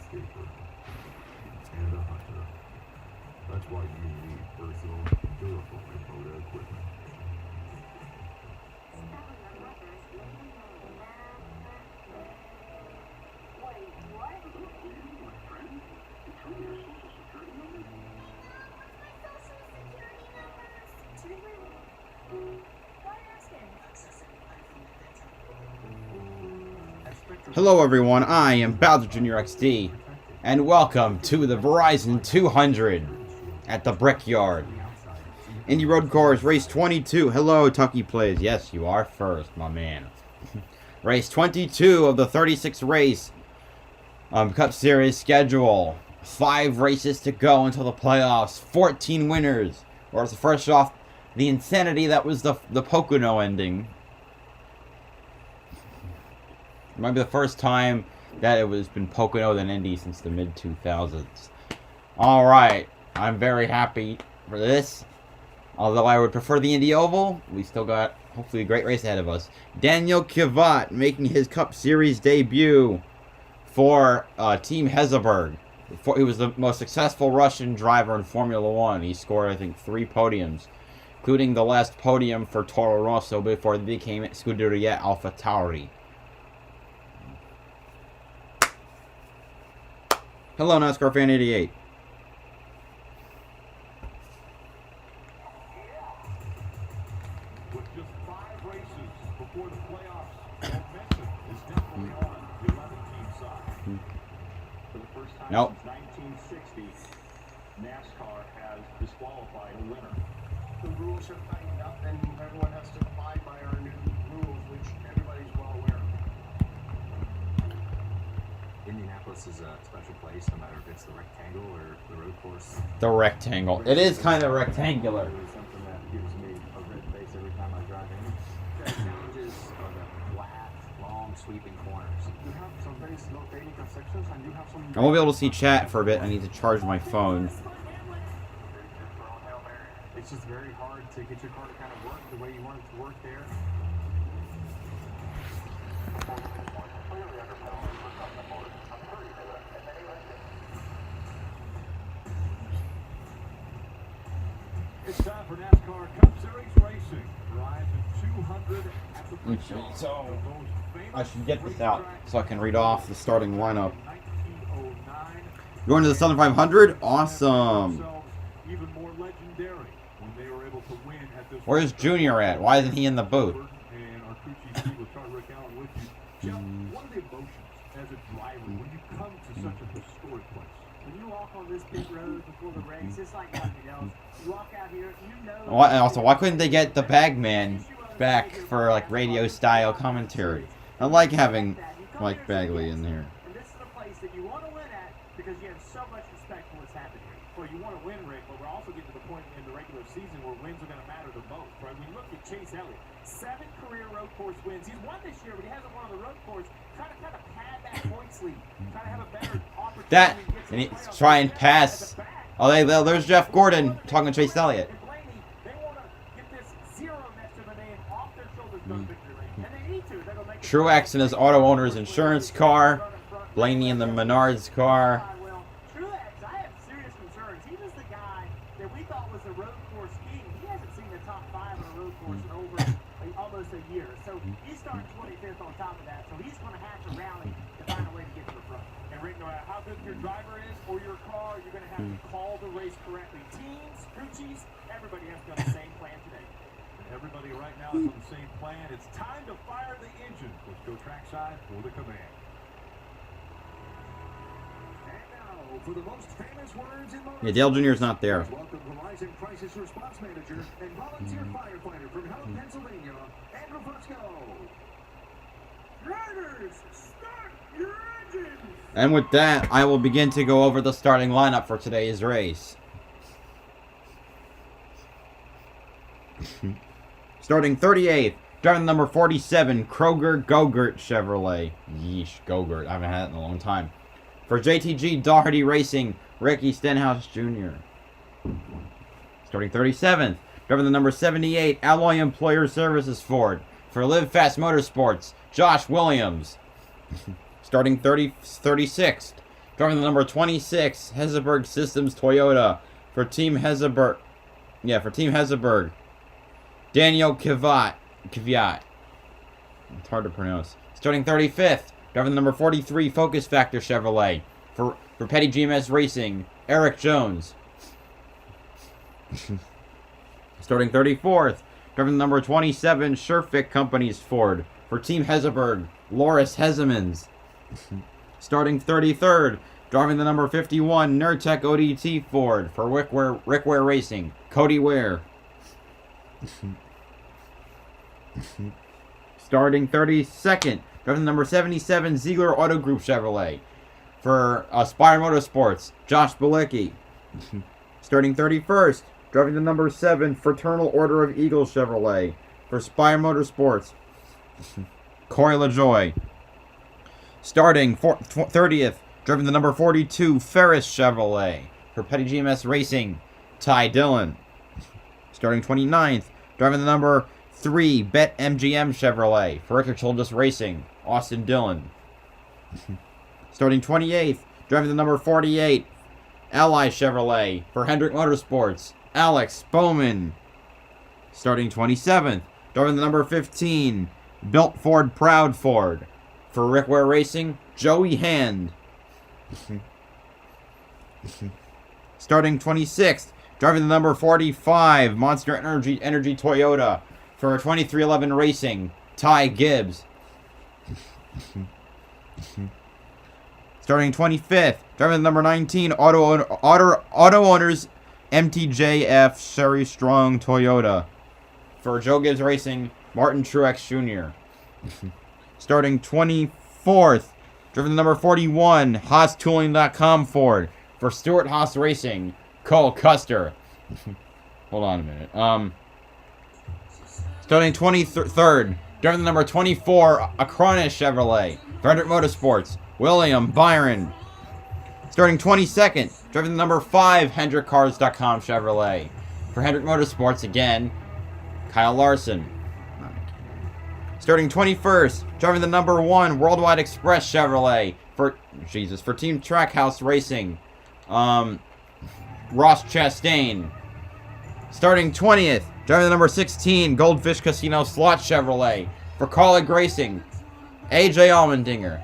landscaper and a hunter. That's why you need versatile, durable photo equipment. Hello everyone, I am BowserJrXD, and welcome to the Verizon 200 at the Brickyard. Indy Road Course, race 22. Hello, Tucky Plays. Yes, you are first, my man. Race 22 of the 36 race Cup Series schedule. 5 races to go until the playoffs. 14 winners. Or it's the first off the insanity that was the Pocono ending. It might be the first time that it was been Pocono than Indy since the mid-2000s. Alright, I'm very happy for this. Although I would prefer the Indy Oval, we still got, hopefully, a great race ahead of us. Daniel Kvyat making his Cup Series debut for Team Hezeburg. He was the most successful Russian driver in Formula 1. He scored, I think, 3 podiums, including the last podium for Toro Rosso before they became Scuderia AlphaTauri. Hello, NASCAR Fan 88. With just 5 races before the playoffs, momentum is definitely on the 11-team side. For the first time since 1960, NASCAR has disqualified a winner. The rules have tightened up, and everyone has to abide by our new rules, which everybody's well aware of. Indianapolis is a special place, no matter if it's the rectangle or the road course. The rectangle. It is kind of rectangular. It's something that gives me a red face every time I drive in. The challenges are the flat, long, sweeping corners. You have some very slow technical sections, and you have some... I won't be able to see chat for a bit. I need to charge my phone. It's just very hard to get your car to kind of work the way you want it to work there. It's time for NASCAR Cup Series racing. Verizon 200 at the Pennzoil. So, I should get this out so I can read off the starting lineup. 1909. Going to the Southern 500? Awesome. Even more legendary when they were able to win at this. Where's Junior at? Why isn't he in the booth? And our crew chief Steve with Rick Allen with you. Jeff, what are the emotions as a driver when you come to such a historic place? When you walk on this pit road before the race, it's like nothing else. You walk out here, you know... Also, why couldn't they get the Bagman back for, like, radio-style commentary? I like having Mike Bagley in here. And this is the place that you want to win at because you have so much respect for what's happening here. Well, you want to win, Rick, but we're also getting to the point in the regular season where wins are going to matter the most, right? We look at Chase Elliott, 7 career road course wins. He's won this year, but he hasn't won on the road course. Trying to kind of pad that points lead. Trying to have a better opportunity. That, and he's try and pass. Oh, there's Jeff Gordon talking to Chase Elliott. And Blaney, they want to get this 0 next to the name off their shoulders for victory lane. And they need to. They're going to make Truex in his auto owner's insurance car. Blaney in the Menards car. Well, Truex, I have serious concerns. He was the guy that we thought was the road course king. He hasn't seen the top 5 on a road course in over almost a year. So he's starting 25th on top of that. So he's going to have to rally to find a way to get to the front. And Rick, no matter how good your driver is or your car, you're going to have to call the race correctly. Teams, crew chiefs, everybody has to go on the same plan today. And everybody right now is on the same plan. It's time to fire the engine. Let's go trackside for the command. And now, for the most famous words in motorsport. Yeah, Dale Jr.'s not there. Welcome Verizon Crisis Response Manager and volunteer firefighter from Helen, Pennsylvania, Andrew Fusco. Riders, start your engines! And with that, I will begin to go over the starting lineup for today's race. Starting 38th, driving number 47, Kroger Gogurt Chevrolet. Yeesh, Gogurt. I haven't had it in a long time. For JTG Daugherty Racing, Ricky Stenhouse Jr. Starting 37th, driving the number 78, Alloy Employer Services Ford. For Live Fast Motorsports, Josh Williams. Starting 36th, driving the number 26, Hesselberg Systems Toyota. For Team Hesselberg. Yeah, for Team Hesselberg. Daniel Kvyat. It's hard to pronounce. Starting 35th, driving the number 43, Focus Factor Chevrolet. For Petty GMS Racing, Eric Jones. Starting 34th, driving the number 27, Sherfick Companies Ford. For Team Hesselberg, Loris Hezemans. Starting 33rd, driving the number 51, Nurtec ODT Ford. For Rick Ware Racing, Cody Ware. Starting 32nd, driving the number 77, Ziegler Auto Group Chevrolet. For Spire Motorsports, Josh Bilicki. Starting 31st, driving the number 7, Fraternal Order of Eagles Chevrolet. For Spire Motorsports, Corey LaJoy. Starting 30th, driving the number 42, Ferris Chevrolet. For Petty GMS Racing, Ty Dillon. Starting 29th, driving the number 3, Bet MGM Chevrolet. For Richard Childress Racing, Austin Dillon. Starting 28th, driving the number 48, Ally Chevrolet. For Hendrick Motorsports, Alex Bowman. Starting 27th, driving the number 15, Built Ford Proud Ford. For Rick Ware Racing, Joey Hand. Starting 26th, driving the number 45, Monster Energy Toyota. For 2311 Racing, Ty Gibbs. Starting 25th, driving the number 19, Auto Owners MTJF Sherry Strong Toyota. For Joe Gibbs Racing, Martin Truex Jr. Starting 24th, driven the number 41, HaasTooling.com Ford. For Stuart Haas Racing, Cole Custer. Hold on a minute. Starting 23rd, driven the number 24, Acronis Chevrolet. For Hendrick Motorsports, William Byron. Starting 22nd, driven the number 5, HendrickCars.com Chevrolet. For Hendrick Motorsports again, Kyle Larson. Starting 21st, driving the number 1, Worldwide Express Chevrolet. For Team Trackhouse Racing, Ross Chastain. Starting 20th, driving the number 16, Goldfish Casino Slot Chevrolet. For Colleague Racing, AJ Allmendinger.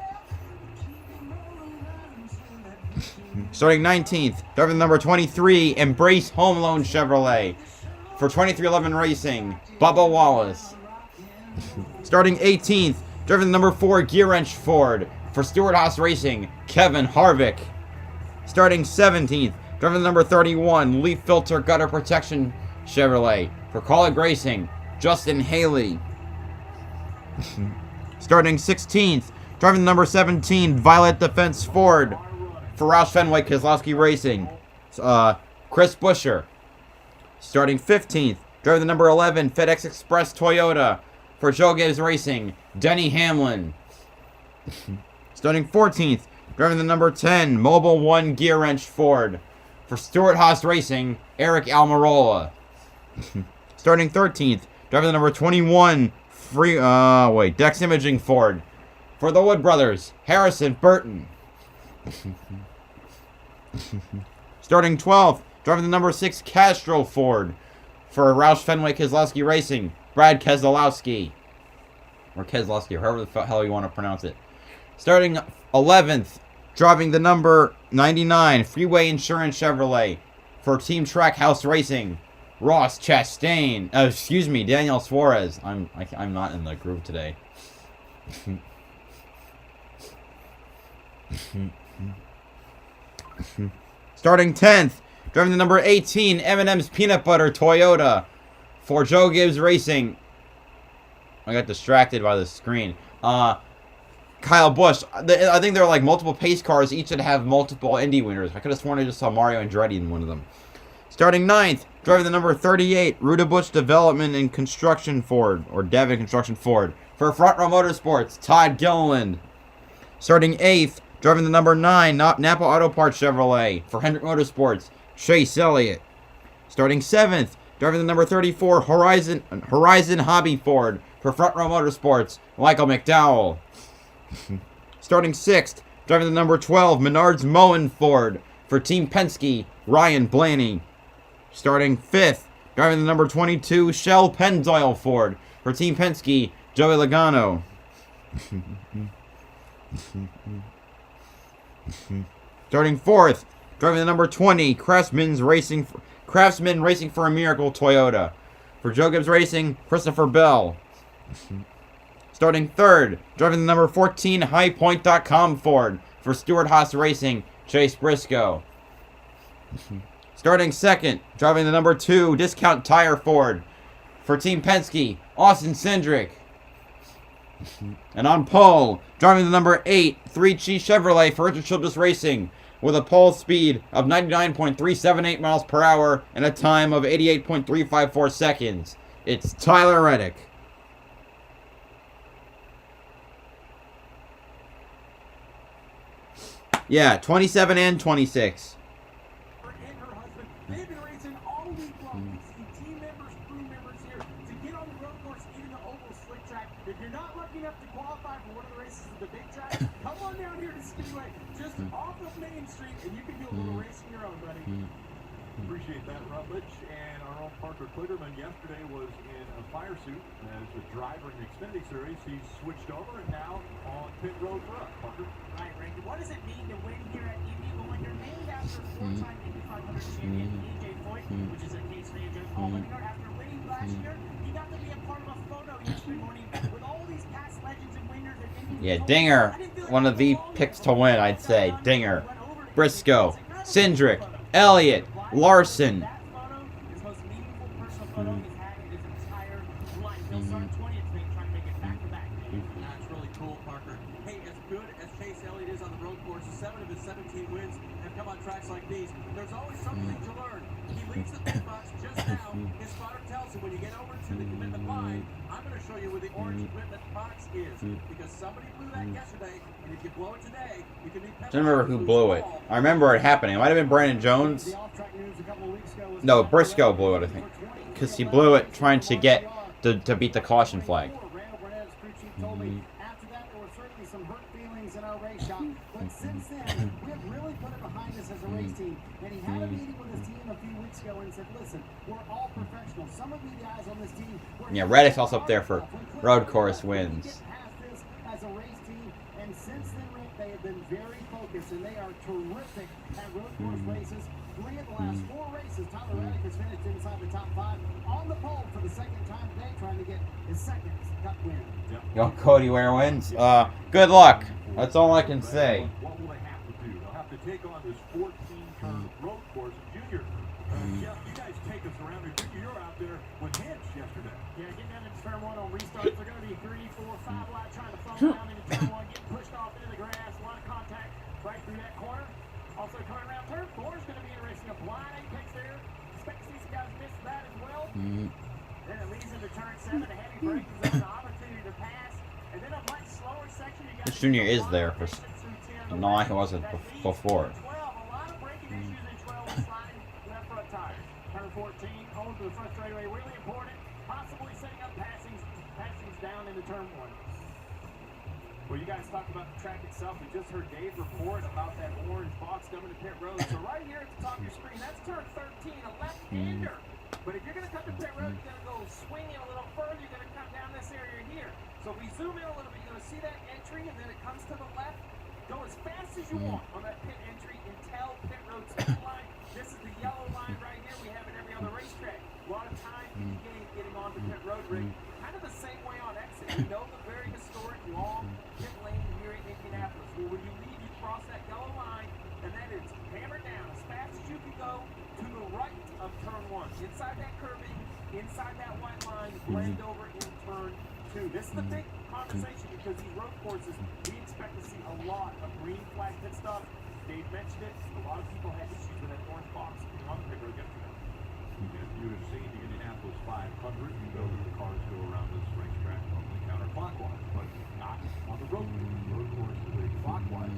Starting 19th, driving the number 23, Embrace Home Loan Chevrolet. For 2311 Racing, Bubba Wallace. Starting 18th, driving the number 4, Gear Wrench Ford. For Stuart Haas Racing, Kevin Harvick. Starting 17th, driving the number 31, Leaf Filter Gutter Protection Chevrolet. For Colleague Racing, Justin Haley. Starting 16th, driving the number 17, Violet Defense Ford. For Roush Fenway Keselowski Racing, Chris Buescher. Starting 15th, driving the number 11, FedEx Express Toyota. For Joe Gibbs Racing, Denny Hamlin. Starting 14th, driving the number 10, Mobile One Gear Wrench Ford. For Stuart Haas Racing, Eric Almirola. Starting 13th, driving the number 21, Dex Imaging Ford. For the Wood Brothers, Harrison Burton. Starting 12th, driving the number 6, Castro Ford. For Roush Fenway Keselowski Racing, Brad Keselowski. Or Keselowski, however the hell you want to pronounce it. Starting 11th, driving the number 99, Freeway Insurance Chevrolet. For Team Trackhouse Racing, Ross Chastain. Daniel Suarez. I'm not in the groove today. Starting 10th, driving the number 18, M&M's Peanut Butter Toyota. For Joe Gibbs Racing. I got distracted by the screen. Kyle Busch. I think there are like multiple pace cars, each that have multiple Indy winners. I could have sworn I just saw Mario Andretti in one of them. Starting 9th, driving the number 38, Ruta Busch Development and Construction Ford. Or Devon Construction Ford. For Front Row Motorsports, Todd Gilliland. Starting 8th, driving the number 9, Napa Auto Parts Chevrolet. For Hendrick Motorsports, Chase Elliott. Starting 7th, driving the number 34, Horizon Hobby Ford. For Front Row Motorsports, Michael McDowell. Starting 6th, Driving the number 12, Menards Moen Ford. For Team Penske, Ryan Blaney. Starting 5th, driving the number 22, Shell Pennzoil Ford. For Team Penske, Joey Logano. Starting 4th, driving the number 20, Craftsman Racing for a Miracle Toyota. For Joe Gibbs Racing, Christopher Bell. Starting 3rd, driving the number 14, HighPoint.com Ford. For Stewart Haas Racing, Chase Briscoe. Starting 2nd, driving the number 2, Discount Tire Ford. For Team Penske, Austin Cindric. And on pole, driving the number 8, 3G Chevrolet for Richard Childress Racing. With a pole speed of 99.378 miles per hour and a time of 88.354 seconds. It's Tyler Reddick. Yeah, 27 and 26. Her and her husband, they've been racing all week long. We see team members, crew members here to get on the road course, even the oval slick track. If you're not lucky enough to qualify for one of the races at the big track, come on down here to Speedway, just off of Main Street, and you can do a little racing your own, buddy. Appreciate that, Rutledge. And our own Parker Kligerman yesterday was in a fire suit as a driver in the Xfinity Series. He's switched over and now on pit road for us. Parker. Right, Randy. What does it mean to win here at Indy? Well, when you're named after four-time Indy 500 champion AJ Foyt, which is a case manager in Paul Lindner, after winning last year, he got to be a part of a photo yesterday morning with all these past legends and winners at Indy. Yeah, Dinger, one of the picks to win, I'd say. Dinger, Briscoe, Cindric, Elliott, Larson. That photo is the most meaningful personal photo he's had in his entire life. He'll start 20th thing trying to make it back-to-back. That's really cool, Parker. Hey, as good as Chase Elliott is on the road course, 7 of his 17 wins have come on tracks like these. There's always something to learn. He leaves the pit box just now. His spotter tells him when you get over to the commitment line, I'm going to show you where the orange commitment box is. Because somebody blew that yesterday, and if you blow it today, you can be I don't remember who blew it. I remember it happening. It might have been Brandon Jones. No, Briscoe blew it, I think. Because he blew it trying to get to beat the caution flag. After that, there were certainly some hurt feelings in our race shop. But since then, we have really put it behind us as a race team. And he had a meeting with his team a few weeks ago and said, listen, we're all professionals. Some of you guys on this team... Yeah, Reddick's also up there for road course wins. This as a race team, and since then, Rick, they have been very focused, and they are terrific at road course races. 3 of the last 4 races, Tyler Reddick has finished inside the top 5 on the pole for the second time today, trying to get his second Cup win. Yo, Cody Ware wins. Good luck. That's all I can say. What will they have to do? They'll have to take on this 14-turn road course. Junior, Jeff, you guys take us around here. Junior, you're out there with Hinch yesterday. Yeah, getting down into turn 1 on restarts. They're going to be 3, 4, 5 wide trying to fall down into turn 1, getting pushed off into the grass. A lot of contact right through that corner. Also coming around turn 4 is going to be racing a blind apex there. Expect to see some guys miss that as well. Then it leads into turn 7. A heavy break is an opportunity to pass. And then a much slower section. You got This junior is there for... No, he wasn't before. 12, a lot of braking issues in 12 with sliding left front tires. Turn 14, home to the front straightaway, really important. Possibly setting up passings down into turn 1. Well, you guys talked about the track itself. We just heard Dave report about that orange box coming to pit road. So right here at the top of your screen, that's turn 13, a left-hander. But if you're going to come to pit road, you're going to go swinging a little further. You're going to come down this area here. So if we zoom in a little bit, you're going to see that entry, and then it comes to the left. Go as fast as you want on that pit entry until pit road speed line. This is the yellow line right here. We have it every other racetrack. A lot of time getting onto pit road, Rick. Kind of the same way on exit. We know the very historic long pit lane here in Indianapolis. Well, when you leave, you cross that yellow line, and then it's hammered down as fast as you can go to the right of turn 1. Inside that curving, inside that white line, blend over in turn 2. This is the big conversation because these road courses, we expect to see a lot of green flag pit stop. Dave mentioned it. A lot of people had issues with that orange box on the pit road yesterday. If you have seen the Indianapolis 500, you know that the cars go around this racetrack normally counterclockwise, but not on the road course. The road course is a clockwise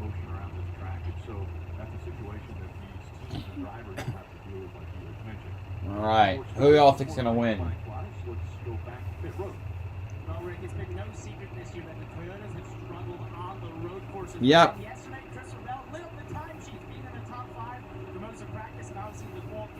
motion around this track, and so that's a situation that these teams and drivers will have to deal with, like you had mentioned. All right. Who y'all think's going to win? Let's go back to pit road. Well, Rick, it's been no secret this year that the Toyotas have struggled on the road courses. Yep. And yesterday, Chris Bell lit up the time sheet, being in the top 5 for most of practice, and obviously in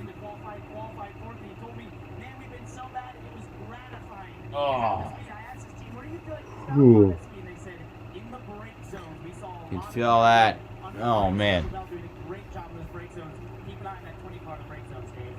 the qualified fourth. And he told me, man, we've been so bad, it was gratifying. Oh. I asked his team, what do you feel like you found Ooh. on this speed? And they said, in the brake zones, we saw a You lot can of feel that. under Oh, the brakes. man. Chris Bell doing a great job in those brake zones. Keep an eye on that 20 car brake zones, Dave.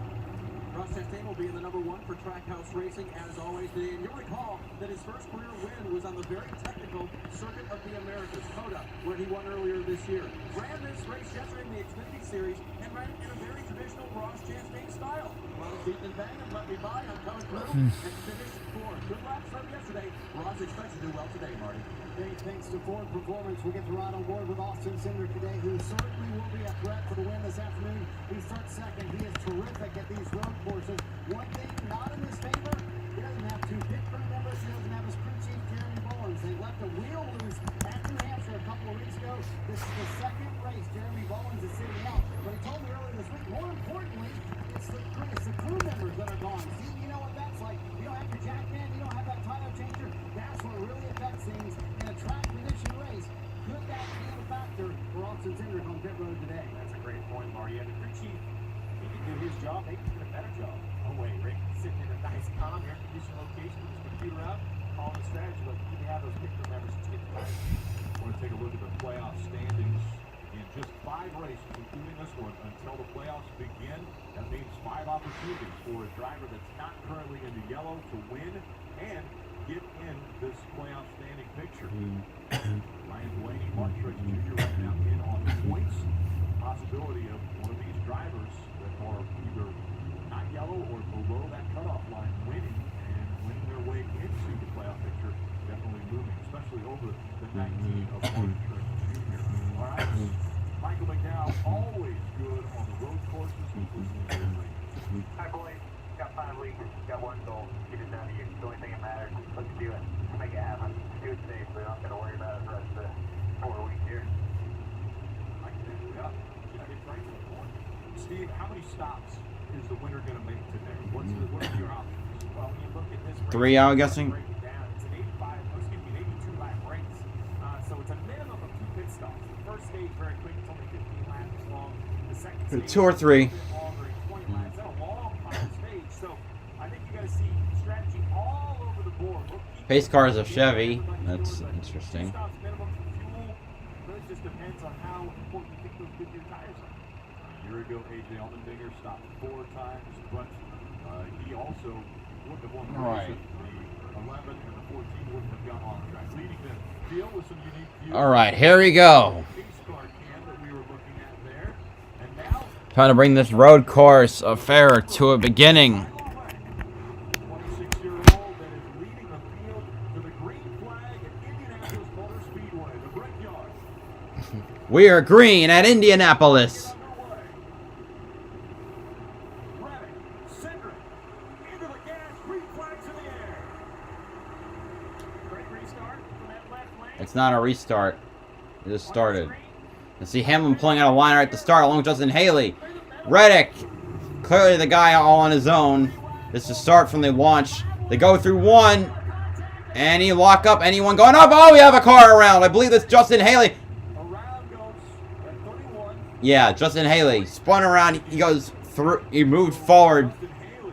Ross Chastain will be in the number 1 for Trackhouse Racing as always today. And you'll recall that his first career win was on the very technical Circuit of the Americas, COTA, where he won earlier this year. Ran this race yesterday in the Xfinity Series and ran in a very traditional Ross Chastain style. Well, beat and bang and let me by on coming through and finished 4th. Good laps from yesterday. Ross expects to do well today, Marty. Dave, thanks to Ford Performance, we get to ride on board with Austin Cindric today, who certainly will be a threat for the win this afternoon. He starts second. He is terrific at these road courses. One thing not in his favor, he doesn't have 2 pit crew members. He doesn't have his crew chief, Jeremy Bowens. They left a wheel loose at New Hampshire a couple of weeks ago. This is the second race Jeremy Bowens is sitting out. But he told me earlier this week, more importantly, it's the crew members that are gone. See, you know what that's like. You don't have your jack man, you don't have that tire changer. That's what really affects things in a track condition race. Could that be a factor for Austin Cindric on pit road today? That's a great point, Marty. Yeah, the crew chief, he can do his job. They can do a better job. Oh, wait, Rick, sitting in a nice, calm, air-conditioned location with his computer out, calling the strategy. Look, you can have those pit crew members just get the race. We're going to take a look at the playoff standings in just 5 races, including this one, until the playoffs begin. That means 5 opportunities for a driver that's not currently in the yellow to win and get in this playoff standing picture. Ryan Blaney, Martin Truex Jr. right now in on points. Possibility of one of these drivers that are either not yellow or below that cutoff line winning their way into the playoff picture. Definitely moving, especially over the 19 of Martin Truex Jr. All right, Michael McDowell, always good on the road courses. He's listening to the radio. Hi, boys. Got 5 weeks. Got 1 goal. Get it done to you. It's the only thing that matters. Let's do it. Let's make it happen. Do it safe. We don't have to worry about it the rest of the 4 weeks here. I can do it. Yeah. Just get right to the point. Steve, how many stops is the winner going to make today? What are your options? Well, when you look at this race, 3, I'm guessing. break it down, it's an 82 lap race. So it's a minimum of 2 pit stops. The first stage very quick, it's only 15 laps long. The second stage 2 or 3. is a bit longer, it's 20 laps. That's a long final stage. So I think you got to see strategy all over the board. Pace car is a Chevy. That's interesting. Stops minimum for fuel. Really just depends on how important you think those good year tires are. A year ago, A.J. Allmendinger stopped 4 times, but he also wouldn't have won the race if the 11 and the 14 wouldn't have got on track. Leading the field with some unique views. All right, here we go. Pace car cam that we were looking at there. And now, Trying to bring this road course affair to a beginning. 26-year-old that is leading the field to the green flag at Indianapolis Motor Speedway, the Brickyard. We are green at Indianapolis. Into the gas, 3 flags in the air. Great restart from that left lane. It's not a restart. It just started. Let's see Hamlin pulling out a liner at the start along with Justin Haley. Reddick, clearly the guy all on his own. This is the start from the launch. They go through 1. Any lock up? Anyone going up? Oh, we have a car around. I believe that's Justin Haley. Around goes at 31. Yeah, Justin Haley spun around. He goes through. He moved forward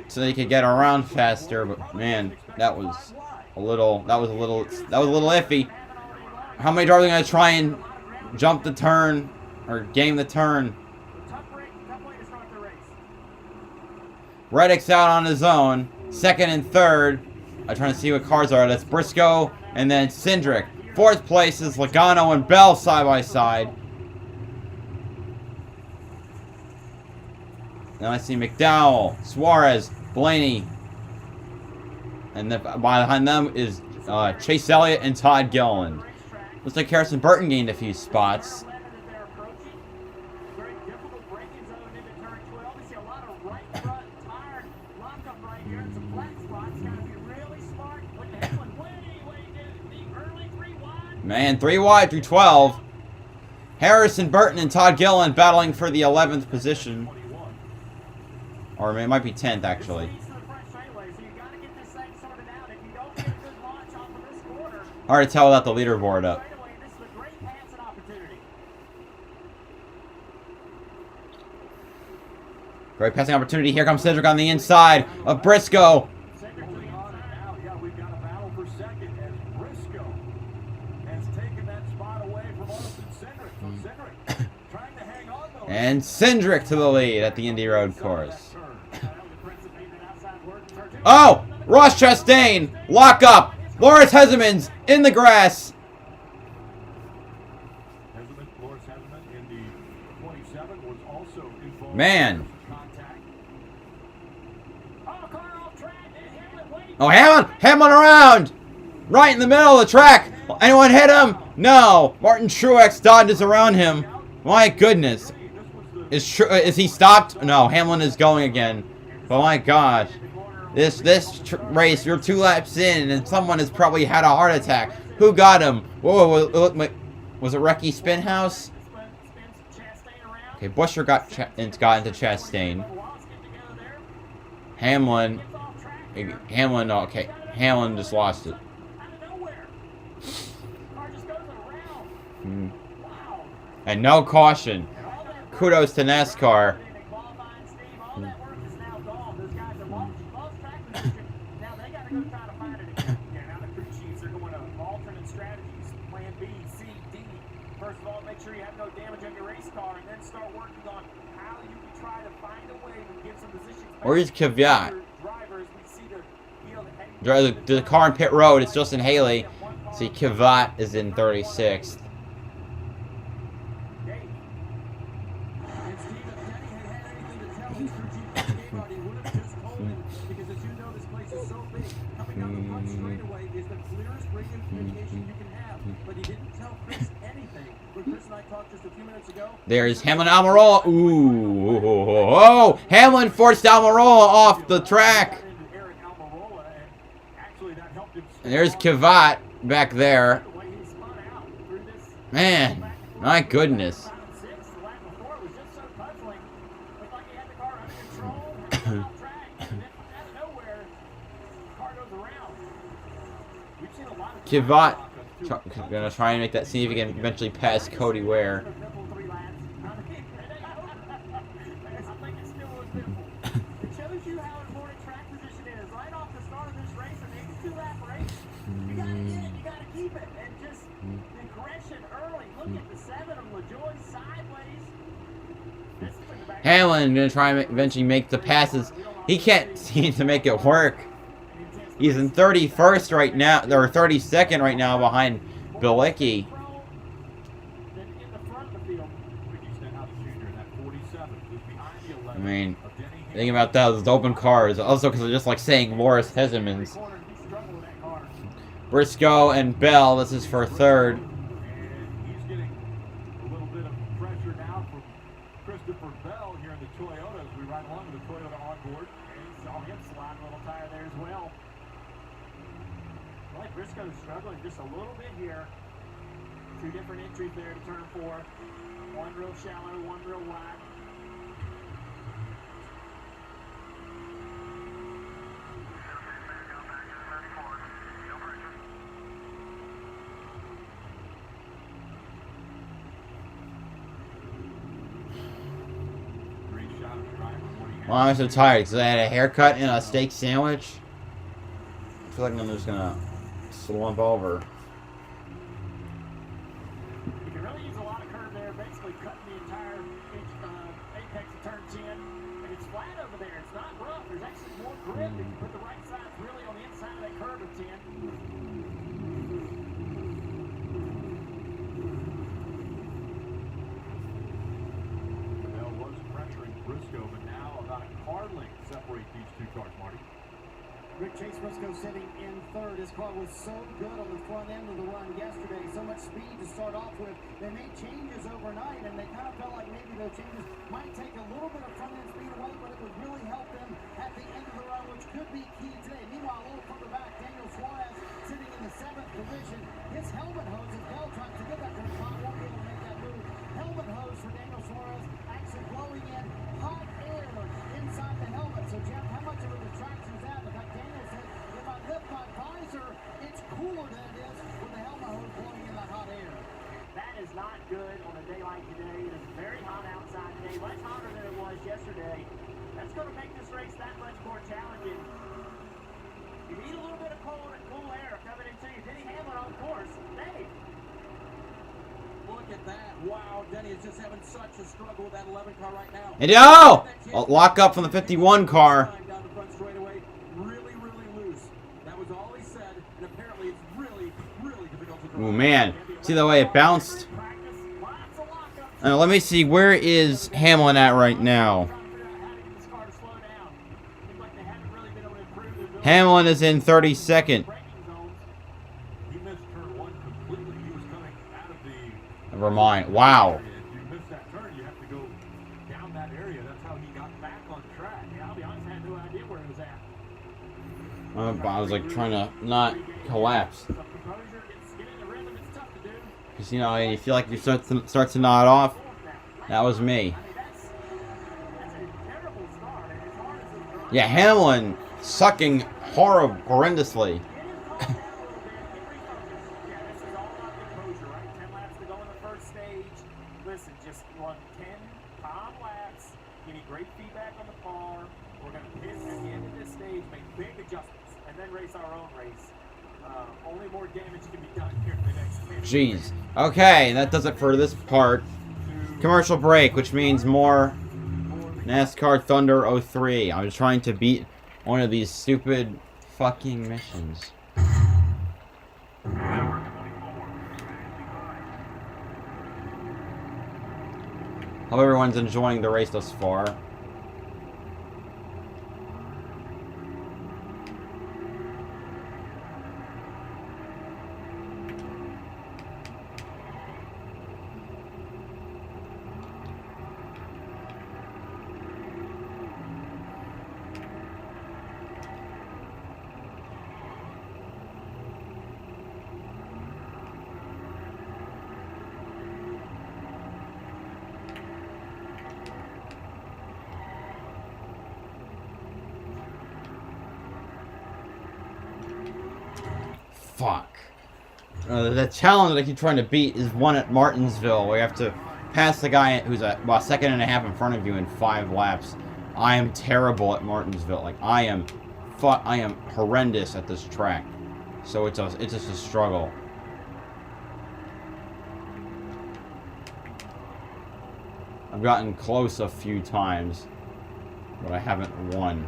so they could get around faster. But man, that was a little iffy. How many drivers are going to try and jump the turn or game the turn? Tough way to start the race. Reddick's out on his own. 2nd and 3rd. I'm trying to see what cars are. That's Briscoe and then Cindric. 4th place is Logano and Bell side by side. Now I see McDowell, Suarez, Blaney. And then behind them is Chase Elliott and Todd Gilliland. Looks like Harrison Burton gained a few spots. Very difficult braking zone into turn 12. We see a lot of right front tire lockup right here and some flat spots. Got to be really smart with the Hamlin way to the early 3 wide. Man, 3 wide through 12. Harrison Burton and Todd Gilliland battling for the 11th position. Or it might be 10th, actually. This leads to the front straightaway, so you got to get this thing sorted out. If you don't get a good launch off of this Hard to tell without the leaderboard up. Right away, this is a great passing opportunity. Great passing opportunity. Here comes Cedric on the inside of Briscoe. Holding on, and now, yeah, we've got a battle for second as Briscoe has taken that spot away from Austin Cedric. So Cedric trying to hang on though. And Cedric to the lead at the Indy Road Course. Oh! Ross Chastain! Lock up! Loris Hezemans in the grass! Loris Hezemans in the 27 was also involved. Man. Contact. Oh, car off track. And Hamlin waiting. Oh, Hamlin around! Right in the middle of the track! Will anyone hit him? No! Martin Truex dodges around him. My goodness. Is he stopped? No, Hamlin is going again. Oh my gosh. This race, you're 2 laps in, and someone has probably had a heart attack. Who got him? Whoa, was it Recky Spinhouse? Okay, Buescher got into Chastain. Hamlin, okay, Hamlin just lost it. And no caution. Kudos to NASCAR. First of all, make sure you have no damage on your race car, and then start working on how you can try to find a way to get some positions back. Where's Kvyat? Drivers, we see the car in pit road. It's Justin Haley. See, Kvyat is in 36th. There's Hamlin Almirola. Ooh. Oh, Hamlin forced Almirola off the track. And there's Kvyat back there. Man, my goodness. Kvyat gonna try and make that, see if he can eventually pass Cody Ware. Hamlin gonna try and eventually make the passes. He can't seem to make it work. He's in 31st right now, or 32nd right now behind Bilicki. I mean, think about that, those open cars. Also, because I just like saying Loris Hezemans. Briscoe and Bell, this is for third. Briscoe's struggling just a little bit here. 2 different entries there to turn 4. One real shallow, one real wide. Well, I'm so tired because I had a haircut and a steak sandwich. I feel like I'm just gonna slump over. You can really use a lot of curve there, basically cutting the entire apex of turn 10. And it's flat over there. It's not rough. There's actually more grip if you put the right side really on the inside of that curve of 10. Bell was pressuring Briscoe, but now about a car length separate these 2 cars, Marty. Rick Chase Briscoe sitting in 3rd. His car was so good on the front end of the run yesterday. So much speed to start off with. They made changes overnight, and they kind of felt like maybe those changes might take a little bit of front end speed away, but it would really help them at the end of the run, which could be key today. Meanwhile, a little further back, Daniel Suarez sitting in the 7th position. His helmet hose is Bell trying to get that turn 5. Won't be able to make that move. Helmet hose for Daniel Suarez actually blowing in hot air inside the helmet. So, Jeff, how much of a distraction is that? In fact, Daniel said, if I lift my visor, it's cooler than it is with the yesterday. That's going to make this race that much more challenging. You need a little bit of cool air coming into you. Denny Hamlin on course. Dave. Look at that. Wow, Denny is just having such a struggle with that 11 car right now. And oh! Lock up from the 51 car. Down the front straightaway. Really, really loose. That was all he said, and apparently it's really, really difficult to drive. Oh man, see the way it bounced? Let me see, where is Hamlin at right now? Hamlin is in 32nd. He missed turn 1 completely. He was coming out of the... Never mind. Wow. If you miss that turn, you have to go down that area. That's how he got back on track. Yeah, I'll be honest, I had no idea where it was at. I was like trying to not collapse. Some composure, get in the rhythm, it's tough to do. Because, you know, you feel like you start to nod off. That was me. I mean, that's a terrible start, and as hard as it drives, Yeah, Hamlin sucking horrendously. get him calmed down a little bit, get refocused. Yeah, this is all about composure, right? 10 laps to go in the first stage. Listen, just run 10 calm laps, give me great feedback on the car. We're going to pit at the end of this stage, make big adjustments, and then race our own race. Only more damage can be done here in the next 10 Jeez. Okay, that does it for this part. Commercial break, which means more NASCAR Thunder 03. I'm just trying to beat one of these stupid fucking missions. Hope everyone's enjoying the race thus far. Fuck. The challenge that I keep trying to beat is one at Martinsville, where you have to pass the guy who's about a second and a half in front of you in 5 laps. I am terrible at Martinsville. Like, I am horrendous at this track. So it's just a struggle. I've gotten close a few times, but I haven't won.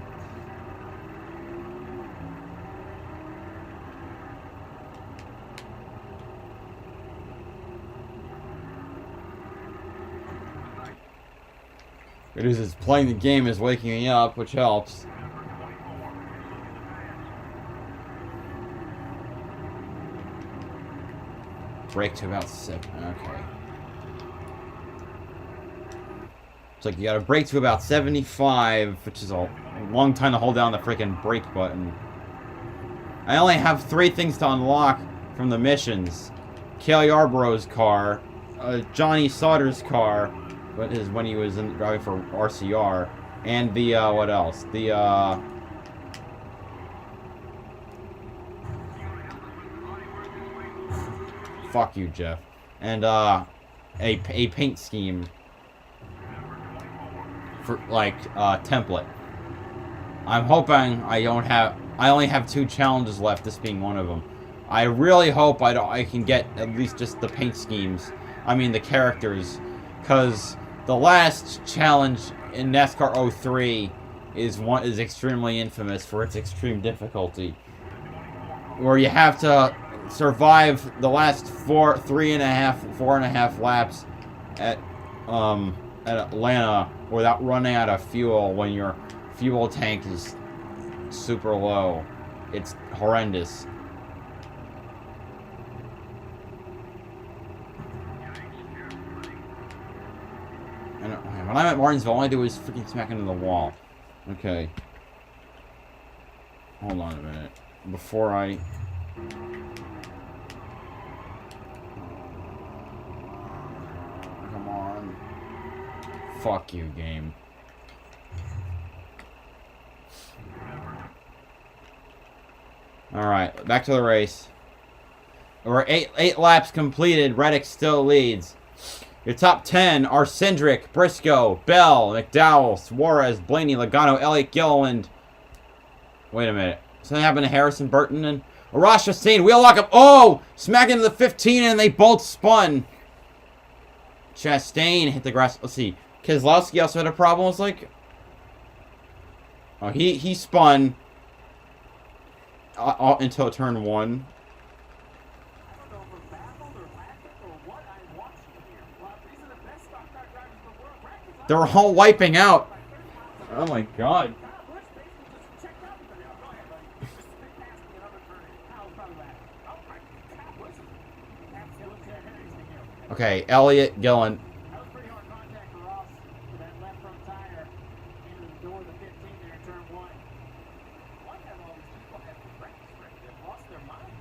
It is playing the game is waking me up, which helps. Brake to about 7. Okay. It's like you gotta brake to about 75, which is a long time to hold down the freaking brake button. I only have 3 things to unlock from the missions. Cale Yarborough's car, Johnny Sauter's car, what is when he was driving for RCR, and the what else? The fuck you, Jeff. And a paint scheme for like template. I'm hoping I only have 2 challenges left, this being one of them. I really hope I can get at least just the paint schemes. I mean the characters, because the last challenge in NASCAR 03 is extremely infamous for its extreme difficulty, where you have to survive the last 4.5 laps at Atlanta without running out of fuel when your fuel tank is super low. It's horrendous. And when I'm at Martinsville, all I do is freaking smack into the wall. Okay. Hold on a minute. Before I... Come on. Fuck you, game. Alright, back to the race. We're 8 laps completed. Reddick still leads. Your top 10 are Cindric, Briscoe, Bell, McDowell, Suarez, Blaney, Logano, Elliott Gilliland. Wait a minute. Something happened to Harrison Burton and Arash Chastain. Wheel lock up. Oh! Smack into the 15 and they both spun. Chastain hit the grass. Let's see. Keselowski also had a problem. It was like... Oh, he spun until turn 1. They're all wiping out. Oh my god. Okay, Elliott Gillen. That was pretty hard contact for Ross with that left front tire into the door of the 15 there in turn 1. Why have all these people have practice record? They've lost their mind.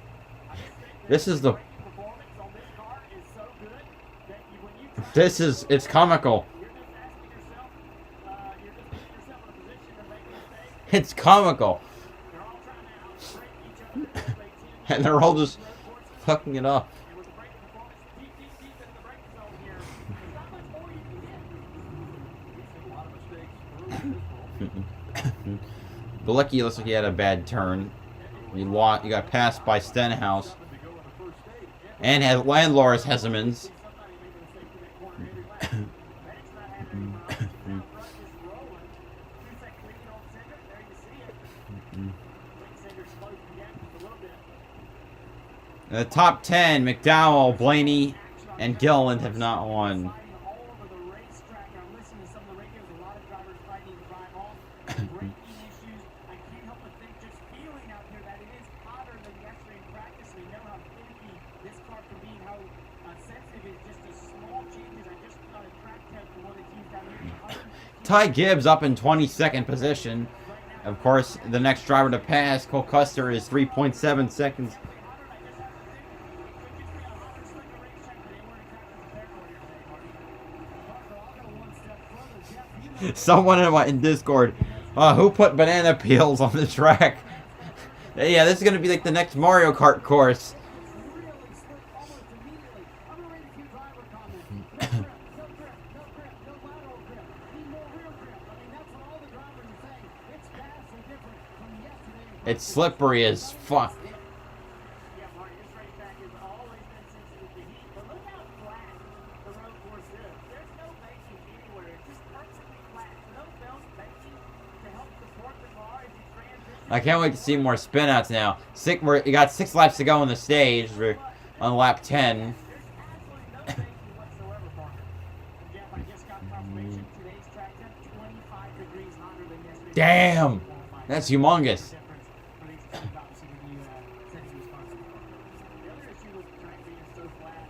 I just think This is the... performance on this car is so good that when you try This is... It's comical. you're just asking yourself, you're just putting yourself in a position to make a mistake. It's comical. They're all trying to outbreak each other as they tend And they're all to just road courses. fucking it up. And with the braking performance deep in the braking zone here, there's not much more you can get. We've seen a lot of mistakes early in this ball. Bilecki looks like he had a bad turn. He got passed by Stenhouse. To go in the first stage. And had Landlor's Hessemans. Somebody made a mistake in that corner every lap. Banks not having any problems. Now front is rolling. 2-second lead on Cindric. There you see it. I think Cindric slowed the gap just a little bit. The top 10, McDowell, Blaney, and Gilliland have not won. Fighting all over the racetrack. I'm listening to some of the radios. A lot of drivers fighting to drive off. Braking issues. I can't help but think, just feeling out here, that it is hotter than yesterday in practice. We know how finicky this car can be, how sensitive it is just to small changes. I just got a track test for one that's used out here. Ty Gibbs up in 22nd position. Of course, the next driver to pass, Cole Custer, is 3.7 seconds. Someone in Discord, who put banana peels on the track? Yeah, this is going to be like the next Mario Kart course. Really slick almost immediately. I'm going to read a few driver comments. No grip, no grip, no lateral grip. Need more rear grip. I mean, that's what all the drivers are saying. It's vastly different from yesterday. It's slippery as fuck. Yeah, Marty, this racetrack has always been sensitive to heat, but look how flat the road course is. There's no baking anywhere. It's just perfectly flat. No bells baking to help support the car as you transition. I can't wait to see more spinouts now. You got 6 laps to go on the stage. We're on lap 10. There's absolutely no baking whatsoever, Parker. And Jeff, I just got confirmation today's track temp 25 degrees hotter than yesterday. Damn! That's humongous. Difference for these teams, obviously, when you said he was sponsored. The other issue with the track being so flat,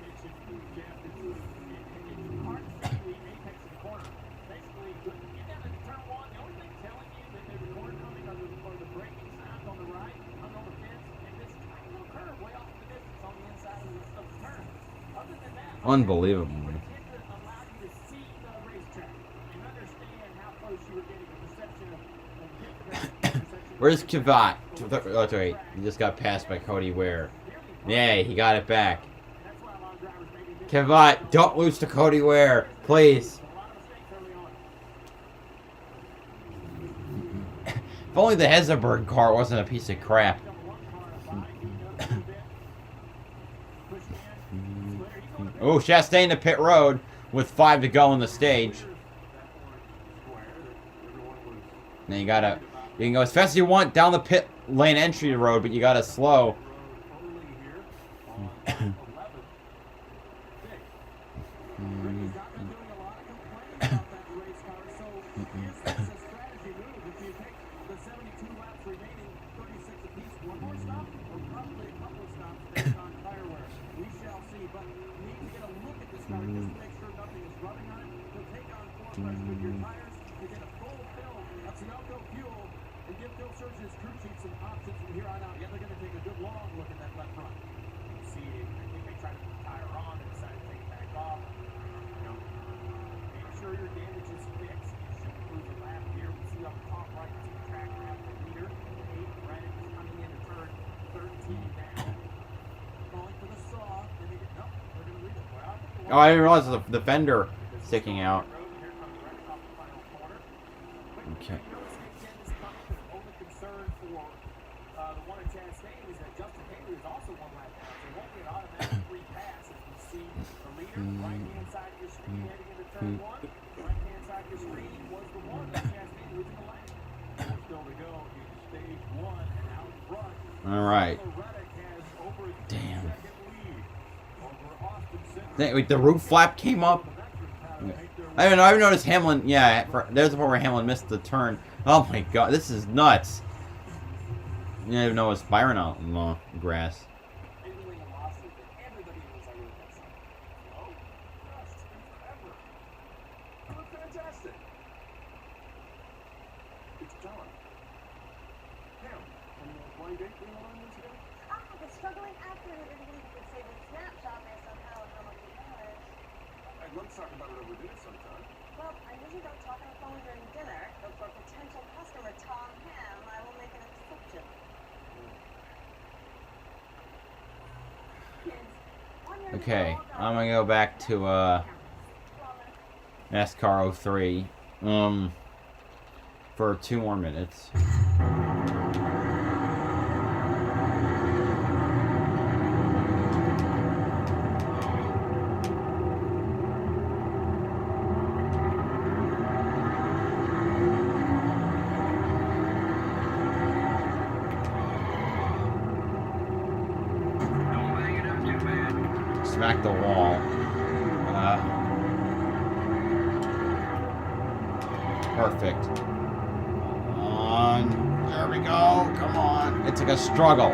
as you mentioned, Jeff, it's hard to see the apex of the corner. Basically, you get down to turn 1, the only thing telling you that there's a corner coming are the braking signs on the right, on the fence, and this tiny little curve way off in the distance on the inside of the turn. Other than that, Unbelievable. it didn't allow you to see the racetrack and understand how close you were getting, the perception of Where's Kvyat? Oh, wait. He just got passed by Cody Ware. Yay, he got it back. Kvyat, don't lose to Cody Ware, please. If only the Heseberg car wasn't a piece of crap. Oh, Chastain to pit road with 5 to go on the stage. Now you can go as fast as you want down the pit lane entry road, but you gotta slow. Oh, I didn't realize the fender sticking out. Okay. All right. Damn. Wait, the roof flap came up. I don't know. I've noticed Hamlin. Yeah, there's the part where Hamlin missed the turn. Oh my god, this is nuts. You didn't even know it was Byron out in the grass. Let's talk about it over dinner sometime. Well, I usually don't talk on the phone during dinner, but for potential customer Tom Ham, I will make an exception. Okay, I'm gonna go back to NASCAR 03 for 2 more minutes. Smack the wall. Perfect. Come on. There we go. Come on. It's like a struggle.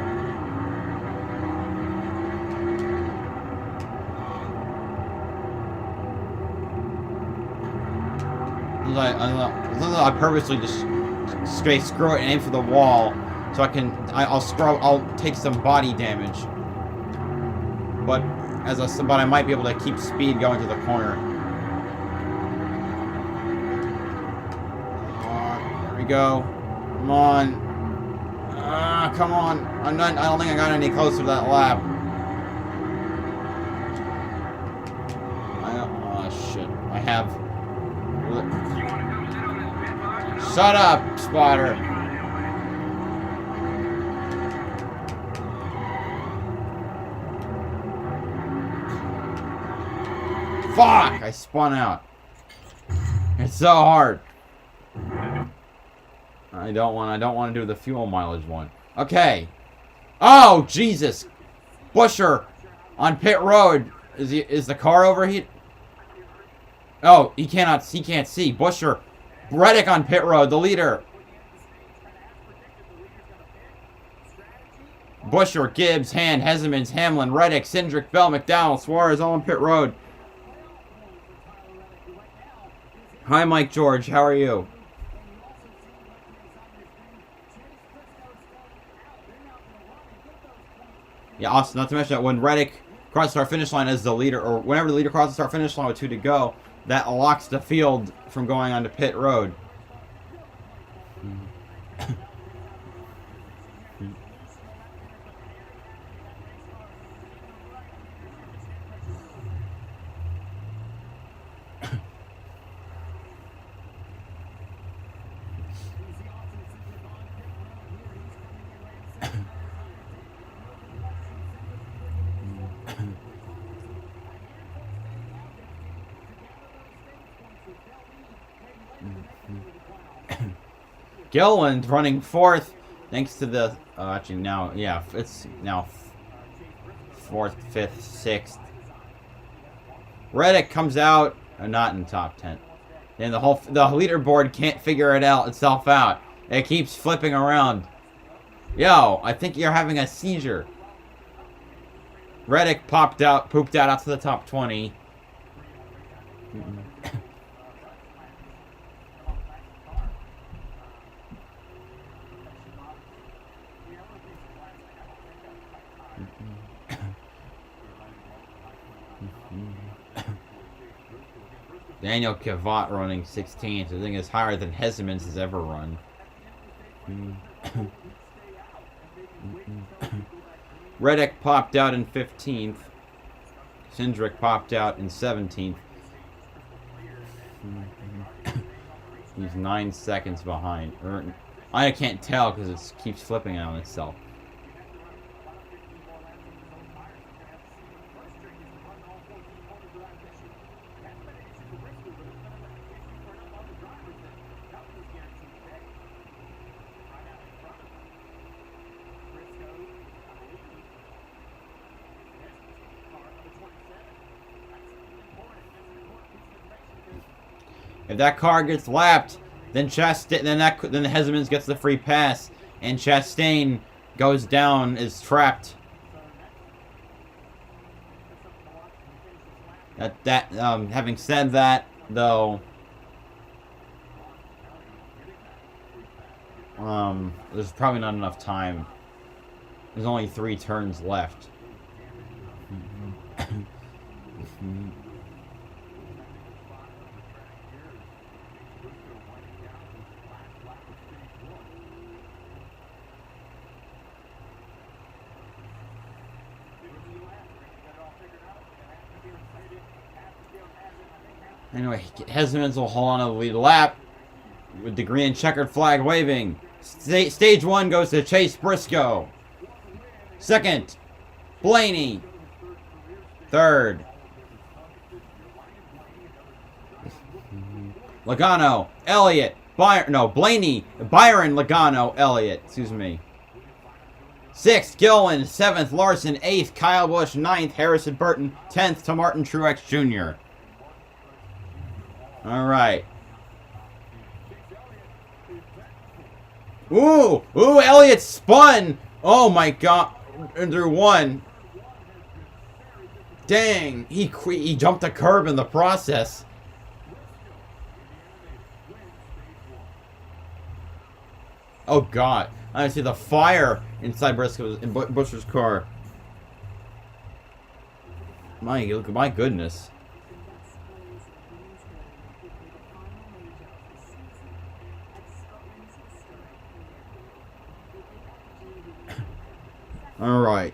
I purposely just straight screw it and aim for the wall, so I'll take some body damage. But but I might be able to keep speed going to the corner. There we go. Come on. Come on. I don't think I got any closer to that lap. Oh shit. I have. Shut up, spotter. Fuck! I spun out. It's so hard. I don't want to do the fuel mileage one. Okay. Oh Jesus! Busher on pit road. Is the car overheat? Oh, he can't see. Busher. Reddick on pit road, the leader. Busher, Gibbs, Hand, Hesemans, Hamlin, Reddick, Cindric, Bell, McDowell, Suarez all on pit road. Hi, Mike George. How are you? Yeah, also, not to mention that when Reddick crosses our finish line as the leader, or whenever the leader crosses our finish line with 2 to go, that locks the field from going onto pit road. Gilliland running 4th, thanks to the actually now, yeah, it's now 4th, 5th, 6th. Reddick comes out, not in the top 10. And the leaderboard can't figure itself out. It keeps flipping around. Yo, I think you're having a seizure. Reddick pooped out to the top 20. Daniel Kvyat running 16th. I think it's higher than Hesemans has ever run. Reddick popped out in 15th. Cindric popped out in 17th. He's 9 seconds behind. I can't tell because it keeps flipping on itself. If that car gets lapped, then Hezemans gets the free pass, and Chastain goes down, is trapped. Having said that, though, there's probably not enough time. There's only 3 turns left. Anyway, Hezemans will hold on to the lead lap with the green and checkered flag waving. Stage 1 goes to Chase Briscoe. Second, Blaney. Third, Logano, Elliott, Blaney, Byron, Logano, Elliott, excuse me. 6th, Gillen. 7th, Larson. 8th, Kyle Busch. 9th, Harrison Burton. 10th to Martin Truex Jr. Alright. Ooh! Ooh, Elliott spun! Oh my god. Through 1. Dang. He jumped a curb in the process. Oh god. I see the fire inside Busch's car. My goodness. Alright.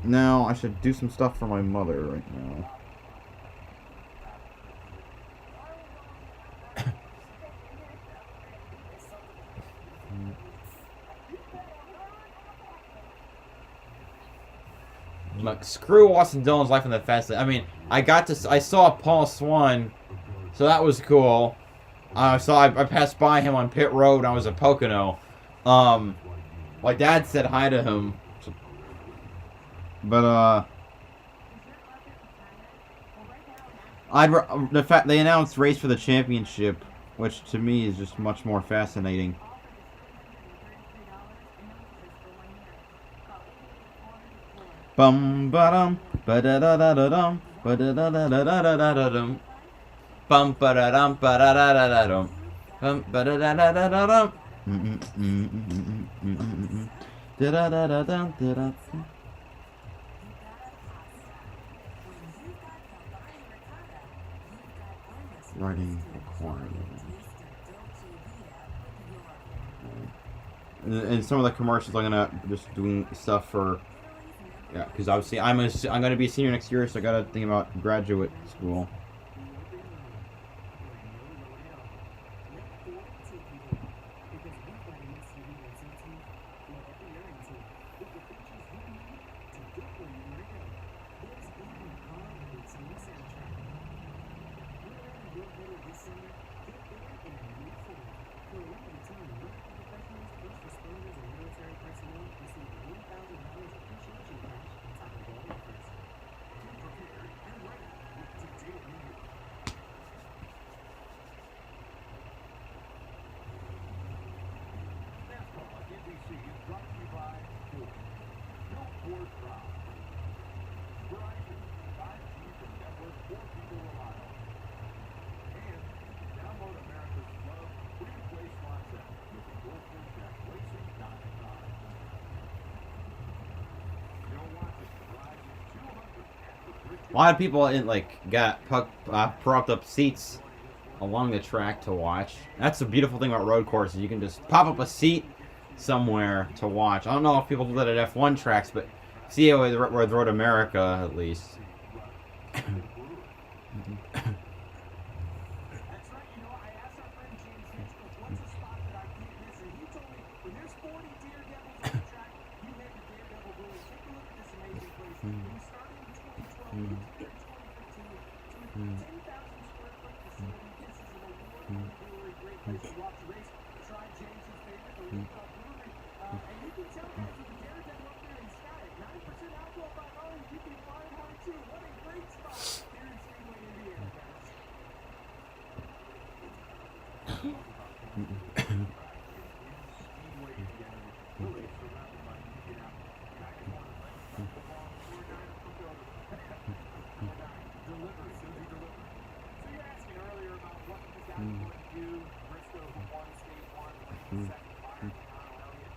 Now, I should do some stuff for my mother right now. Look, screw Austin Dillon's life in the fast lane. I mean, I saw Paul Swan, so that was cool. I passed by him on pit road. I was at Pocono. My dad said hi to him. But the fact they announced race for the championship, which to me is just much more fascinating. Bum ba dum ba da da da da dum ba da da da da da da da dum bum ba da dum ba da da da da dum bum ba da da da da da dum da da da da da da. Writing required. And some of the commercials I'm gonna just doing stuff for, yeah, because obviously I'm gonna be a senior next year, so I gotta think about graduate school. A lot of people got propped up seats along the track to watch. That's the beautiful thing about road courses. You can just pop up a seat somewhere to watch. I don't know if people do that at F1 tracks, but see how with Road America at least. That's right. You know, I asked our friend James Hitchcock, what's a spot that I can't miss? And he told me, when there's 40 daredevils on the track, you head to Daredevil Brewery. Take a look at this amazing place. We started in 2012, moved here in 2015 to a 10,000 square foot facility. This is an award-winning brewery, great place to watch a race. Try James's favorite, the Rooftop Brewery. And you can tell guys with the Daredevil up there in Sky at 9% alcohol by volume, you can find one too. What a great spot here in Speedway, Indiana, guys. So you're asking earlier about what these guys want to do. Briscoe won stage one, went second, Byron, Connell, Elliott.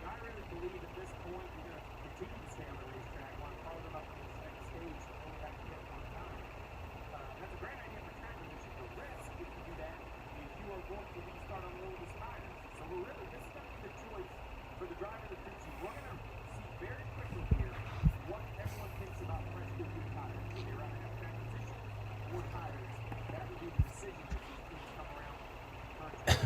I really believe at this point you're going to continue to stay on the racetrack. Want to follow them up to this next stage, only have to get one time. That's a great idea for track position. The risk, if you do that, is you are going to restart on one of the spiders. So we're really, this is going to be the choice for the driver of the crew chief. We're going to see very quickly here what everyone thinks about fresh new tires. Do they rather have track position or tires? That would be the decision if these teams come around first 13.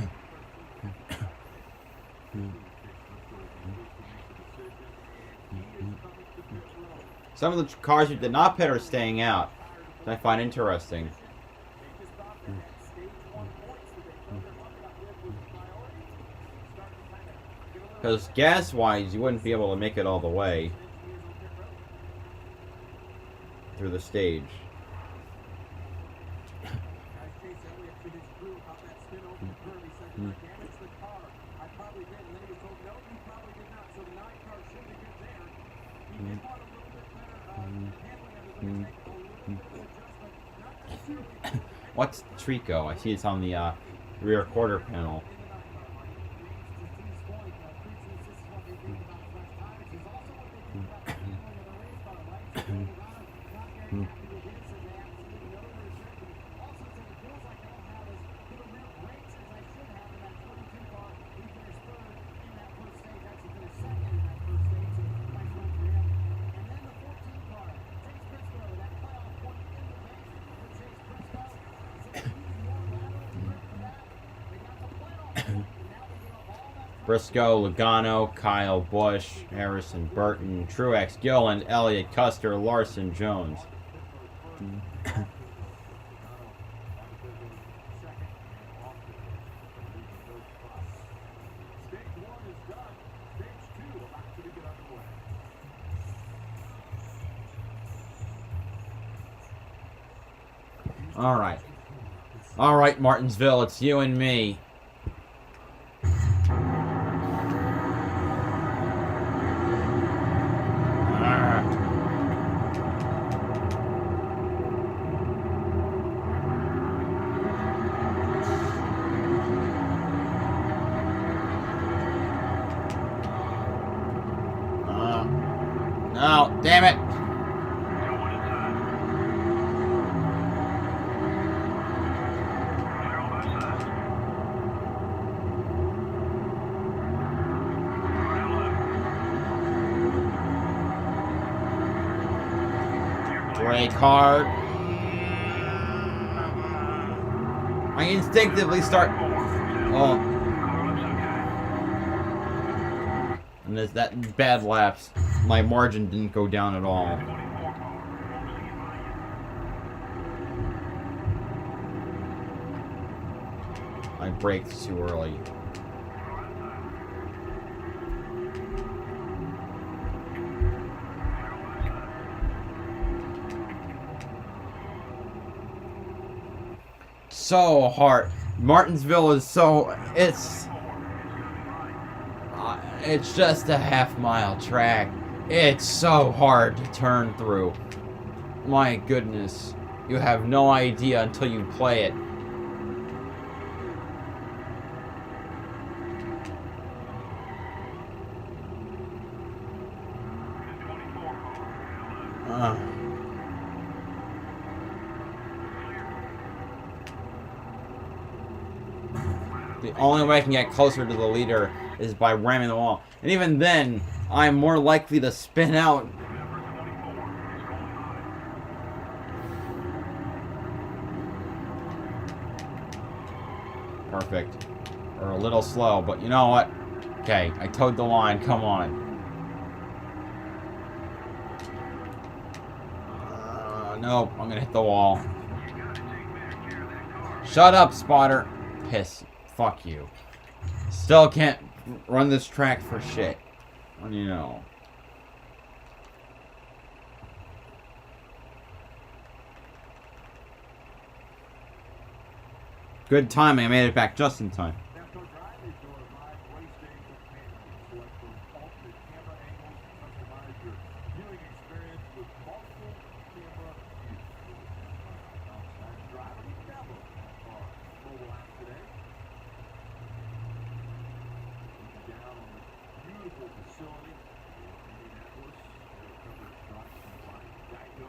Some of the cars who did not pit are staying out, which I find interesting. Because gas-wise, you wouldn't be able to make it all the way through the stage. What's Trico? I see it's on the rear quarter panel. Briscoe, Logano, Kyle Busch, Harrison Burton, Truex, Gilliland, Elliott, Custer, Larson, Jones. All right, Martinsville, it's you and me. Oh, damn it. Brake hard. I instinctively start. Oh. And there's that bad laps. My margin didn't go down at all. I braked too early. So hard. Martinsville is so... It's just a half-mile track. It's so hard to turn through. My goodness. You have no idea until you play it. The only way I can get closer to the leader is by ramming the wall. And even then, I'm more likely to spin out. Perfect. Or a little slow, but you know what? Okay, I towed the line. Come on. Nope, I'm gonna hit the wall. Shut up, spotter. Piss. Fuck you. Still can't run this track for shit. You know. Good timing. I made it back just in time. NASCAR Drive is your live race day companion. Select from alternate camera angles to customize your viewing experience with multiple camera views. NASCAR Drive, you can download NASCAR mobile app today. Looking down on the beautiful facility in Indianapolis. They'll cover shots by Geico.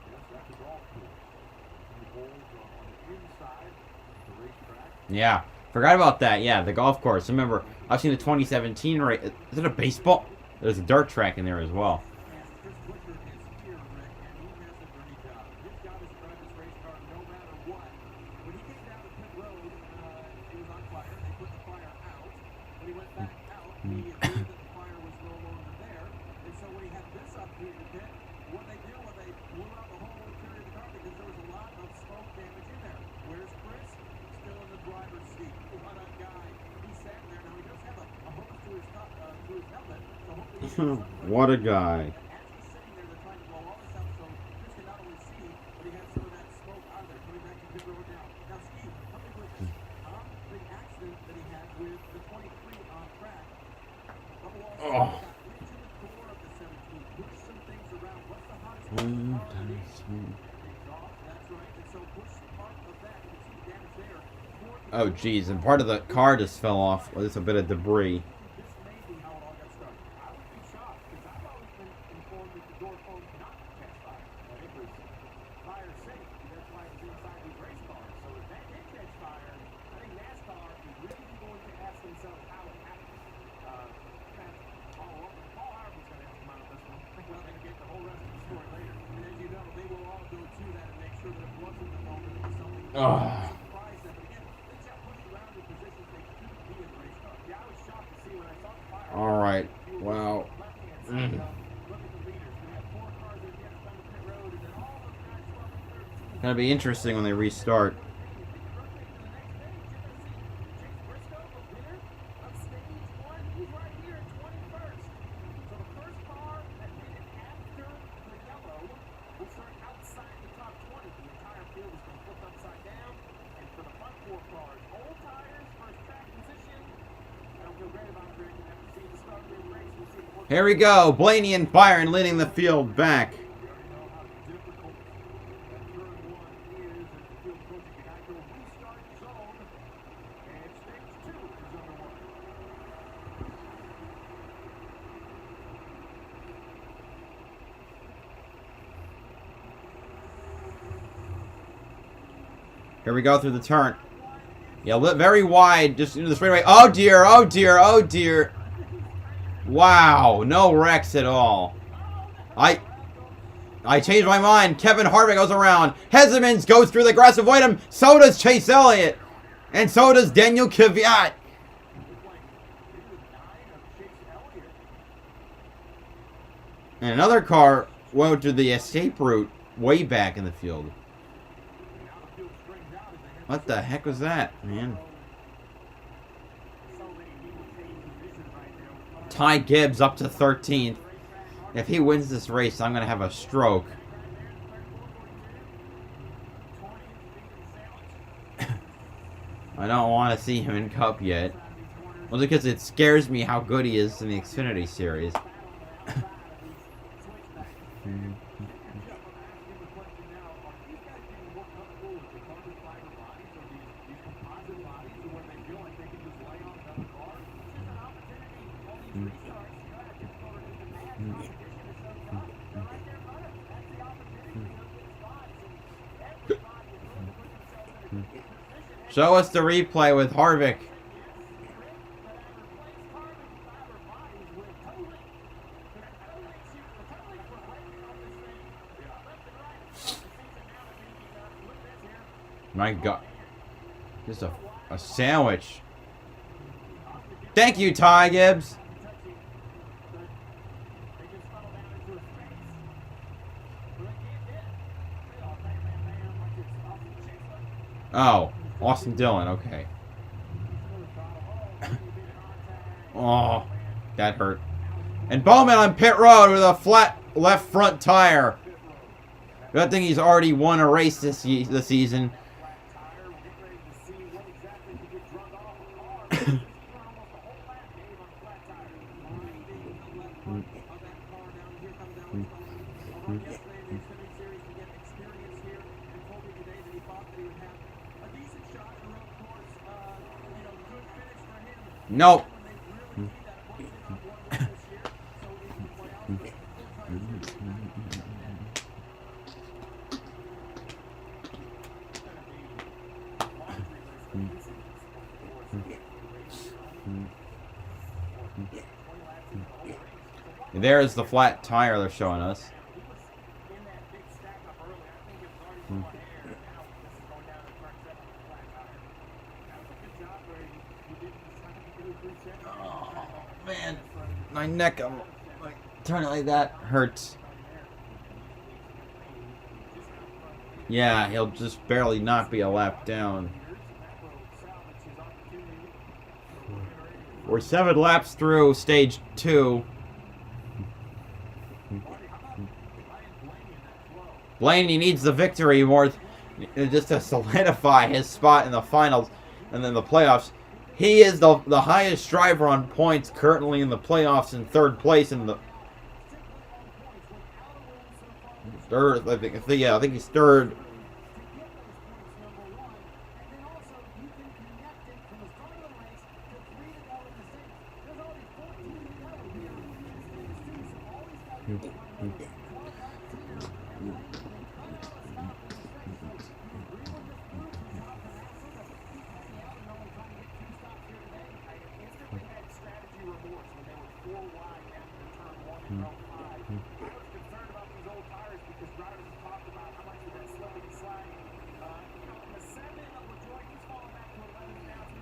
Yes, that's a golf course. Two holes on the inside. Yeah, forgot about that. Yeah, the golf course. Remember, I've seen the 2017 race. Is it a baseball? There's a dirt track in there as well. What a guy. Oh. Oh geez, and part of the car just fell off. Well, there's a bit of debris. Oh. All right. Wow. Gonna be interesting when they restart. Here we go. Blaney and Byron leading the field back. Here we go through the turn. Yeah, very wide, just into the straightaway. Oh dear, oh dear, oh dear. Wow, no wrecks at all. I changed my mind. Kevin Harvick goes around. Hezemans goes through the grass to avoid him. So does Chase Elliott. And so does Daniel Kvyat. And another car went to the escape route way back in the field. What the heck was that, man? Ty Gibbs up to 13th. If he wins this race, I'm going to have a stroke. I don't want to see him in Cup yet. Well, because it scares me how good he is in the Xfinity Series. Show us the replay with Harvick. My God. Just a A sandwich. Thank you, Ty Gibbs. Oh, Austin Dillon. Okay. Oh, that hurt. And Bowman on pit road with a flat left front tire. Good thing he's already won a race this season. Nope. There's the flat tire they're showing us. Oh man, my neck, I'm like turning like that hurts. Yeah, he'll just barely not be a lap down. We're 7 laps through stage 2. Blaney needs the victory more just to solidify his spot in the finals and then the playoffs. He is the highest driver on points currently in the playoffs, in 3rd place in the third. I think he's 3rd.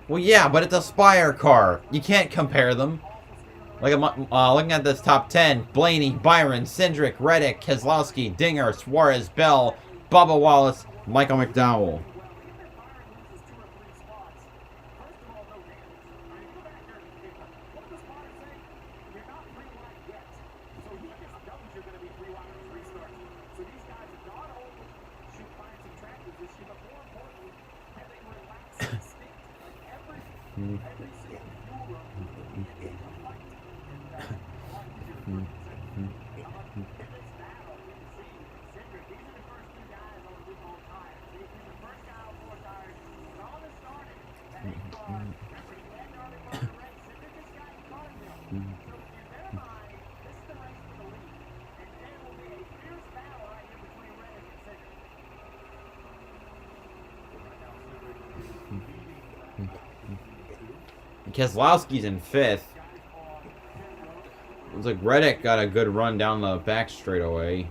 Well, yeah, but it's a Spire car. You can't compare them. Like, looking at this top 10, Blaney, Byron, Cindric, Reddick, Keselowski, Dinger, Suarez, Bell, Bubba Wallace, Michael McDowell. Keselowski's in 5th. Looks like Reddick got a good run down the back straightaway.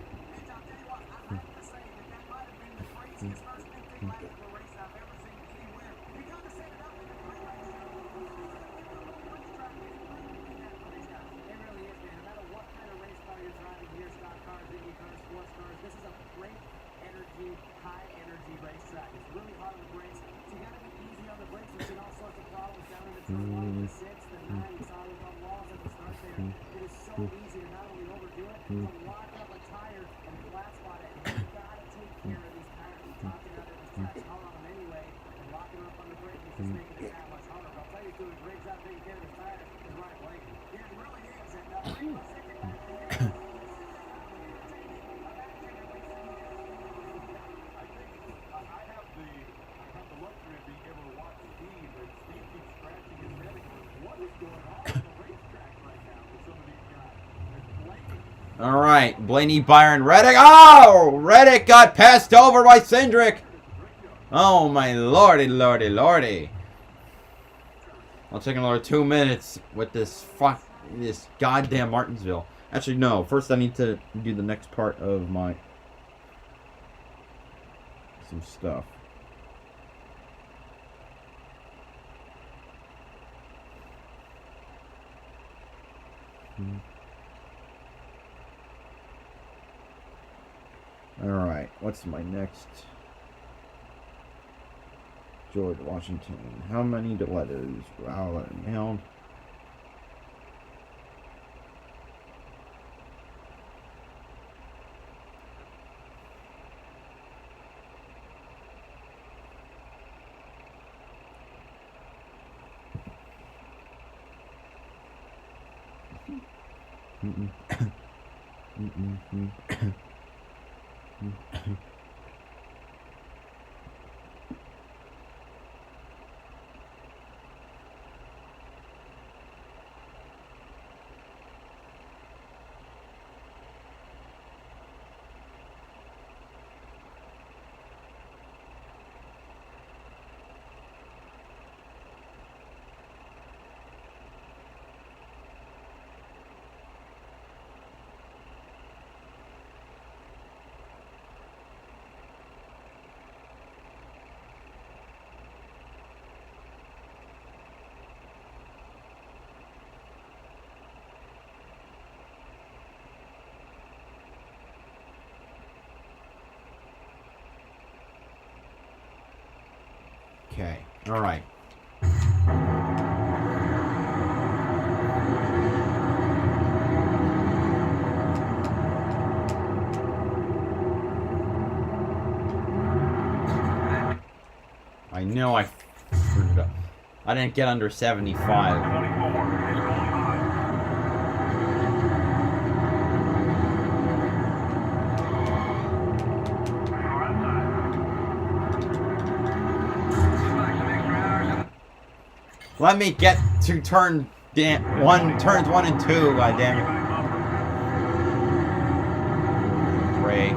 All right, Blaney, Byron, Reddick. Oh, Reddick got passed over by Cindric. Oh my lordy, lordy, lordy. I'll take another 2 minutes with this goddamn Martinsville. Actually, no. First, I need to do the next part of some stuff. Alright, what's my next? George Washington. How many letters? Wow, mailed. Okay, alright. I know I screwed up. I didn't get under 75. Let me get to turns 1 and 2, goddammit. Break.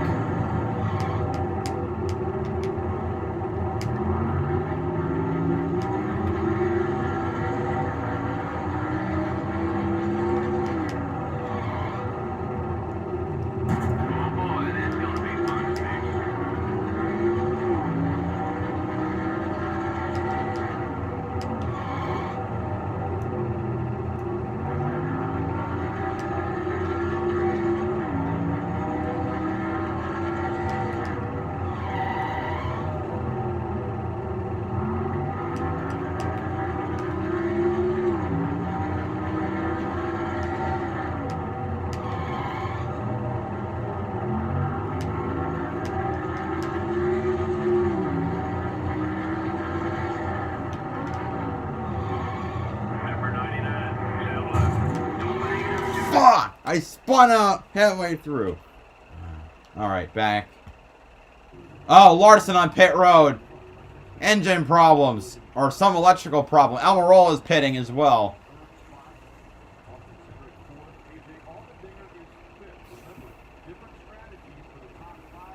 Fuck! I spun out halfway through. Alright, back. Oh, Larson on pit road. Engine problems. Or some electrical problem. Almirola is pitting as well.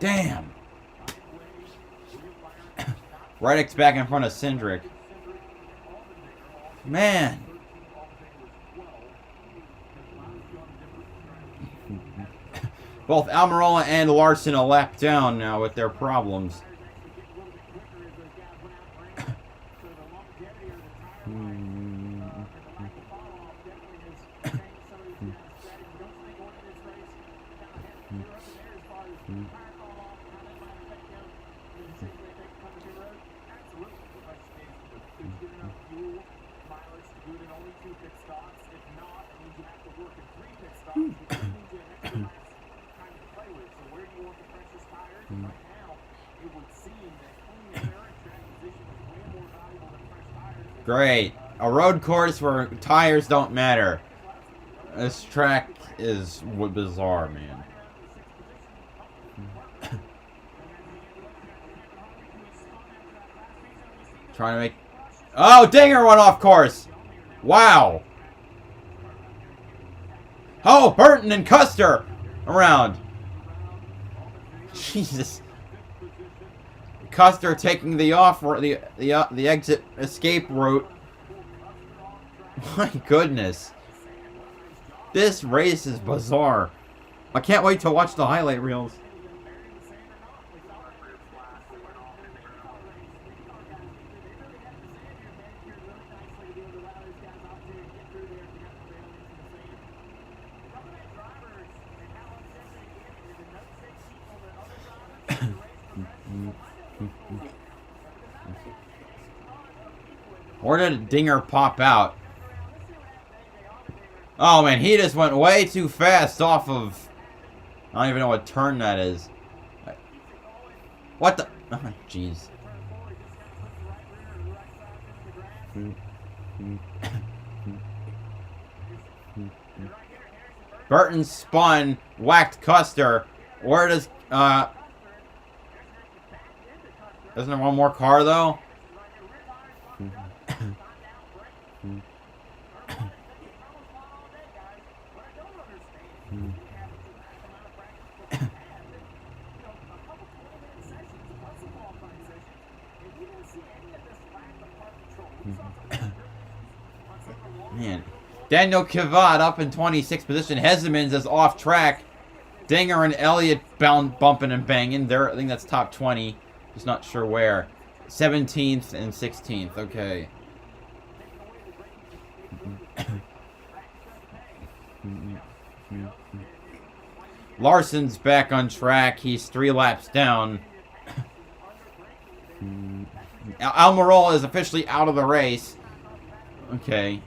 Damn. Reddick's back in front of Cindric. Man. Both Almirola and Larson are lapped down now with their problems. Great. A road course where tires don't matter. This track is bizarre, man. Trying to make... Oh, Dinger went off course! Wow! Oh, Burton and Custer around. Jesus. Custer taking the exit escape route. My goodness. This race is bizarre. I can't wait to watch the highlight reels. Where did Dinger pop out? Oh man, he just went way too fast off of... I don't even know what turn that is. What the... Oh, jeez. Burton spun, whacked Custer. Where does... Isn't there one more car, though? Man. Daniel Kivat up in 26th position. Hessemans is off track. Dinger and Elliott bumping and banging. There, I think that's top 20. Just not sure where. 17th and 16th. Okay. Larson's back on track. He's 3 laps down. Almirola is officially out of the race. Okay.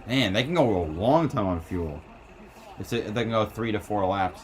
Man, they can go a long time on fuel. They can go 3 to 4 laps.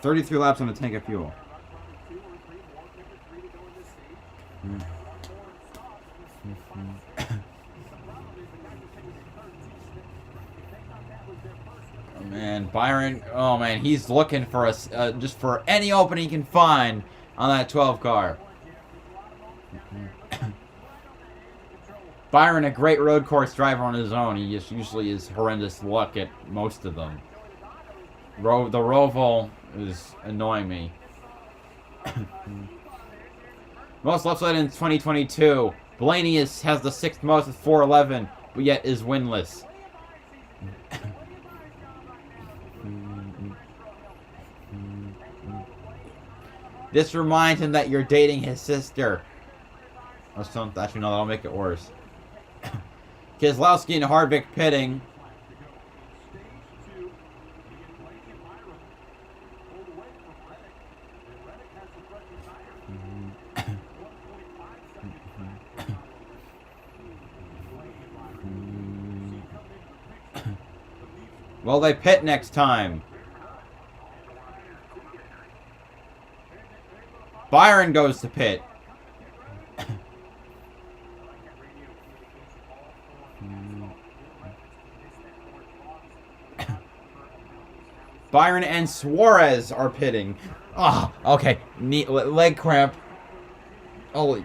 $33 laps on a tank of fuel. Oh man, Byron. Oh man, he's looking for us just for any opening he can find on that 12 car. Byron, a great road course driver on his own. He just usually is horrendous luck at most of them. The Roval is annoying me. Most left side in 2022. Blaney has the 6th most with 411, but yet is winless. This reminds him that you're dating his sister. Actually, no, that'll make it worse. Keselowski and Harvick pitting. Well, they pit next time. Byron goes to pit. Byron and Suarez are pitting. Ah, oh, okay. Leg cramp. Holy.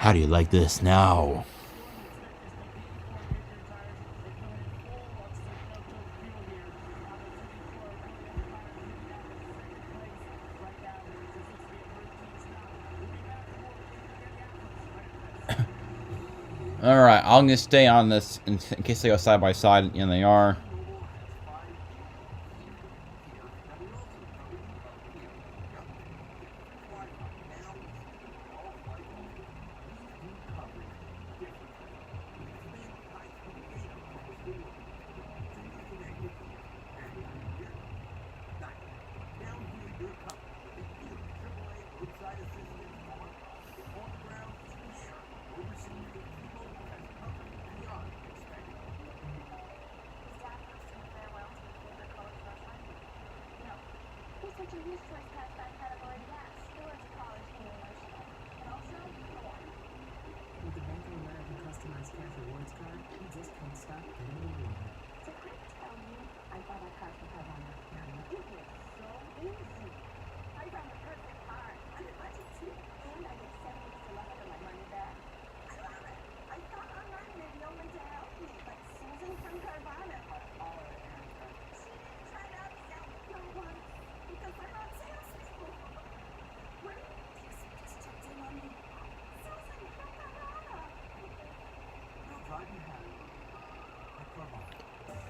How do you like this now? Alright, I'm gonna stay on this in case they go side by side, and they are.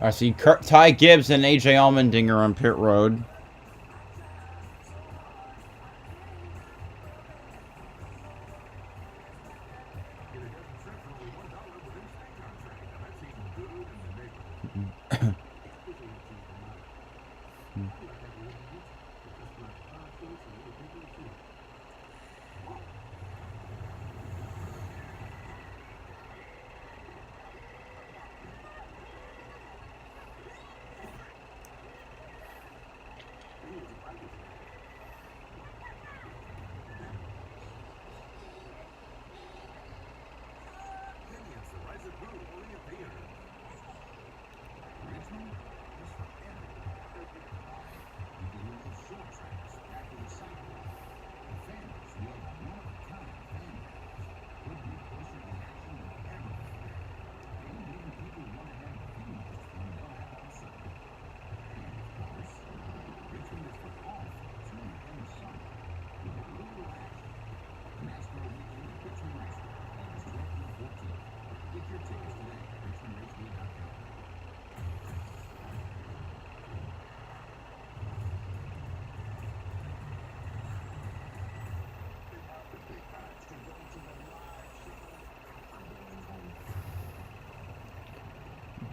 I see Ty Gibbs and AJ Allmendinger on pit road.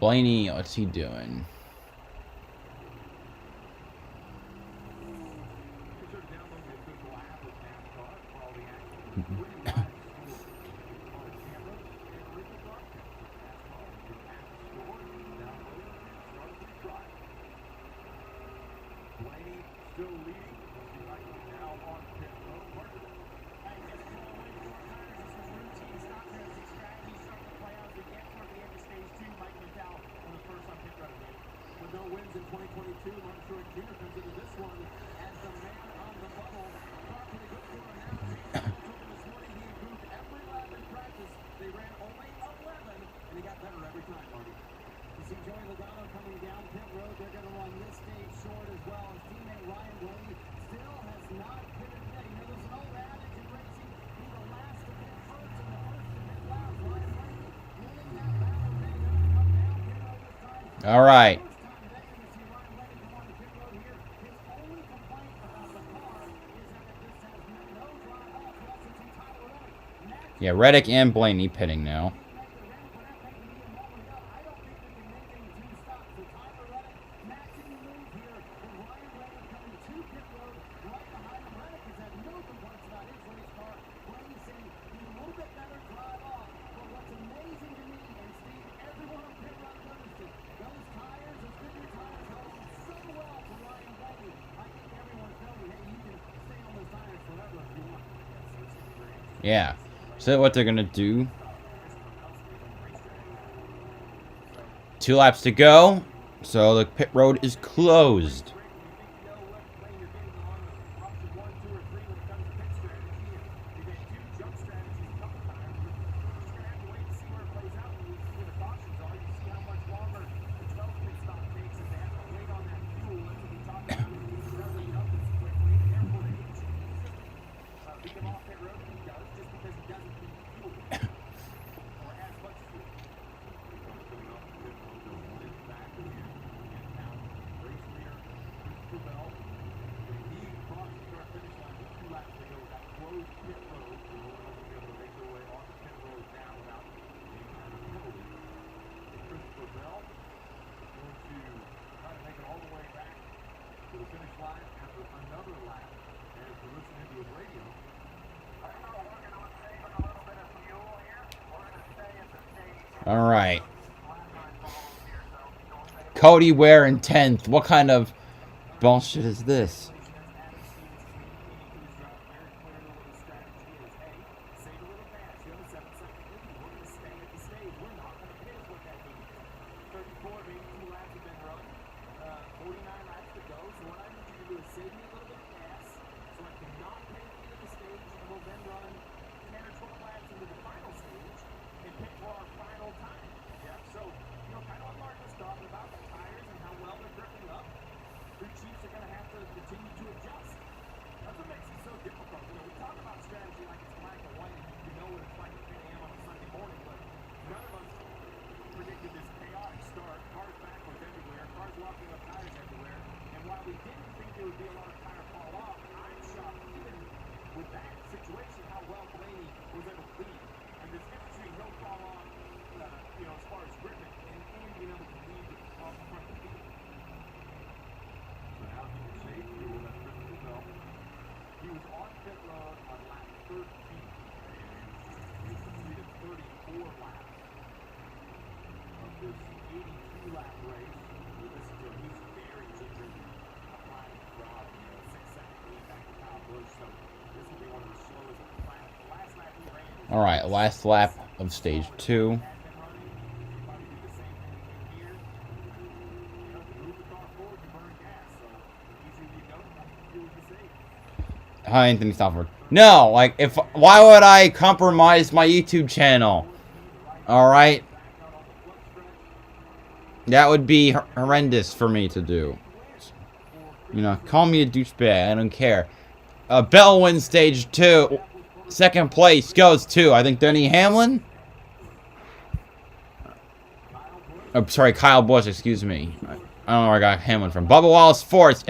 Blaney, what's he doing? All right. Yeah, Reddick and Blaney pitting now. Yeah. So what they're gonna do? 2 laps to go. So the pit road is closed. Alright. Cody Ware in 10th. What kind of bullshit is this? Alright, last lap of stage 2. Hi, Anthony Stafford. No, like, why would I compromise my YouTube channel? Alright? That would be horrendous for me to do. You know, call me a douchebag, I don't care. Bell wins stage 2. Second place goes to, I think, Denny Hamlin? Oh, sorry, Kyle Busch, excuse me. I don't know where I got Hamlin from. Bubba Wallace 4th.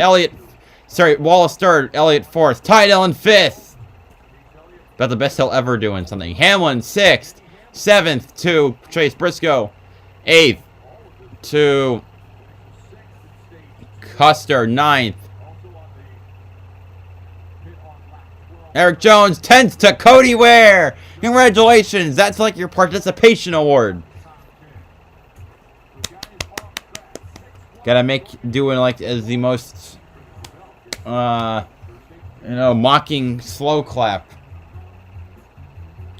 Wallace 3rd. Elliott 4th. Tydell in 5th. About the best he'll ever do in something. Hamlin 6th. 7th to Chase Briscoe. 8th to Custer. 9th. Eric Jones, 10th to Cody Ware. Congratulations. That's like your participation award. Gotta make doing like as the most, you know, mocking slow clap.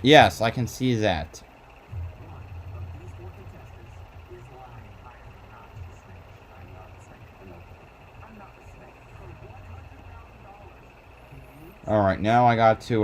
Yes, I can see that. Alright, now I got to,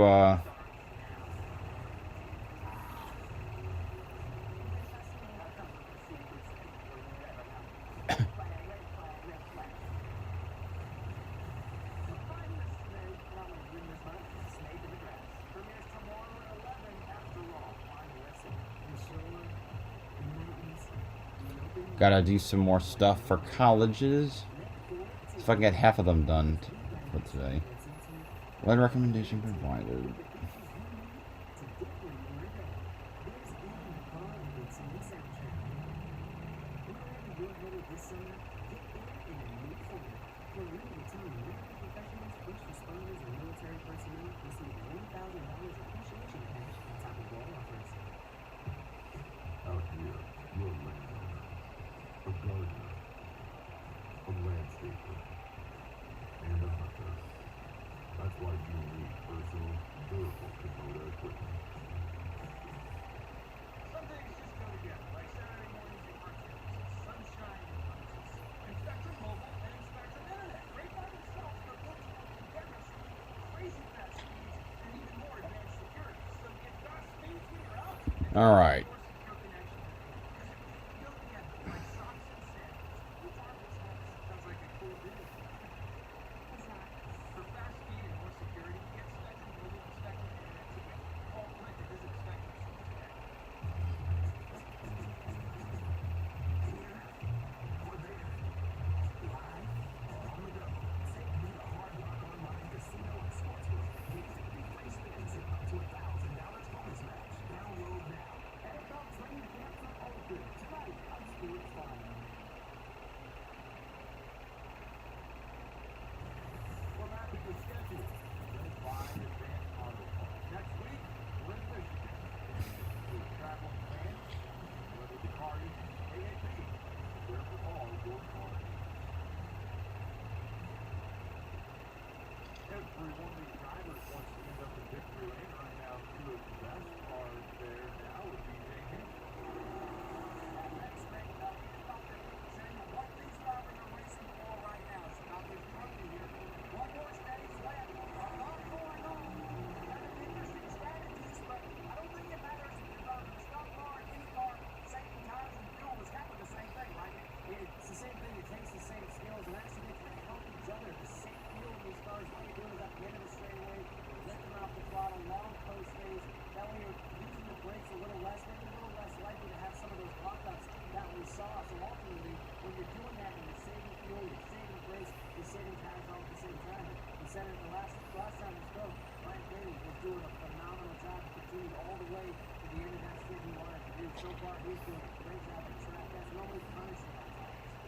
gotta do some more stuff for colleges. See if I can get half of them done for today. What recommendation provided? All right.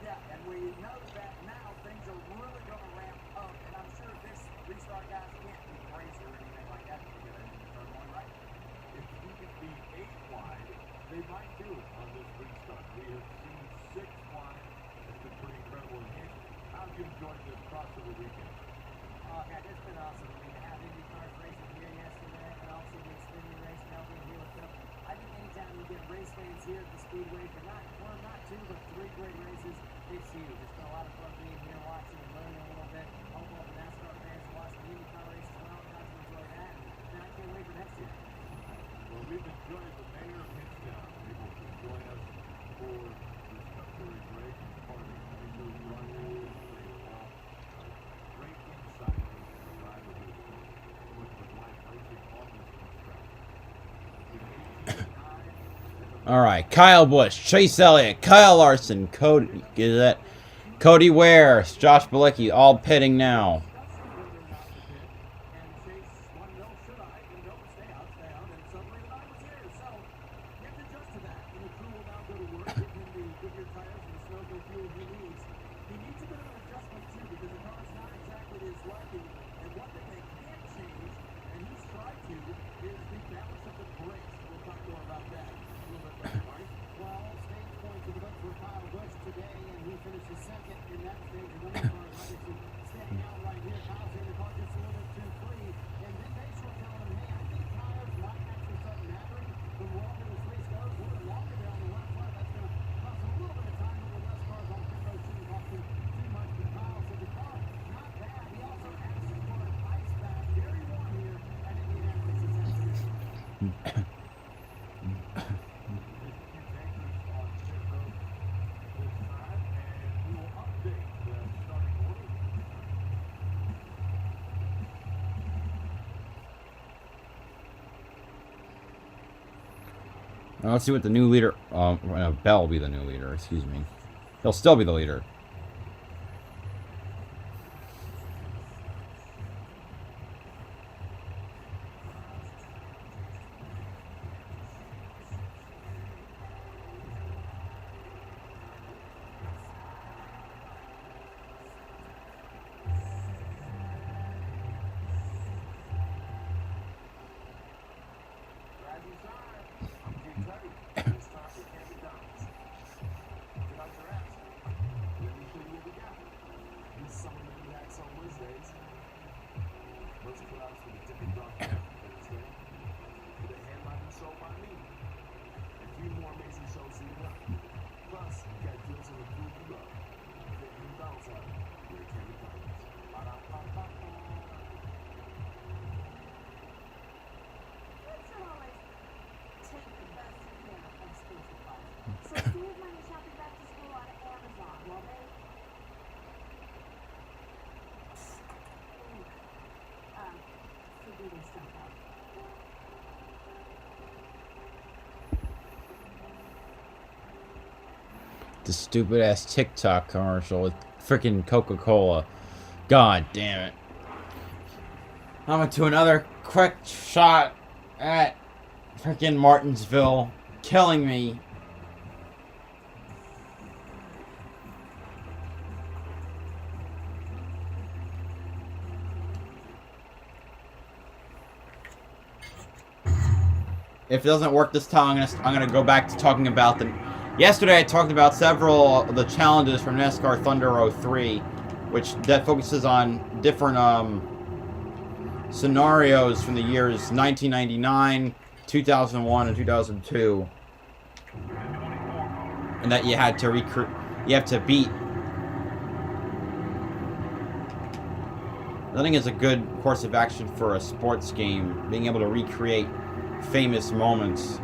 Yeah, and we know that now things are really going to ramp up, and I'm sure this restart guys can't be crazy or anything like that to get into turn one, right? If we could be 8 wide, they might do it on this restart. We have seen 6 wide. It's been pretty incredible engagement. How have you enjoyed this crossover weekend? Oh, God, it's been awesome. I mean, to have Indy cars racing here yesterday and also the Xfinity race now being here with them. I think anytime you get race fans here at the Speedway for not 2, but 3 great races, it's huge. It's been a lot of fun being here, watching and learning a little bit. Hope all the NASCAR fans are watching the Indy car races as well. Got to enjoy that. And I can't wait for next year. Well, we've enjoyed the mayor of Hitchtown able to join us for this Cup Series race and part of the Pennzoil broadcast today as well. Great insight into the driver who was with life racing on this racetrack. All right, Kyle Busch, Chase Elliott, Kyle Larson, Cody Ware, Josh Bilicki, all pitting now. Now let's see what the new leader. Bell will be the new leader. Excuse me. He'll still be the leader. The stupid ass TikTok commercial with freaking Coca-Cola. God damn it. I went to another quick shot at freaking Martinsville, killing me. If it doesn't work this time, I'm gonna go back to talking about the. Yesterday I talked about several of the challenges from NASCAR Thunder 03, that focuses on different scenarios from the years 1999, 2001, and 2002, and that you had to beat. I think it's a good course of action for a sports game, being able to recreate famous moments.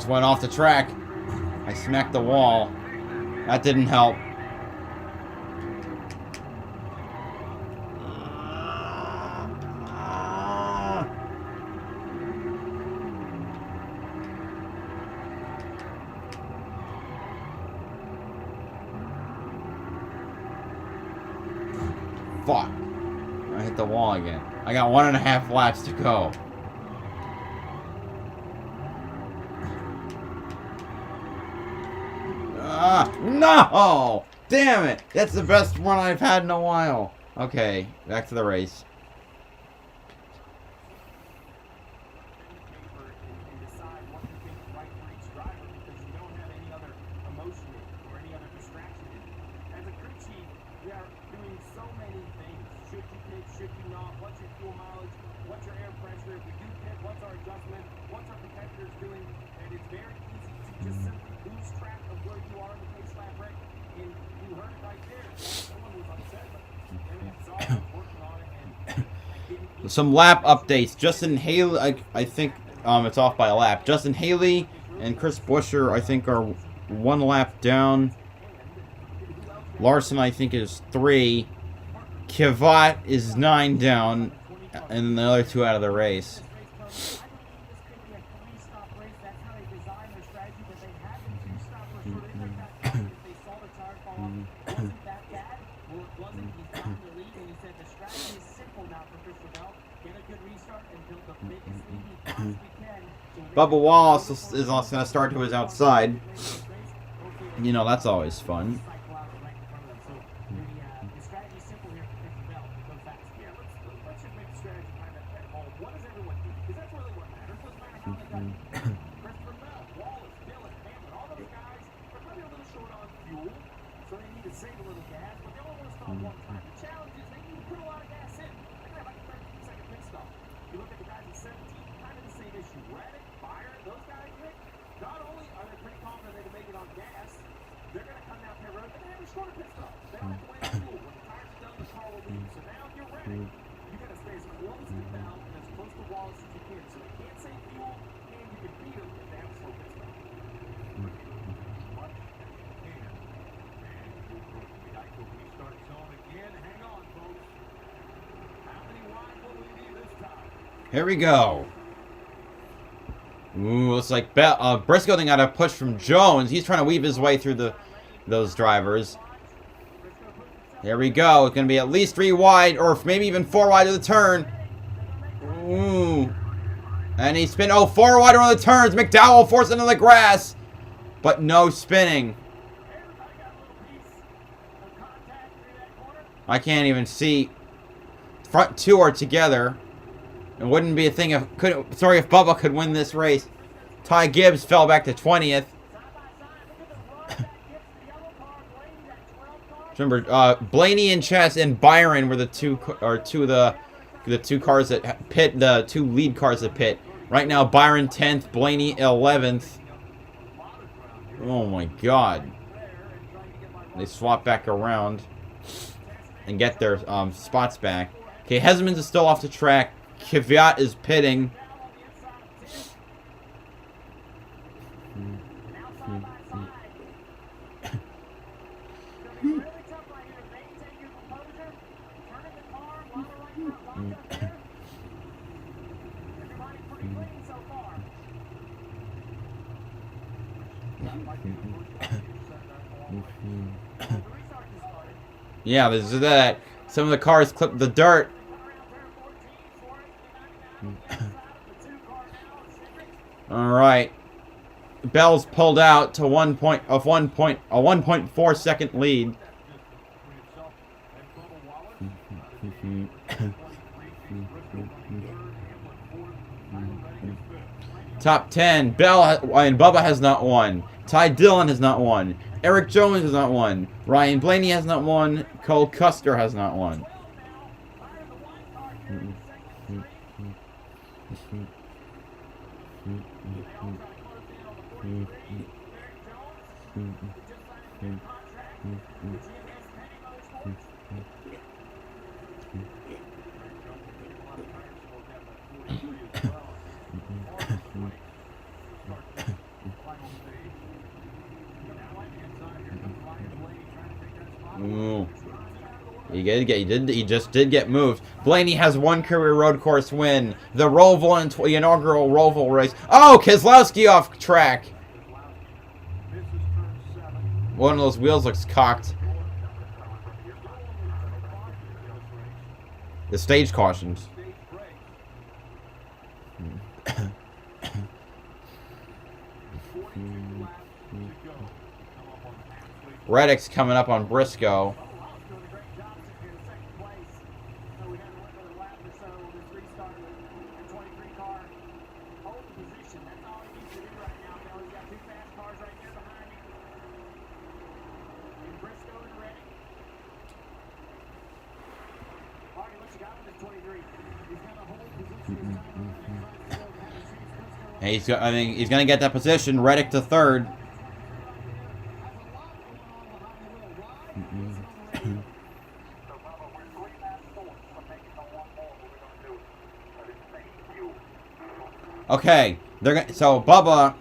almost went off the track. I smacked the wall. That didn't help. Fuck. I hit the wall again. I got 1.5 laps to go. No! Damn it! That's the best run I've had in a while. Okay, back to the race. Some lap updates. Justin Haley, I think it's off by a lap. Justin Haley and Chris Buescher, I think, are 1 lap down. Larson, I think, is 3. Kvyat is 9 down, and the other 2 out of the race. Bubba Wallace is also going to start to his outside. You know, that's always fun. Here we go. Ooh, looks like Briscoe then got a push from Jones. He's trying to weave his way through those drivers. Here we go. It's going to be at least 3 wide, or maybe even 4 wide of the turn. Ooh. And he spin. Oh, 4 wide on the turns. McDowell forced into the grass. But no spinning. I can't even see. Front 2 are together. It wouldn't be a thing if Bubba could win this race. Ty Gibbs fell back to 20th. Remember, Blaney and Chess and Byron were the two cars that pit, the 2 lead cars that pit. Right now, Byron 10th, Blaney 11th. Oh my God! They swap back around and get their spots back. Okay, Hesmans is still off the track. Kvyat is pitting. Yeah, there's that. Some of the cars clip the dirt. All right. Bell's pulled out to 1.4 second lead. Top 10. Bell and Bubba has not won. Ty Dillon has not won. Eric Jones has not won. Ryan Blaney has not won. Cole Custer has not won. He just did get moved. Blaney has one career road course win. The Roval and inaugural Roval race. Oh, Keselowski off track. One of those wheels looks cocked. The stage cautions. Reddick's coming up on Briscoe. I think he's going to get that position. Reddick to third. Okay, so Bubba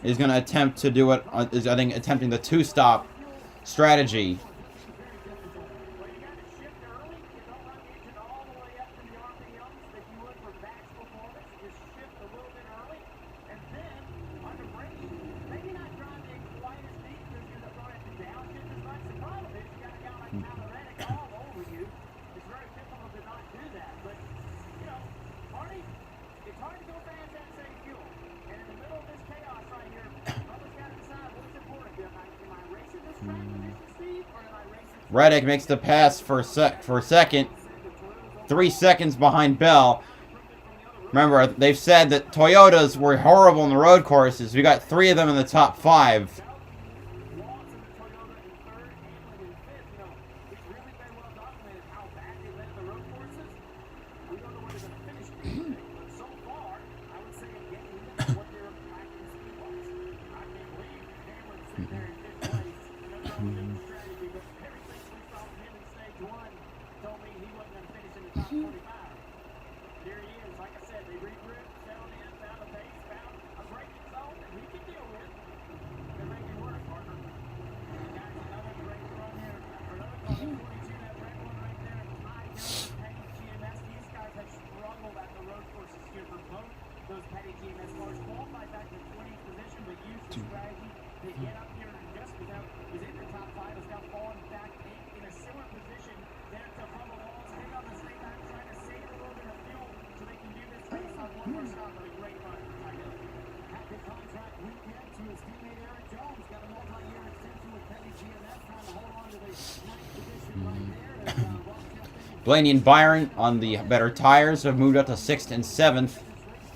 is going to attempt to do it. Is I think attempting the two-stop strategy. Reddick makes the pass for second. 3 seconds behind Bell. Remember, they've said that Toyotas were horrible in the road courses. We got 3 of them in the top 5. Blaney and Byron on the better tires have moved up to 6th and 7th.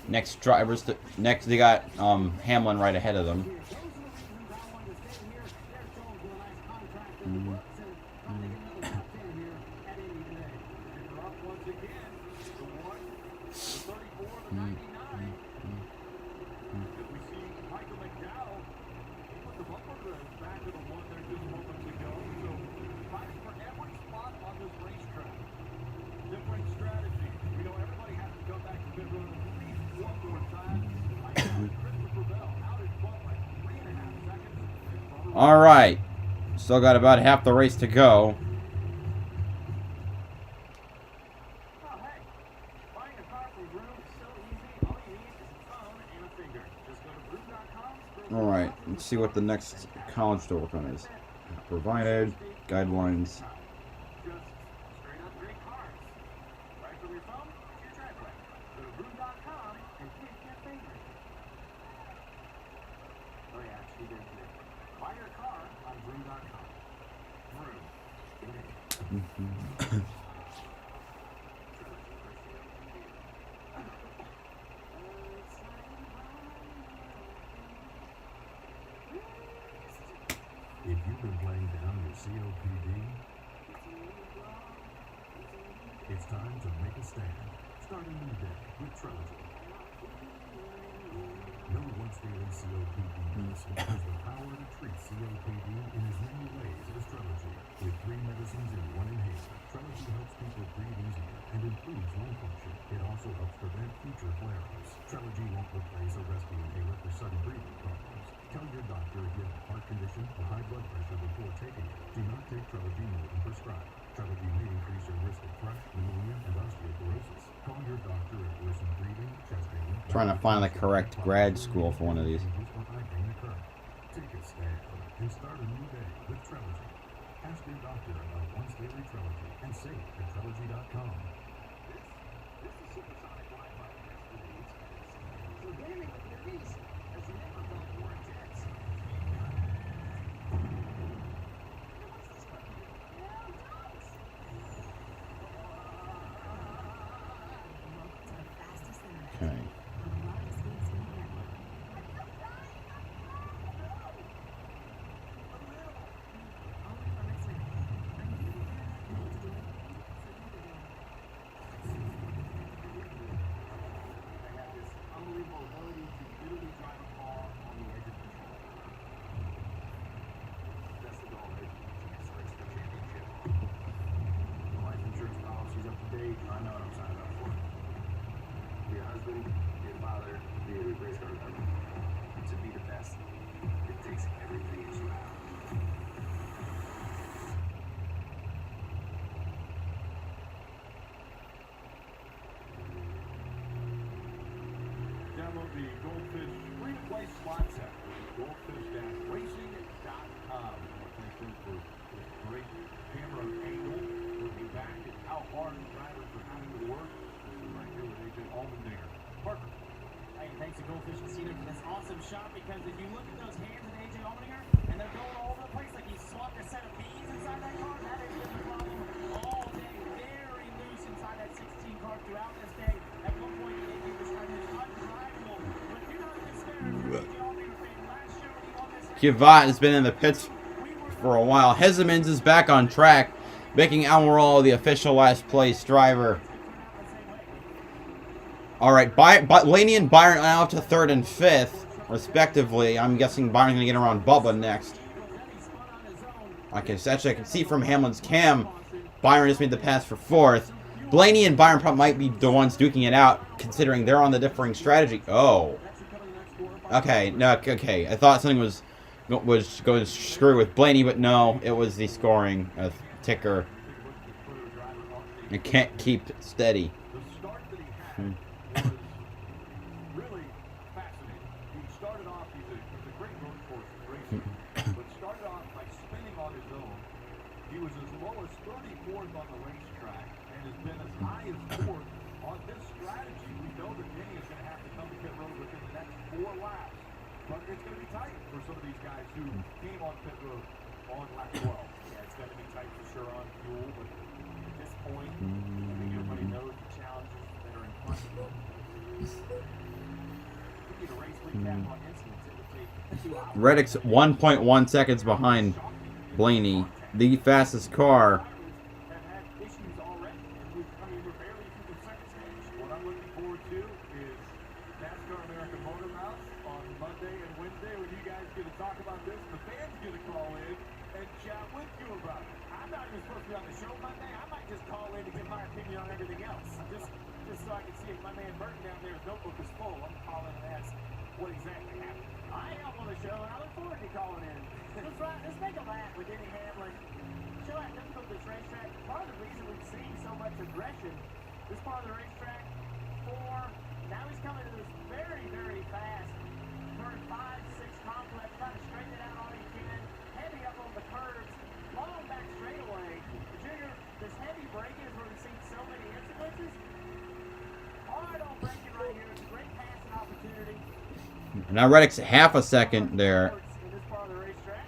Next they got Hamlin right ahead of them. All right, still got about half the race to go. All right, let's see what the next college to work on is. Provided guidelines. If you've been playing down your COPD, it's time to make a stand. Start a new day with Trilogy. No once-daily COPD medicine has the power to treat COPD in as many ways as Trilogy. With 3 medicines in 1 inhaler, Trilogy helps people breathe easier and improves lung function. It also helps prevent future flare-ups. Trilogy won't replace a rescue inhaler for sudden breathing problems. Tell your doctor if you have a heart condition or high blood pressure before taking it. Do not take Trelegy more than prescribed. Trelegy may increase your risk of thrush, pneumonia, and osteoporosis. Call your doctor if worsened breathing, chest pain, Trying to find the correct grad school for one of these. or eye pain occur. Take a stand and start a new day with Trelegy. Ask your doctor about once daily Trelegy and save at Trelegy.com. This is supersonic Wi-Fi test for the East Coast. So gaming with your niece has never felt more intense. What's this button do? Okay. They have this unbelievable ability to literally drive a car on the edge of control. That's the goal, right? Chance to race for championship. The life insurance policy's up to date. I know what I'm signing up for. Be a husband, be a father, be a race car driver. To be the best, it takes everything that you have. Download the Goldfish free-to-play slot set. Goldfish-racing.com. Thanks to for this great camera angle, looking back at how hard the drivers are having to work. This is right here with AJ Allmendinger. Parker. Hey, thanks to Goldfish Casino for this awesome shot, because if you look at those hands of AJ Allmendinger, and they're going all over the place like he swapped a set of beans inside that car, that has been the problem all day. Very loose inside that 16 car throughout this day. At one point, AJ was trying to undriveable, but do not despair if you're AJ Allmendinger fan. Last show he won this. Kivat has been in the pits for a while. Hezemans is back on track, making Almirola the official last place driver. Alright, Blaney and Byron are out to 3rd and 5th, respectively. I'm guessing Byron's going to get around Bubba next. I can see from Hamlin's cam, Byron just made the pass for 4th. Blaney and Byron probably might be the ones duking it out, considering they're on the differing strategy. Oh. Okay, no, okay. I thought something was going to screw with Blaney, but no, it was the scoring ticker. You can't keep steady. The start that he had was really fascinating. He started off, he's a great road course racer, but started off by spinning on his own. He was as low as 34th on the racetrack and has been as high as 4th on this strategy. We know that Denny is going to have to come to pit road within the next 4 laps, but it's going to be tight for some of these guys who came on pit road on lap 12. Yeah, it's going to be tight for sure on fuel, but at this point, I think everybody knows the challenges that are in front of them. We get a race recap on incidents. It would take 2 hours. Reddick's 1.1 seconds behind Blaney, the fastest car. Have had issues already, and we're barely through the second stage. What I'm looking forward to is NASCAR American Motor Mouth on Monday and Wednesday when you guys get to talk about this. The fans get to call in and chat with you about it. I'm not even supposed to be on the show Monday. I might just call in to give my opinion on everything else. Just so I can see if my man Burton down there, his notebook is full. I'm calling and ask what exactly happened. I am on the show, and I look forward to calling in. Let's make a laugh with Denny Hamlin. Show how difficult this racetrack. Part of the reason we've seen so much aggression, this part of the racetrack, 4. Now he's coming to this very, very fast turn 5, 6 complex, trying to straighten it out all he can. Heavy up on the curves, long back straightaway. Junior, this heavy braking is where we've seen so many incidences. Hard on braking right here. It's a great passing opportunity. Now Reddick's half a second there. In this part of the racetrack.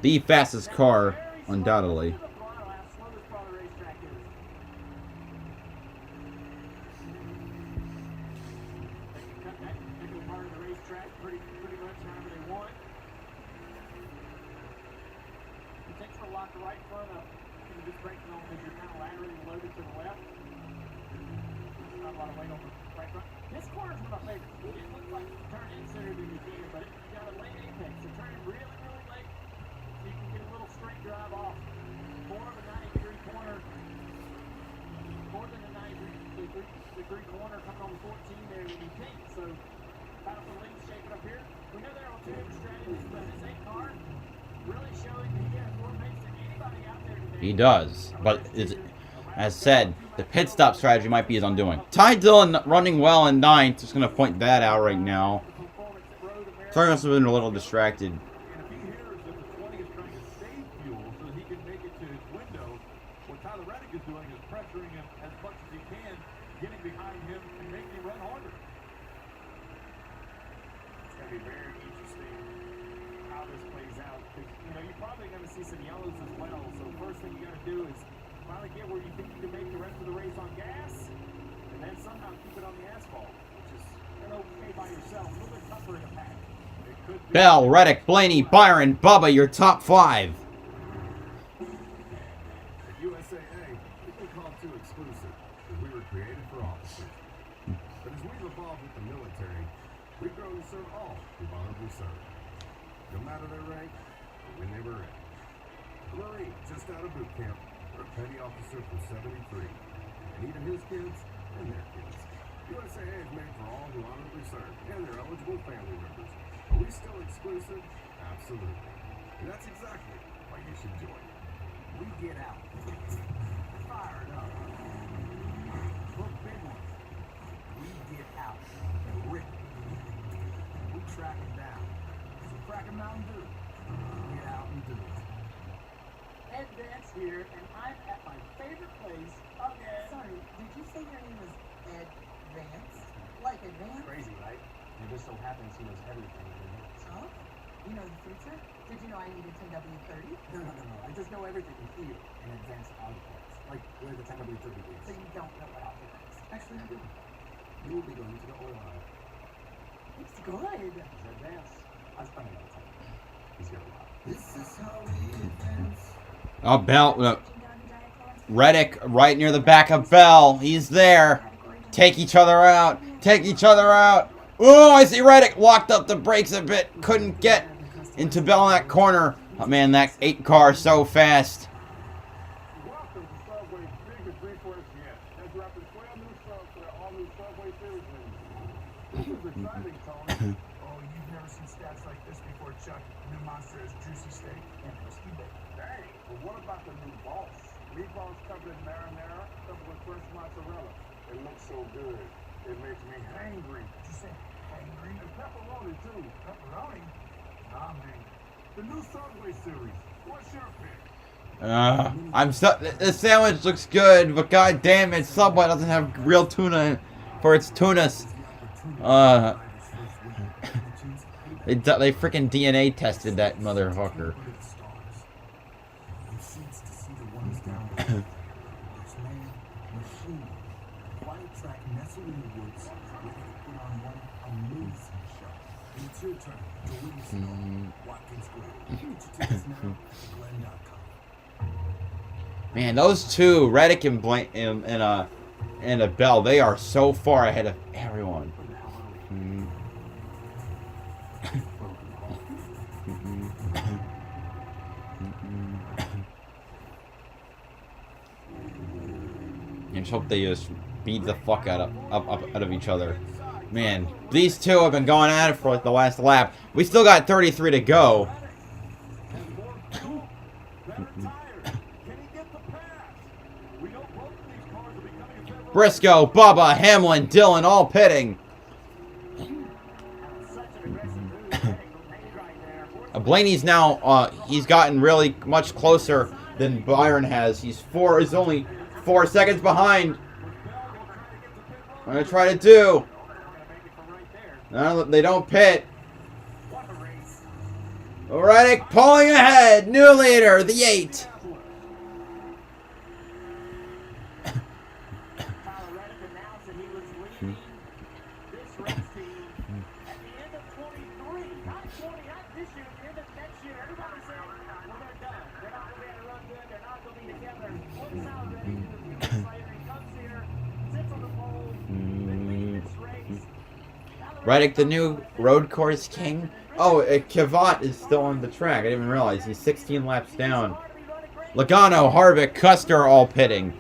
The fastest car, undoubtedly. This corner is one of my favorites. It looks like you turn in sooner than you can, but you got a late apex. So turn in really, really late so you can get a little straight drive off. More of a 90-degree corner. More than a 90-degree corner coming on the 14 there than you think. So battle for the lead shaping up here. We know there are alternative strategies, but this 8 car really showing that he has more pace than anybody out there today. He does, but as said, the pit stop strategy might be his undoing. Ty Dillon running well in 9th. Just going to point that out right now. Sorry, must have been a little distracted. And if he hears that the 20 is trying to save fuel so that he can make it to his window, what Tyler Reddick is doing is pressuring him as much as he can, getting behind him and making him run harder. It's going to be very interesting how this plays out. Because, you know, you're probably going to see some yellows as well. So first thing you got to do is finally get where you think you can make the rest of the race on gas, and then somehow keep it on the asphalt, which is okay by yourself. A little bit tougher in a pack. Bell, Reddick, Blaney, Byron, Bubba, your top 5. At USAA, we can call too exclusive because we were created for officers. But as we've evolved with the military, we've grown to serve all who honorably serve, no matter their rank or when they were in. A Marine just out of boot camp, or a petty officer from 73, and even his kids and their kids. USAA is made for all who honorably serve and their eligible family members. Are we still exclusive? Absolutely. And that's exactly why you should join. We get out. Fired up. Look, big one. We get out and rip it. We track it down. So crack a Mountain Dew. Get out and do it. Ed Vance here, and I'm at my favorite place again. Sorry, did you say your name was Ed Vance? Like Advance? Crazy, right? It just so happens he knows everything he knows. Oh? You know the future? Did you know I needed 10W30? No. I just know everything in here in advanced algebras. Like where the 10W30 is. So you don't know what algebra is? Actually, I do. You will be going to the oil aisle. It's good. He's advanced. I spent a lot of time with him. He's got a lot. This is how we advance. Oh, Bell. Reddick right near the back of Bell. He's there. Take each other out. Take each other out. Oh, I see Reddick walked up the brakes a bit. Couldn't get into Bell in that corner. Oh, man, that 8 car so fast. Welcome to Subway's biggest resource yet. As we're up to 12 new subs for the all-new Subway series menus. This is exciting, Tony. Oh, you've never seen stats like this before, Chuck. New Monster has juicy steak and crispy bacon. Dang, but what about the new Boss? Meatballs covered in marinara, coupled with fresh mozzarella. It looks so good. It makes me hangry. Did you say hangry? And pepperoni, too. Pepperoni? Nah, man. The new Subway series. What's your pick? The sandwich looks good, but god damn it, Subway doesn't have real tuna for its tunas. They freaking DNA tested that motherfucker. Man, those two, Reddick and a Bell, they are so far ahead of everyone. I just hope they just beat the fuck out of each other. Man, these two have been going at it for like the last lap. We still got 33 to go. Briscoe, Bubba, Hamlin, Dillon, all pitting. Blaney's now, he's gotten really much closer than Byron has. He's only 4 seconds behind. What I'm try to do. No, they don't pit. Reddick pulling ahead. New leader, the 8. Reddick, the new road course king. Oh, Kvyat is still on the track. I didn't even realize. He's 16 laps down. Logano, Harvick, Custer all pitting.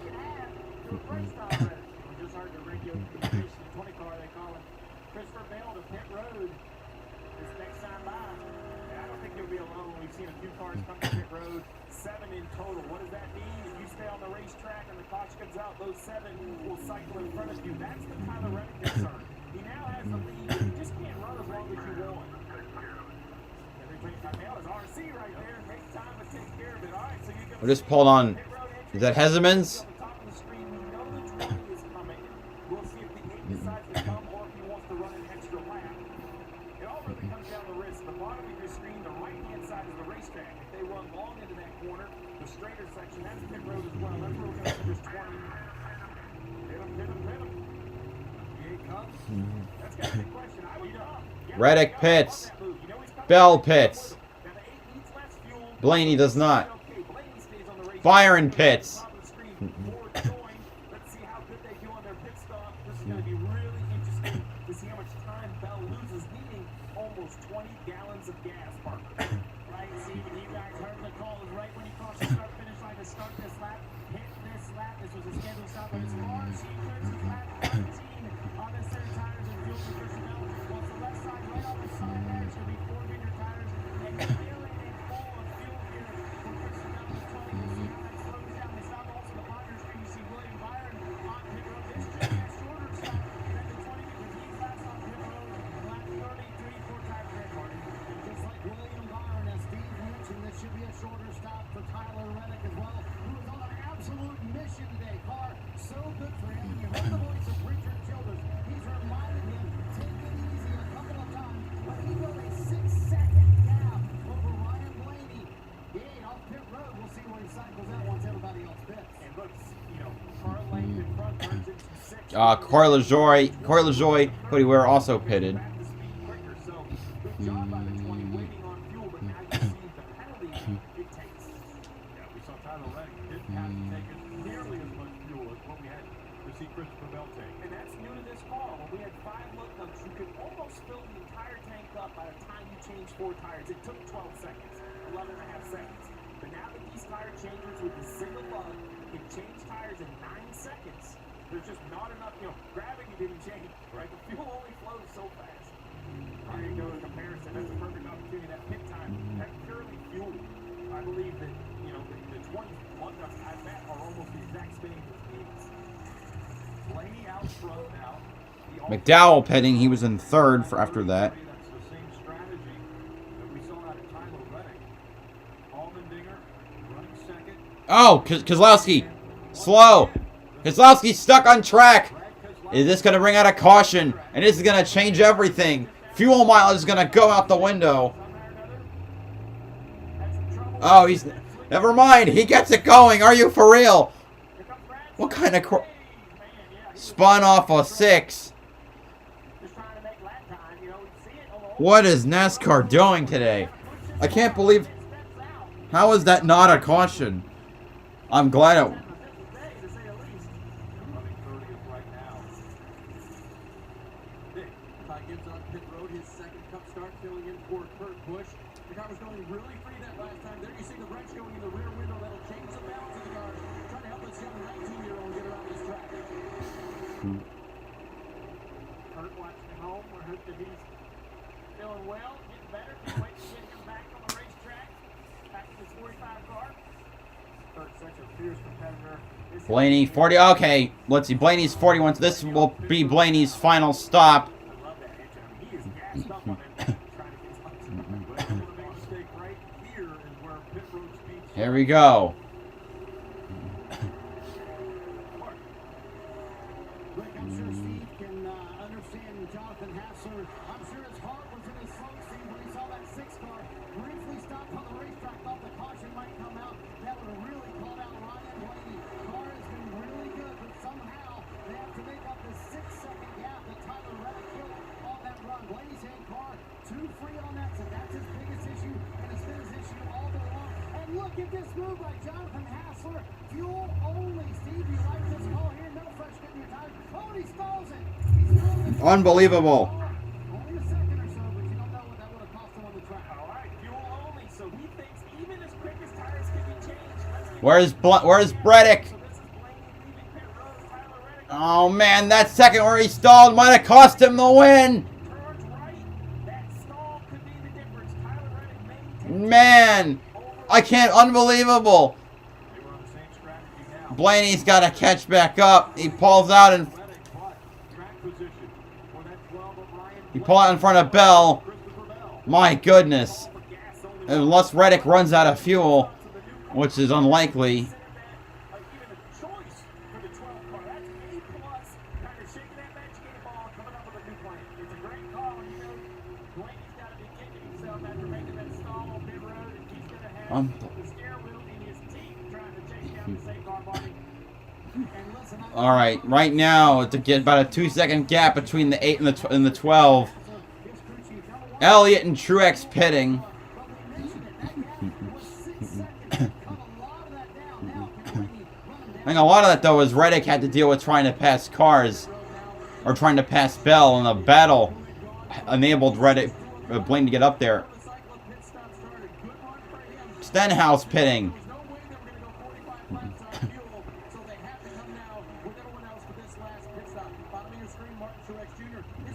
Christopher Bell to pit road this next time by. And I don't think he'll be alone. We've seen a few cars come to pit road, 7 in total. What does that mean? If you stay on the racetrack and the caution comes out, those 7 will cycle in front of you. That's the Tyler Reddick concern. He now has the lead. You just can't run as long as you want. Now is RC right there. Make time to take care of it. All right, so you We're just pulled on. Is that Hesemans? top of the screen, we know the 20 is coming. We'll see if the 8 decides to come or if he wants to run an extra lap. It all really comes down to risk. The bottom of your screen, the right-hand side is the racetrack. If they run long into that corner, the straighter section, that's pit road as well. That's where we're going to see this 20. Hit him, hit him, hit him. Here he comes. That's got to be the question. I would come. Reddick pits. Bell pits. Blaney does not. Byron pits. Let's see how good they do on their pit stop. This is going to be really interesting to see how much time Bell loses, needing almost 20 gallons of gas, Parker. Right, Steven, you guys heard the call. It was right when he crossed the start-finish line to start this lap. Hit this lap. This was a scheduled stop, but as far as he turns his lap 13 on the center tires and fuel for Christian Bell. Once the left side right off the side there, it's going to be 4 bigger tires. And he's feeling a full of fuel here for Christian Bell. We'll see how that slows down. They stop also the monitor screen. You see William Byron on pit road. This should be a shorter stop than the 20 because he's last on pit road. Lap 33 for time for Martin. And just like William Byron, as Steve mentioned, this should be a shorter stop for Tyler Reddick as well, who is on an absolute mission today. Car so good for him. You heard the voice of Richard Childers. He's reminded him, take it easy a couple of times, but he built a 6-second gap over Ryan Blaney. He ain't off pit road. We'll see where he cycles out once everybody else pits. And looks, you know, Carl Lane in front turns into 6. Corey LaJoy, Cody Ware also pitted. Back to speed quicker. So good job by the 20 waiting on fuel, but now you see the penalty it takes. Yeah, we saw Tyler Reddick didn't have to take nearly as much fuel as what we had to see Christopher Bell take. And that's new to this car. When we had 5 lug nuts, you could almost fill the entire tank up by the time you change 4 tires. It took 12 seconds, 11 and a half seconds. But now that these tire changes with the single lug can change tires in 9 seconds, there's just not enough, you know, gravity didn't change, right? The fuel only flows so fast. There you go, in comparison. That's a perfect opportunity. That pit time, that purely fuel. I believe that, you know, the 20 lug nuts I bet are almost the exact same as these. Blaney out front now. McDowell pitting. He was in third for after that. That's the same strategy that we saw out of Tyler Reddick. Allmendinger running second. Oh, Kozlowski. Slow. Kozlowski's stuck on track. Is this going to bring out a caution? And this is going to change everything. Fuel mileage is going to go out the window. Oh, he's... Never mind. He gets it going. Are you for real? What kind of... Spun off a 6. What is NASCAR doing today? I can't believe... How is that not a caution? I'm glad it... Running 30th right now. Nick, Ty Gibbs on pit road, his second cup start, filling in for Kurt Busch. The car was going really free that last time. There you see the wrench going in the rear window. That'll change the balance of the car. Trying to help this young 19-year-old get around this track. Kurt watching him home. We're hoping he's feeling well, getting better. Can't wait to get him back on the racetrack. Back in his 45 car. Kurt's such a fierce competitor. Blaney, 40. Okay, let's see. Blaney's 41. So this will be Blaney's final stop. I love that hitch. I mean, he is gassed up on that trying to get his lights on. But the big mistake right here is where pit road speed. Here we go. Rick, I'm sure Steve can understand Jonathan Hassler. I'm sure his heart was in his throat, Steve, when he saw that 6 car briefly stop on the racetrack. Thought the caution might come out. That would have really called out Ryan Blaney. Car has been really good, but somehow they have to make up the 6-second gap that Tyler Reddick killed on that run. Blaney's hand car too free on that, so that's his biggest issue, and it's been his issue all day long. And look at this move by Jonathan Hassler. Fuel only. Steve, you like this call here? No fresh getting your tires. Oh, and he stalls it. He stalls it. Unbelievable. Only a second or so, but you don't know what that would have cost him on the track. All right, fuel only. So he thinks even as quick as tires can be changed. Where's Breddick? So this is Blaney leaving pit road. Tyler Reddick Oh man, that second where he stalled might have cost him the win. Turns right. That stall could be the difference. Tyler Reddick maintains Man, I can't. Unbelievable. They were on the same strategy now. Blaney's got to catch back up. He pulls out and Reddick, but track position for that 12 of Ryan he pulls out in front of Bell. Christopher Bell. My goodness. Unless Reddick runs out of fuel, which is unlikely. even a choice for the 12 car. That's A+, kind of shaking that magic 8 ball, coming up with a new plan. It's a great call, and you know, Blaney's got to be kicking himself after making that stall on pit road, and he's going to have the steering wheel in his teeth trying to chase down the same car body. All right, right now to get about a 2-second gap between the 8 and the 12. Elliott and Truex pitting. I think a lot of that though is Reddick had to deal with trying to pass cars or trying to pass Bell, and the battle enabled Reddick Blaine to get up there. Stenhouse pitting.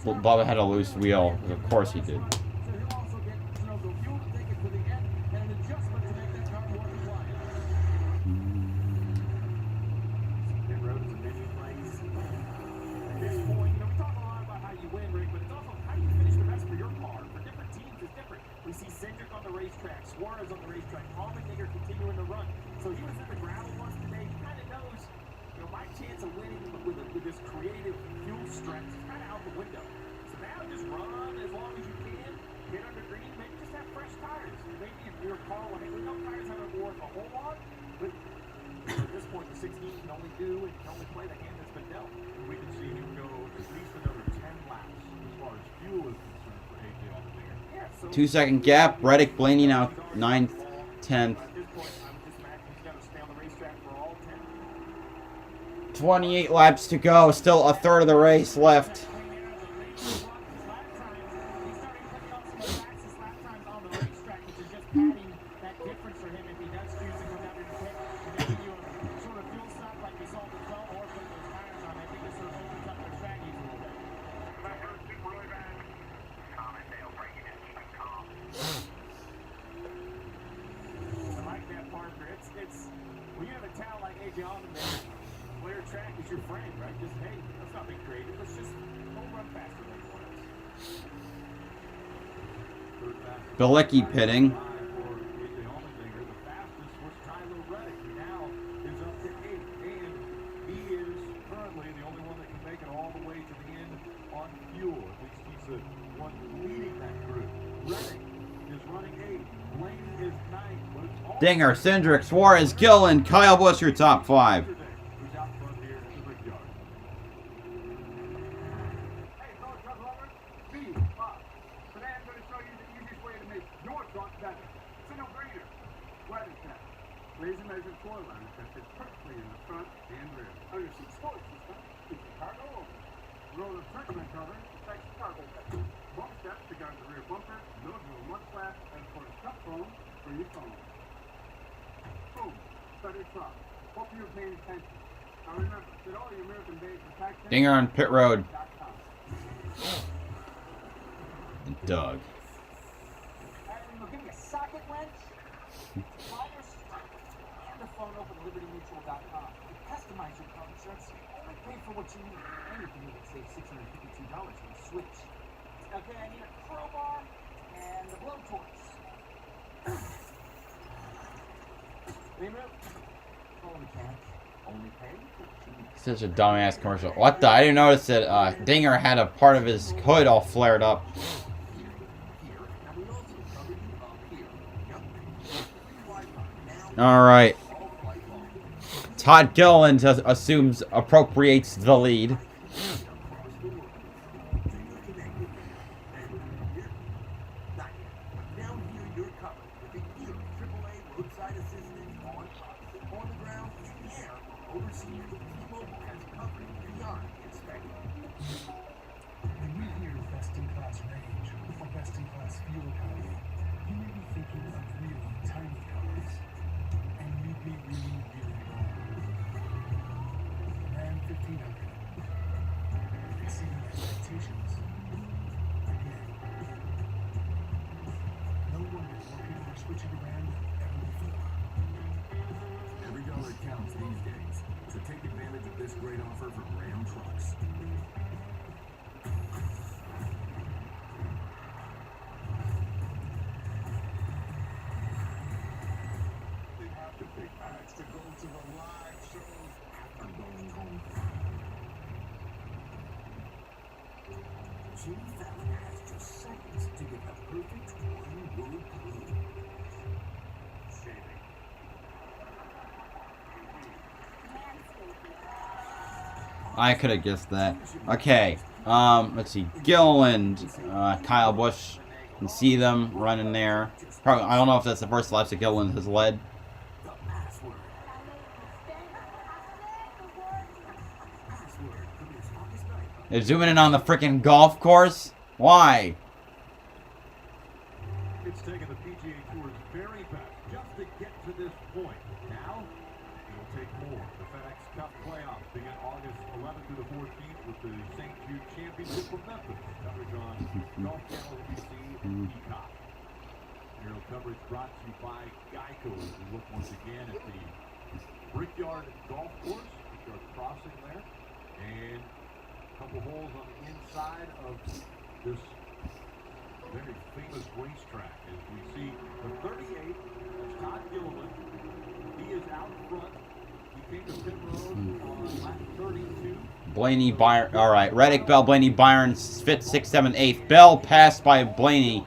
Bubba had a loose wheel. Of course he did. We can see him go at least another 10 laps as far as fuel is concerned for AJ Allmendinger. 2-second gap. Reddick, Blaney now 9th, 10th. 28 laps to go. Still a third of the race left. Bilecki pitting. Dinger, Cindric, Suarez, Gillen, Kyle Busch, your top 5. Dinger on pit road. Doug. Give me a socket wrench, pliers, and the phone open libertymutual.com. Customize your car insurance. Only pay for what you need. And you can even save $652 when you switch. Okay, I need a crowbar and the blowtorch. Only cash. Only pay for what you need. Such a dumbass commercial. What the? I didn't notice that Dinger had a part of his hood all flared up. Alright. Todd Gilliland appropriates the lead. at this great offer from Ram Trucks. They have to take bags to go to the live show after going home. Jimmy Fallon has just seconds to get the perfect one-word clue. Shaving. I could have guessed that. Okay. Let's see. Gilliland, Kyle Busch. You can see them running there. Probably, I don't know if that's the first laps that Gilliland has led. The password. Password premieres August 9th. They're zooming in on the freaking golf course? Why? It's taken the PGA Tour's very best just to get to this point. Now, it'll take more. The FedEx Cup playoffs begin August 11th through the 14th with the St. Jude Championship from Memphis. Coverage on Golf Channel, NBC, and Peacock. Aerial coverage brought to you by Geico as we look once again at the Brickyard Golf Course. Brickyard Crossing there. And a couple holes on the inside of this very famous racetrack as we see the 38, that's Todd Gilliland. He is out front. He came to pit road on lap 32. Blaney, Byron. Alright. Reddick, Bell, Blaney, Byron, 5th, 6th, 7th, 8th. Bell passed by Blaney.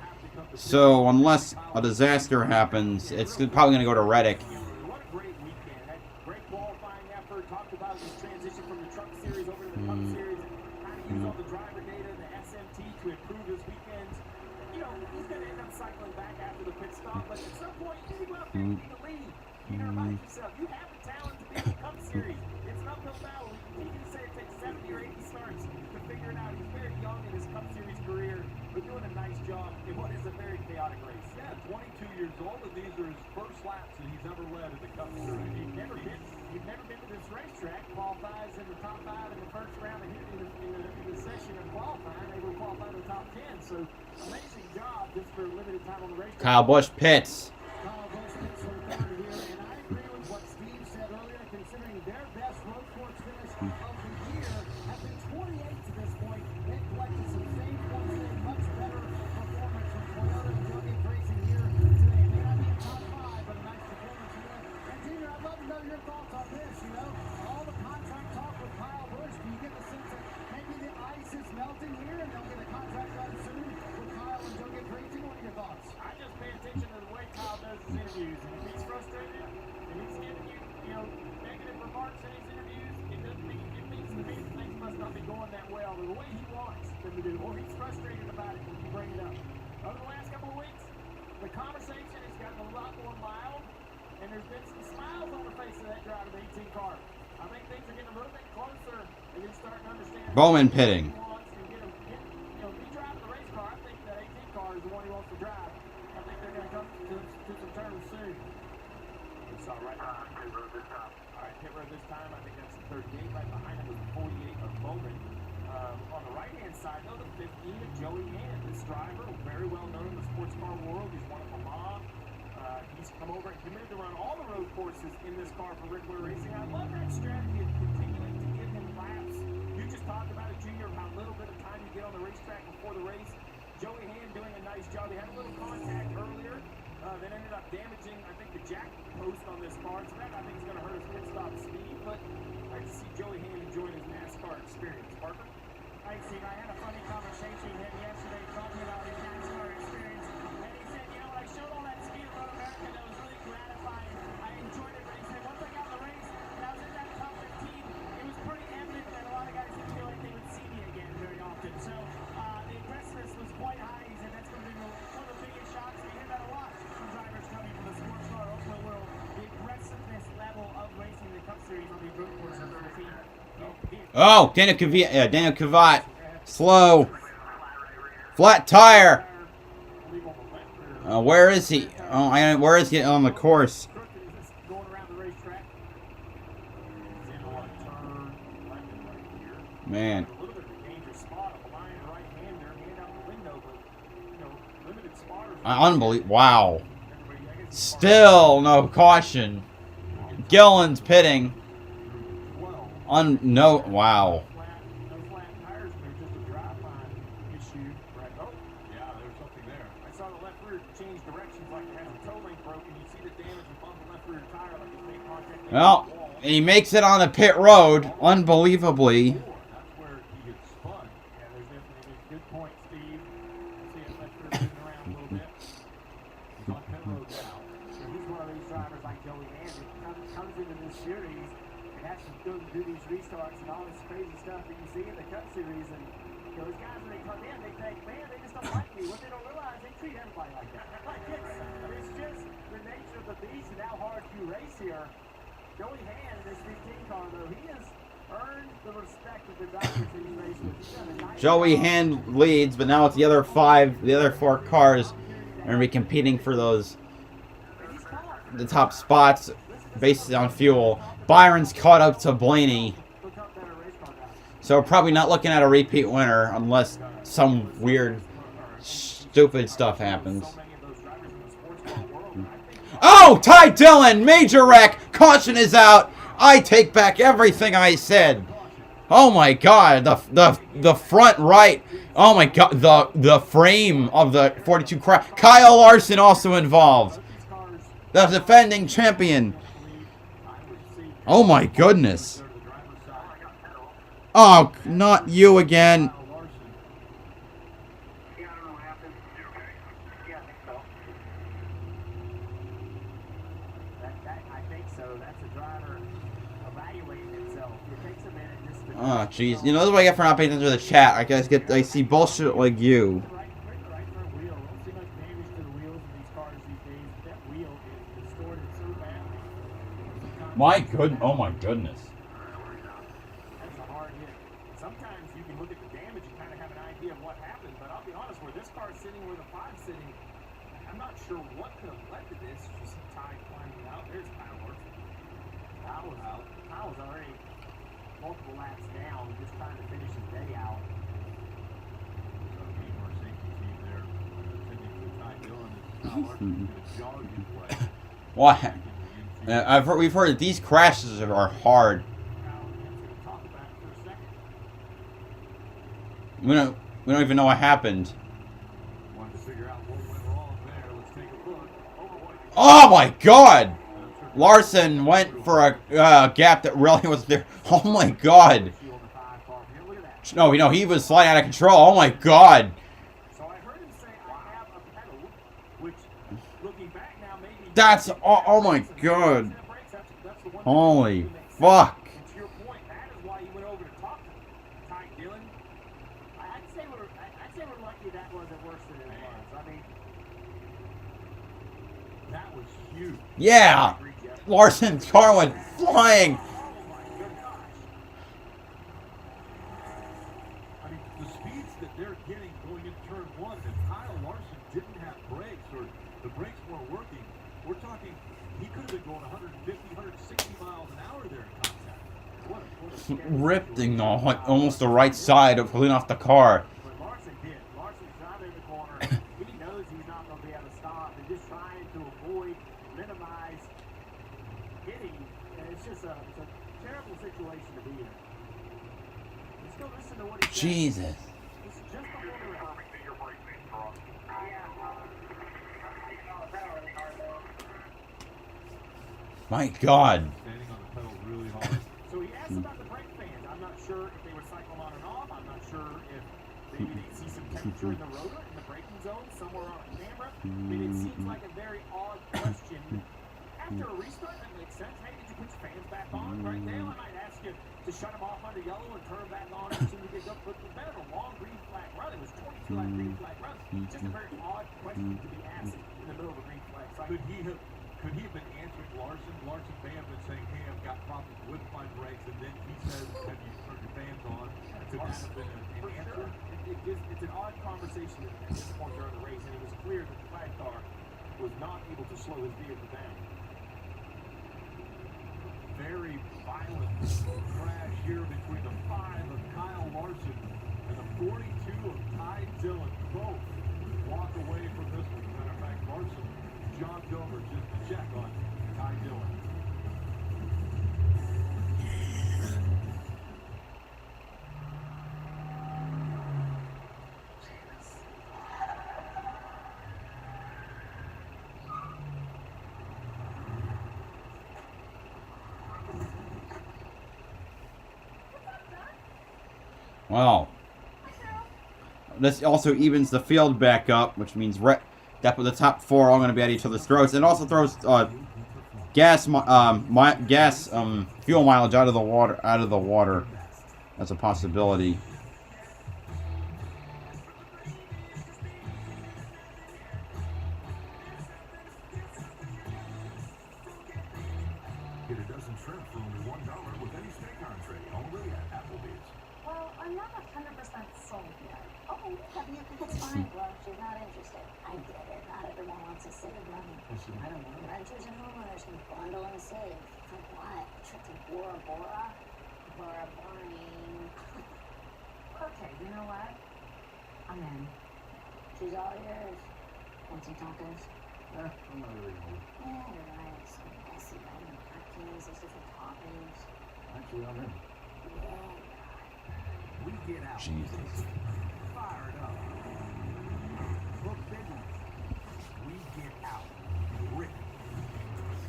So, unless a disaster happens, it's probably going to go to Reddick. What a great weekend. That great qualifying effort. Talked about his transition from the Truck Series over to the Cup Series and how to use all the driver data and the SMT to improve his weekends. You know, he's going to end up cycling back after the pit stop, but at some point, you go out there and be the lead. You got to remind yourself, you have the talent to be in the Cup Series. It's an uphill battle. You can say it takes 70 or 80 starts to figure it out. He's very young in his Cup Series career, but doing a nice job in what is a very chaotic race. Yeah, 22 years old, and these are his first laps that he's ever led in the Cup Series. You've never been to this racetrack. Qualifies in the top 5 in the first round, and in the session of qualifying, they will qualify in the top 10. So, amazing job just for a limited time on the racetrack. Kyle Busch pits. Kyle Busch pits from the corner here, and I agree with what Steve said earlier, considering their best road course finish of the year has been 28 to this point. They've collected some save points today, much better performance from Toyota and Tailgate Racing here today. May not be in top 5, but a nice performance here. And Junior, I'd love to know your thoughts on this. You know, all the contract talk with Kyle Busch, do you get the sense that maybe the ice is melting here and they'll get a contract done soon with Kyle and Tailgate Racing? What are your thoughts? I just pay attention to the way Kyle does his interviews. And if he's frustrated and he's giving you know, negative remarks in his interviews, it means to me that things must not be going that well. The way he wants them to do, or he's frustrated about it when you bring it up. Over the last couple of weeks, the conversation has gotten a lot more mild, and there's been some smiles on the face of that driver, the 18 car. I think things are getting a little bit closer, and he's starting to understand Bowman pitting. what he wants and you know, if he's driving the race car, I think that 18 car is the one he wants to drive. I think they're going to come to some terms soon. We saw right now. Pit road this time. All right, pit road this time. I think that's the 38. Right behind him was the 48 of Bowman. On the right-hand side, though, the 15 of Joey Hand. This driver, very well known in the sports car world. He's won at Le Mans. He's come over and committed to run all the road courses in this car for Rick Ware Racing. I love that strategy of continuing to give him laps. You just talked about it, Junior, how little bit of time you get on the racetrack before the race. Joey Hand doing a nice job. He had a little contact earlier that ended up damaging, I think, the jack post on this car. So that, I think, is going to hurt his pit stop speed. But I like to see Joey Hand enjoying his NASCAR experience. Parker? Hi, Steve. I had a funny conversation with him yesterday talking about his NASCAR experience. And he said, you know, I showed all that speed of Road America that was really gratifying. I enjoyed it. But he said, once I got in the race and I was in that top 15, it was pretty evident that a lot of guys didn't feel like they would see me again very often. So the aggressiveness was quite high. He said that's going to be one of the biggest shocks. We hear that a lot from drivers coming from the sports car also world. The aggressiveness level of racing the Cup Series on these road courses will be Oh, Daniel Kvyat. Slow. Flat tire. Where is he? Oh, where is he on the course? Going around the racetrack. He's in on turn 11 right here. Man. A little bit of a dangerous spot. A line right-hander, hand out the window, but, you know, limited spotters. Unbelievable. Wow. Still no caution. Gillen's pitting. No, wow. No flat tires, and there's just a driveline issue. Right. Oh, Yeah, there's something there. I saw the left rear change directions like it had a toe link broken. You see the damage above the left rear tire like it's made contact with the Well, wall. he makes it on the pit road, unbelievably. That's where he gets spun. Yeah, there's definitely a good point, Steve. See it left rear moving around a little bit. He's on pit road now. So he's one of these drivers like Joey Andrew. Comes into this series and has to go do these restarts and all this crazy stuff that you see in the Cup Series. And you know, those guys when they come in, they think, man, they just don't like me. What they don't realize, they treat everybody like that. Like it's just the nature of the beast and how hard you race here. Joey Hand in this 15 car, though, he has earned the respect of the drivers that he's raced with. He's done a nice Joey job. Hand leads, but now it's the other four cars are going to be competing for the top spots based on fuel. Byron's caught up to Blaney, so we're probably not looking at a repeat winner unless some weird, stupid stuff happens. Oh, Ty Dillon, major wreck, caution is out. I take back everything I said. Oh my God, the front right. Oh my God, the frame of the 42 car. Kyle Larson also involved. The defending champion. Oh my goodness. Oh, not you again. Yeah, I don't know what happened. You okay? Yeah, I think so. I think so. That's a driver evaluating himself. It takes a minute just to... Oh, jeez. You know, that's what I get for not paying attention to the chat. I see bullshit like you. Right front wheel. Don't see much damage to the wheels in these cars these days. But that wheel is distorted so badly. Oh my goodness. That's a hard hit. Sometimes you can look at the damage and kind of have an idea of what happened, but I'll be honest, where this car's sitting, where the 5's sitting, I'm not sure what could have led to this. You see Ty climbing out. There's Kyle Larson. Kyle was out. Kyle was already multiple laps down, just trying to finish his day out. So our safety team there, attending to Ty Dillon and Kyle Larson going to jog his way. What? We've heard that these crashes are hard. Kyle Larson to talk about it for a second. We don't even know what happened. Wanted to figure out what went wrong there. Let's take a look. Oh my God! Larson went for a gap that really wasn't there. Oh my God! No, he was sliding out of control. Oh my God! So I heard him say, I have a pedal, which, looking back now, maybe... That's oh my God! Holy fuck! And to your point, that is why you went over to talk to Ty Dillon. I'd say we're lucky that wasn't worse than it was. I mean, That was huge. Yeah! Larson's car went flying! I mean, the speeds that they're getting going into turn one, if Kyle Larson didn't have brakes or the brakes weren't working, we're talking he could have been going 150, 160 miles an hour there in contact. What a Ripping almost the right side of pulling off the car. but Larson did. Larson's driving in the corner. He knows he's not going to be able to stop. And just trying to avoid, minimize hitting. And it's just a terrible situation to be in. Let's go listen to what he said. Jesus. This is just before the race. My God. standing on the pedal really hard. So he asked about the brake fans. I'm not sure if they were cycled on and off. I'm not sure if maybe they see some temperature in the rotor, in the braking zone, somewhere on a camera. I mean, it seems like a very odd question. After a restart, that makes sense. Hey, did you put your fans back on right now? I might ask you to shut them off under yellow and turn them back on as soon as you get up. But the better, a long green flag run. It was 22 on green flag run. Just a very odd question to be asked in the middle of a green flag cycle. Could he have been answering Larson? Larson may have been saying, hey, I've got problems with my brakes, and then he says, have you turned your fans on? Could that have been an answer? It's an odd conversation at this point during the race, and it was clear that the flag car was not able to slow his vehicle down. Very violent crash here between the 5 of Kyle Larson and the 42 of Ty Dillon. Both walk away from this one. Matter of fact, Larson jogged over just to check on Ty Dillon. Well, this also evens the field back up, which means the top 4 are all going to be at each other's throats. It also throws fuel mileage out of the water. That's a possibility. Get a dozen shrimp for only $1 with any steak entree, only at Applebee's. Well, I'm not 100% sold yet. Oh, have you? It's fine. Well, she's not interested. I get it. Not everyone wants to save money. I don't know. Renters and homeowners can bundle and save. For what? A trip to Bora Bora? Bora Boring. Okay, you know what? I'm in. She's all yours. Want some tacos? I'm not really home. Yeah, you're right. Some messy lemon napkins, there's different toppings. Actually, I'm in. Yeah. We get out. Jesus. Fired up. Look big one. We get out. Rip.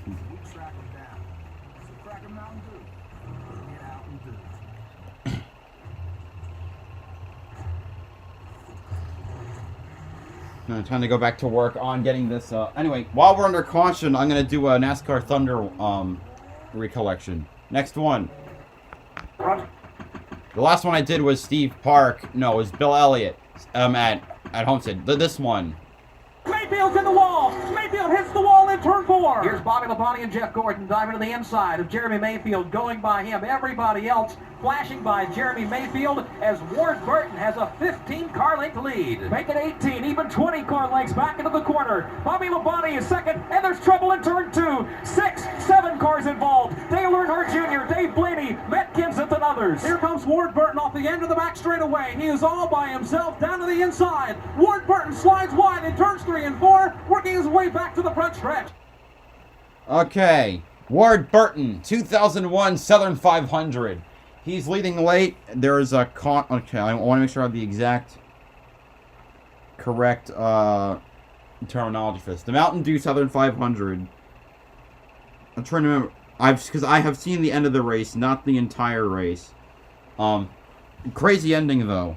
We track them down. So crack a Mountain Dew. Get out and do it. Time to go back to work on getting this. Anyway, while we're under caution, I'm gonna do a NASCAR Thunder recollection. Next one. The last one I did was Steve Park. No, it was Bill Elliott. At Homestead. This one. Mayfield's in the wall. Mayfield hits the wall in turn 4. Here's Bobby Labonte and Jeff Gordon diving to the inside of Jeremy Mayfield, going by him. Everybody else flashing by Jeremy Mayfield as Ward Burton has a 15-car length lead. Make it 18, even 20 car lengths back into the corner. Bobby Labonte is second, and there's trouble in turn 2. 6, 7 cars involved. Dale Earnhardt Jr., Dave Blaney, Matt Kenseth, and others. Here comes Ward Burton off the end of the back straightaway. He is all by himself down to the inside. Ward Burton slides wide in turns 3 and 4, working his way back to the front stretch. Okay. Ward Burton, 2001 Southern 500. He's leading late. There's a okay, I want to make sure I have the exact correct terminology for this. The Mountain Dew Southern 500. I'm trying to remember. Because I have seen the end of the race, not the entire race. Crazy ending though.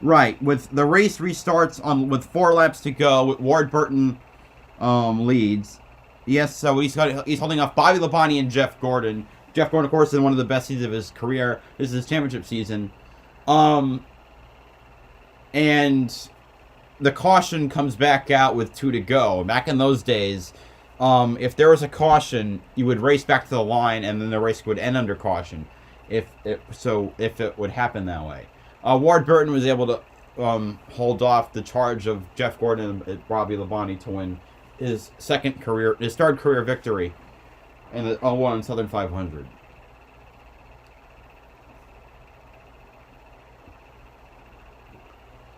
Right, with the race restarts with 4 laps to go. Ward Burton leads. Yes, so he's holding off Bobby Labonte and Jeff Gordon. Jeff Gordon, of course, is in one of the best seasons of his career. This is his championship season. And the caution comes back out with 2 to go. Back in those days, if there was a caution, you would race back to the line, and then the race would end under caution. If it would happen that way. Ward Burton was able to hold off the charge of Jeff Gordon and Bobby Labonte to win his third career victory in the 01 Southern 500.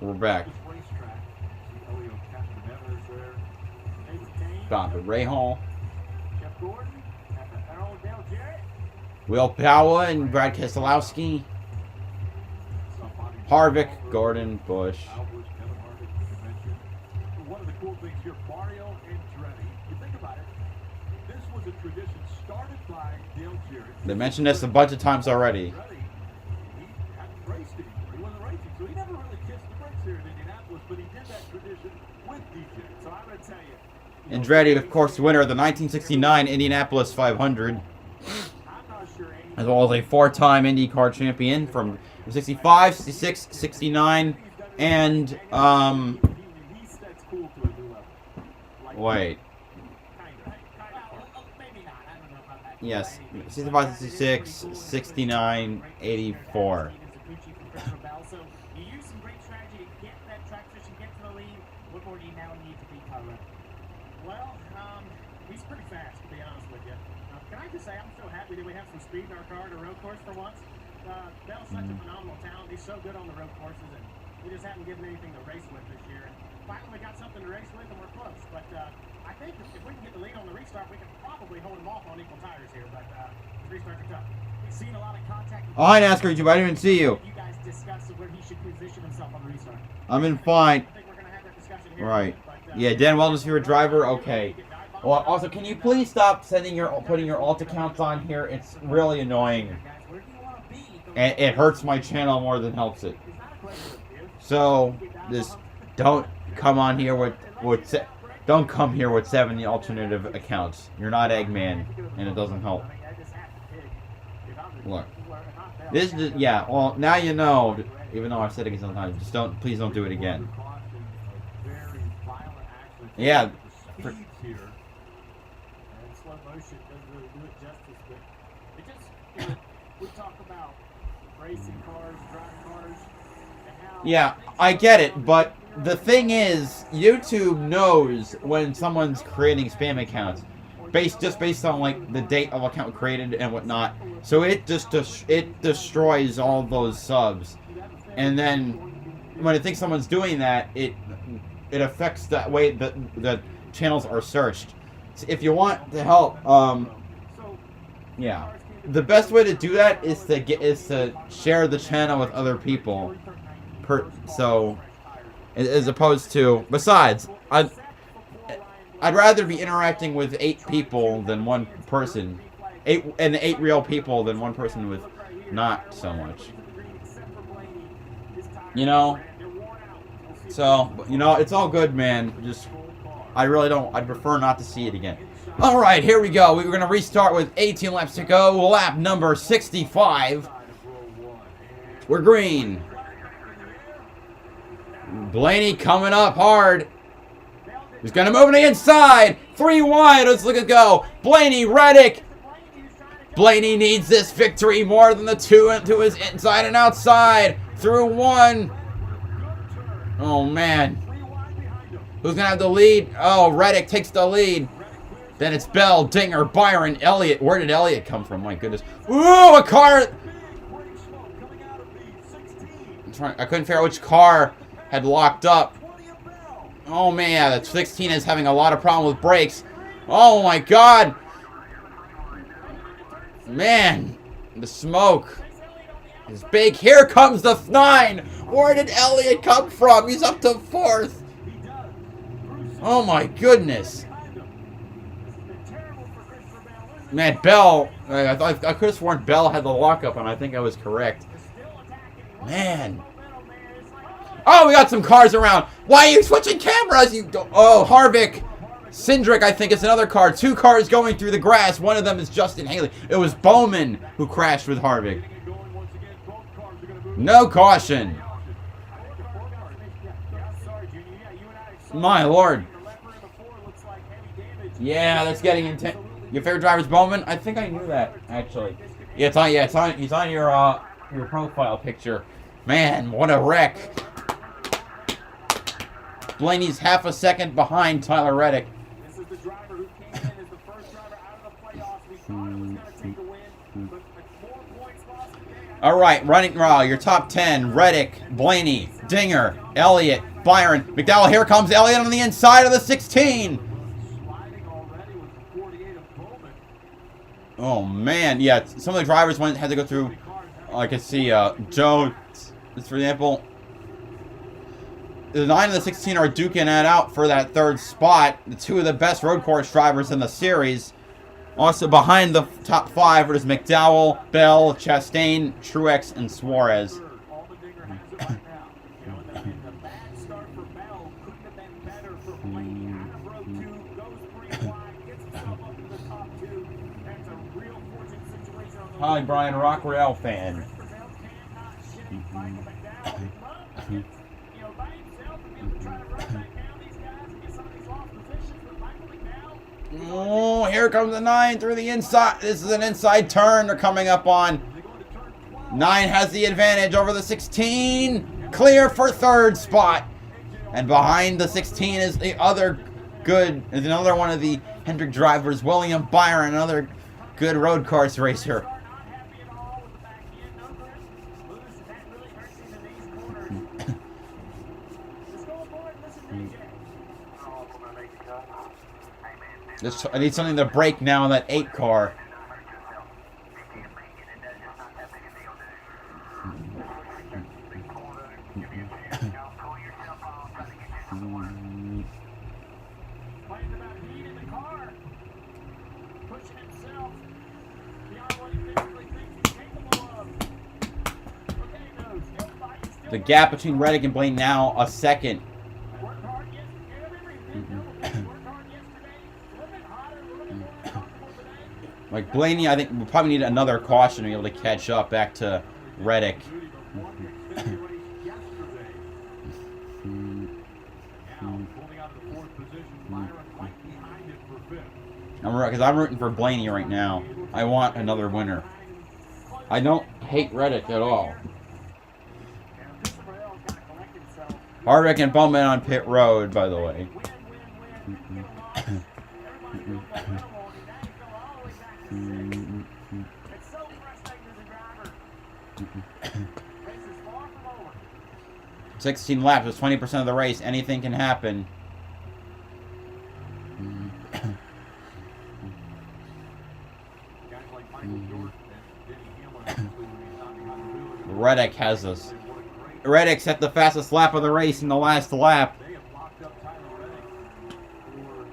We're back. Stop at Ray Hall. Jeff Gordon, Earl Dale Jarrett. Will Powell and Brad Keselowski. Harvick, Gordon, Busch. One of the cool things here, Mario Andretti. You think about it, this was a tradition started by Dale Jarrett. They mentioned this a bunch of times already. He hadn't raced anymore. He wasn't racing, so he never really kissed the brakes here in Indianapolis, but he did that tradition with DJ. So I'm going to tell you. Andretti, of course, winner of the 1969 Indianapolis 500, as well as a 4-time IndyCar champion from 65, 66, 69, and wait. Yes, 65, 66, 69, 84. So you use some great strategy to get that track position, get to the lead. What more do you now need to be covered? Well, he's pretty fast, to be honest with you. Can I just say I'm so happy that we have some speed in our car at a road course for once. Bell's such a phenomenal talent. He's so good on the road courses, and we just haven't given anything to race with this year. And finally, we got something to race with, and we're close. But I think if we can get the lead on the restart, we can probably hold him off on equal tires here. But the restarts are tough. We've seen a lot of contact. Oh, hi, NASCAR YouTube. I didn't even see you. You guys discussed where he should position himself on the restart. I'm in fine. I think we're going to have that discussion here. Right. But, Yeah, Dan Weldon's your driver. Okay. Well, also, can you please stop putting your alt accounts on here? It's really annoying. Guys, where do you want to be? And it hurts my channel more than helps it. So just don't come on here with don't come here with 70 alternative accounts. You're not Eggman, and it doesn't help. Look, this is yeah. Well, now you know. Even though I've said it again sometimes, just don't. Please don't do it again. Yeah. Speeds here. And slow motion doesn't really do it justice, but it just, you know, we talk about racing cars, driving cars, and how... Yeah, I get it, but the thing is, YouTube knows when someone's creating spam accounts, just based on like the date of account created and whatnot. So it just it destroys all those subs, and then when it thinks someone's doing that, it affects the way that the channels are searched. So if you want to help, yeah, the best way to do that is to share the channel with other people. So as opposed to, besides, I'd rather be interacting with 8 people than one person, 8 real people than one person with not so much. You know. So, you know, it's all good, man. Just, I really don't, I'd prefer not to see it again. Alright, here we go. We're going to restart with 18 laps to go. Lap number 65. We're green. Blaney coming up hard. He's going to move on the inside. 3 wide. Let's look at go. Blaney, Reddick. Blaney needs this victory more than the 2 into his inside and outside. Through 1. Oh, man. Who's going to have the lead? Oh, Reddick takes the lead. Then it's Bell, Dinger, Byron, Elliott. Where did Elliott come from? My goodness. Ooh, a car. I couldn't figure out which car had locked up. Oh, man. The 16 is having a lot of problem with brakes. Oh, my God. Man. The smoke is big. Here comes the 9. Where did Elliott come from? He's up to 4th. Oh my goodness. Man, Bell. I could have sworn Bell had the lockup, and I think I was correct. Man. Oh, we got some cars around. Why are you switching cameras? You don't. Oh, Harvick. Cindric, I think, is another car. 2 cars going through the grass. One of them is Justin Haley. It was Bowman who crashed with Harvick. No caution. My lord. Yeah, that's getting intense. Your favorite driver's Bowman? I think I knew that, actually. Yeah, he's on your profile picture. Man, what a wreck. Blaney's half a second behind Tyler Reddick. This is the driver who came in as the first driver out of the playoffs. We thought he was going to take the win, but 4 points lost today. All right, running raw. Your top 10: Reddick, Blaney, Dinger, Elliott, Byron, McDowell. Here comes Elliott on the inside of the 16. Oh man, yeah. Some of the drivers had to go through. I can see Joe, for example. The 9 and the 16 are duking it out for that 3rd spot. The 2 of the best road course drivers in the series. Also behind the top 5 is McDowell, Bell, Chastain, Truex, and Suarez. Hi, Brian Rockwell fan. Oh, here comes the 9 through the inside. This is an inside turn they're coming up on. 9 has the advantage over the 16. Clear for 3rd spot. And behind the 16 is the other good, is another one of the Hendrick drivers, William Byron, another good road course racer. I need something to break now on that 8 car. The gap between Reddick and Blaine now a second. Worked hard yesterday. Everybody's been double. Worked hard yesterday. A little bit hotter, a little bit more comfortable today. Like Blaney, I think we probably need another caution to be able to catch up back to Reddick. Because I'm rooting for Blaney right now. I want another winner. I don't hate Reddick at all. Harvick and Bowman on pit road, by the way. It's so frustrating as a driver. Race is far from over. 16 laps is 20% of the race. Anything can happen. Reddick has us. Reddick set the fastest lap of the race in the last lap. They have locked up Tyler Reddick for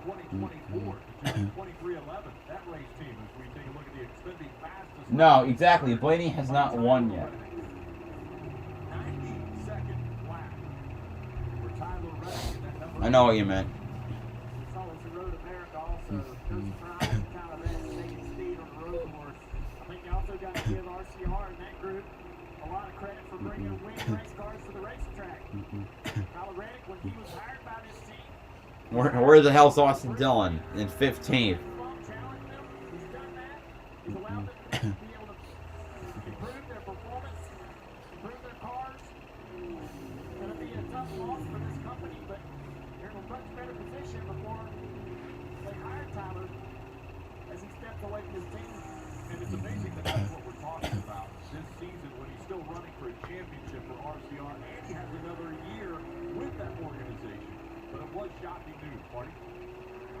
2024 to 23:11. That race team, if we take a look at the extended fastest. No, exactly. Blaney has not won yet. 92nd lap for Tyler Reddick in that number. I know what you meant. It's always the road America also. No surprise, kind of taking speed on the road course. I think you also got to give RCR and that group a lot of credit for bringing winning race cars to the racetrack. Tyler Reddick, when he was hired by this team, Where the hell's Austin Dillon in 15th? he's challenged them. He's done that. He's allowed them to be able to improve their performance, improve their cars. It's going to be a tough loss for this company, but they're in a much better position before they hired Tyler as he steps away from his team. And it's amazing that that's what we're talking about this season when he's still running for a championship for RCR and he has another year with that organization. But it was shocking news, Marty.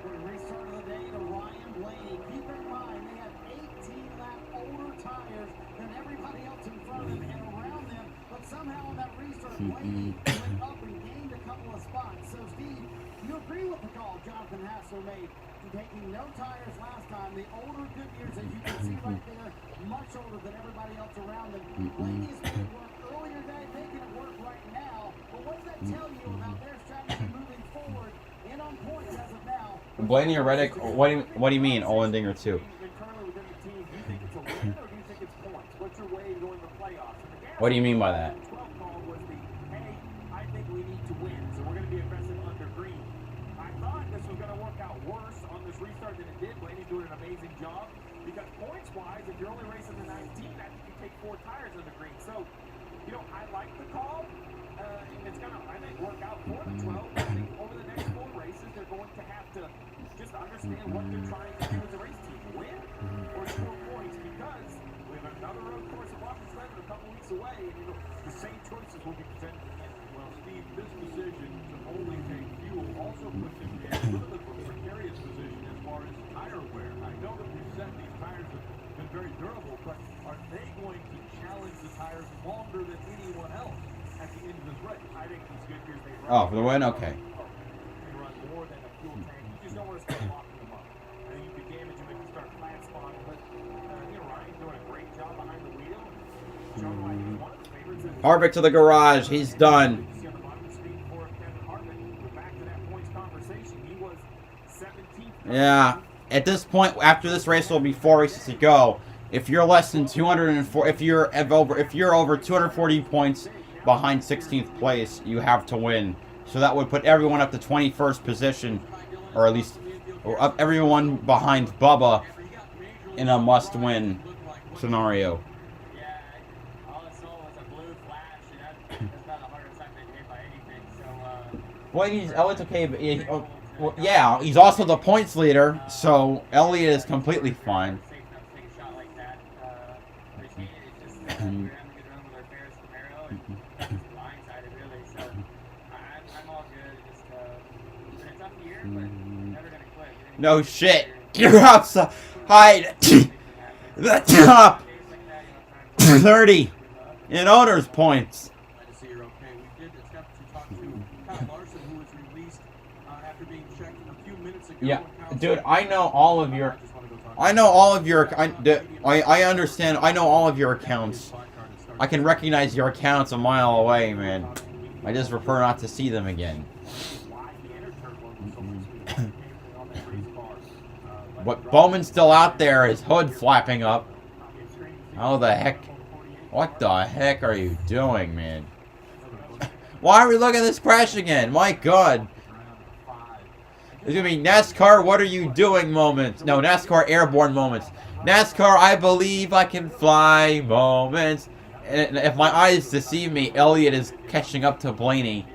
For the restart of the day to Ryan Blaney. Keep in mind, they have 18-lap older tires than everybody else in front of them and around them. But somehow on that restart, Blaney went up and gained a couple of spots. So, Steve, you agree with the call Jonathan Hassler made to taking no tires last time. The older Goodyears, as you can see right there, much older than everybody else around them. Blaney's made it work earlier today, making it work right now. But what does that tell you about their strategy moving forward and on points as of now? Blaney or Reddick? What do you mean, Allmendinger too? Internally within the team, do you think it's a win or do you think it's points? What's your way to go in the playoffs? And the gas What do you mean by that? 12 call was the, hey, I think we need to win, so we're going to be aggressive under green. I thought this was going to work out worse on this restart than it did. Blaney's doing an amazing job because points-wise, if you're only racing the 19, I think you take 4 tires under green. So, you know, I like the call. It's going to, I think, work out for the 12. I think over the next 4 races, they're going to have to just understand what they're trying to do as a race team. Win or score points because we have another road course at Watkins Glen a couple weeks away, and you know, the same choices will be presented again. Well, Steve, this decision to only take fuel also puts him in a little bit of a precarious position as far as tire wear. I know that we've said these tires have been very durable, but are they going to challenge the tires longer than anyone else at the end of this race? I think these good years they run. Oh, for the win? Okay. They run more than a fuel tank. You just don't want to start locking them up. I think you could damage them if you start flat spotting. But you know, Ryan's doing a great job behind the wheel. Showing why he's one of the favorites. Harvick to the garage. He's done. You see on the bottom of the screen for Kevin Harvick. We're back to that points conversation. He was 17th. Yeah. At this point, after this race, will be 4 races to go. If you're less than 204, if you're over 240 points behind 16th place, you have to win. So that would put everyone up to 21st position, or at least up everyone behind Bubba in a must-win scenario. Yeah, all I saw was a blue flash, and that's about the hardest time they've hit by anything. So, Boy, Elliott's okay, but well, yeah, he's also the points leader, so Elliott is completely fine. safe enough to take a shot like that. Appreciate it. It's just we're having a good run with our Ferris Camaro, and just blindsided really. So I'm all good. It's just been a tough year, but never gonna quit. No shit, you're outside the top 30 in owners points. Glad to see you're okay. We did attempt to talk to Kyle Larson, who was released after being checked a few minutes ago. Yeah, Kyle dude, said, I know all of your. just want to go talk I know all of your. I understand. I know all of your accounts. I can recognize your accounts a mile away, man. I just prefer not to see them again. What Bowman's still out there, his hood flapping up. How the heck? What the heck are you doing, man? Why are we looking at this crash again? My God. There's gonna be NASCAR, what are you doing moments. No, NASCAR airborne moments. NASCAR, I believe I can fly moments. And if my eyes deceive me, Elliott is catching up to Blaney.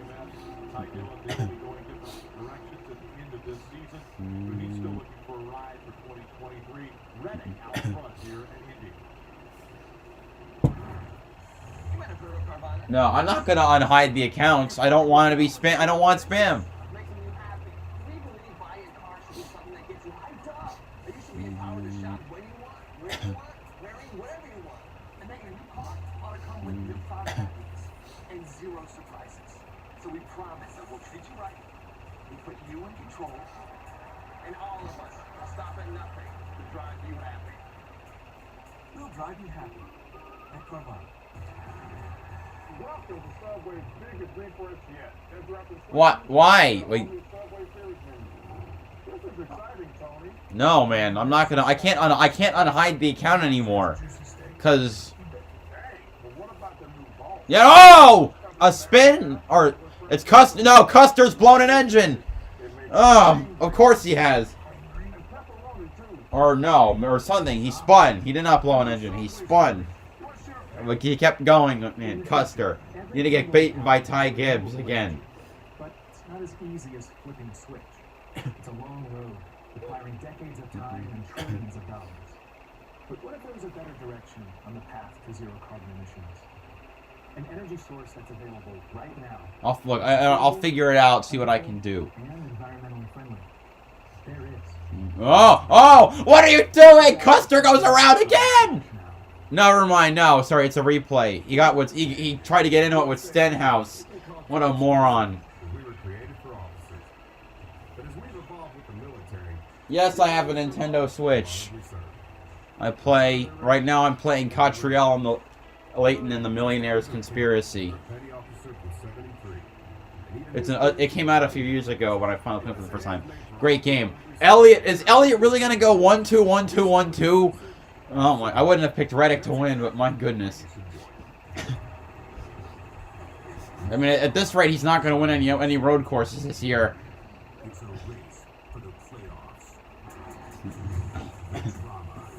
No, I'm not gonna unhide the accounts. I don't want to be spam. I don't want spam. Making you happy. We believe buying a car should be something that gets you hyped up. That you should be empowered to shop when you want, where you want, wearing whatever you want. And that your new car ought to come with new product ideas and zero surprises. So we promise that we'll treat you right. We put you in control. And all of us will stop at nothing to drive you happy. We'll drive you happy at Carvana. Welcome to Subway's biggest request yet. What? Why? Wait. This is exciting, Tony. No, man. I'm not gonna. I can't unhide the account anymore. Cause. Hey, but what about the new ball? Yeah. Oh, a spin or it's Custer. No, Custer's blown an engine. Of course he has. Or no, or something. He spun. He did not blow an engine. He spun. Like he kept going, man. Custer. You need to get beaten by Ty Gibbs again. But it's not as easy as flipping a switch. It's a long road, requiring decades of time and trillions of dollars. But what if there was a better direction on the path to zero carbon emissions? An energy source that's available right now. I'll figure it out. See what I can do. And environmentally friendly. There is. Oh! What are you doing? Custer goes around again. Never mind. No, sorry, it's a replay. He tried to get into it with Stenhouse. What a moron. Yes, I have a Nintendo Switch. Right now I'm playing Catriel and the Leighton and the Millionaire's Conspiracy. It came out a few years ago when I finally played it for the first time. Great game. Is Elliott really gonna go 1-2, 1-2, 1-2? Oh my! I wouldn't have picked Reddick to win, but my goodness. I mean, at this rate, he's not going to win any road courses this year. It's a race for the playoffs. The drama,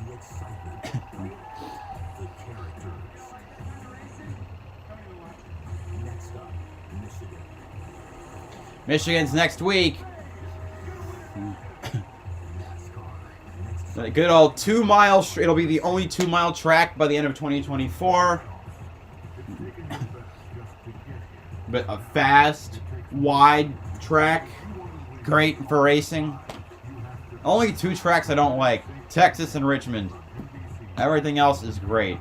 the excitement, the characters. Next up, Michigan. Michigan's next week. A good old 2 mile. It'll be the only 2 mile track by the end of 2024. But a fast, wide track, great for racing. Only 2 tracks I don't like: Texas and Richmond. Everything else is great.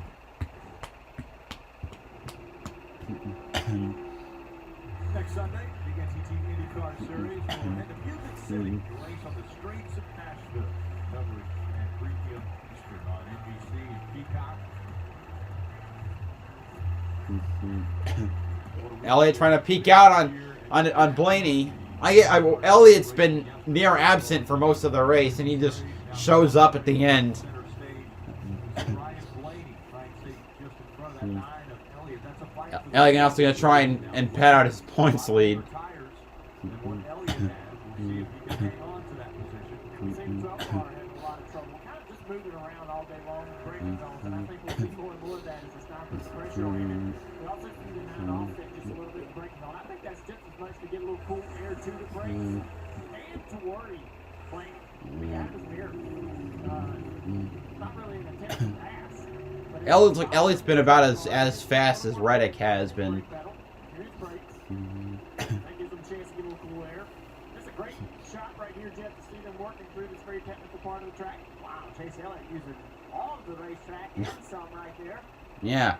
Next Sunday, the NTT IndyCar Series will head to Music City to race on the streets of Nashville. Coverage at 3 p.m. Eastern on NBC and Peacock. Elliott trying to peek out on Blaney. Elliott's been near absent for most of the race, and he just shows up at the end. Elliott also going to try and pad out his points lead. Elliott's been about as fast as Reddick has been. That's a great shot right here, Jeff, to see them working through this very technical part of the track. Wow, Chase Elliott using all of the racetrack and some right there. Yeah.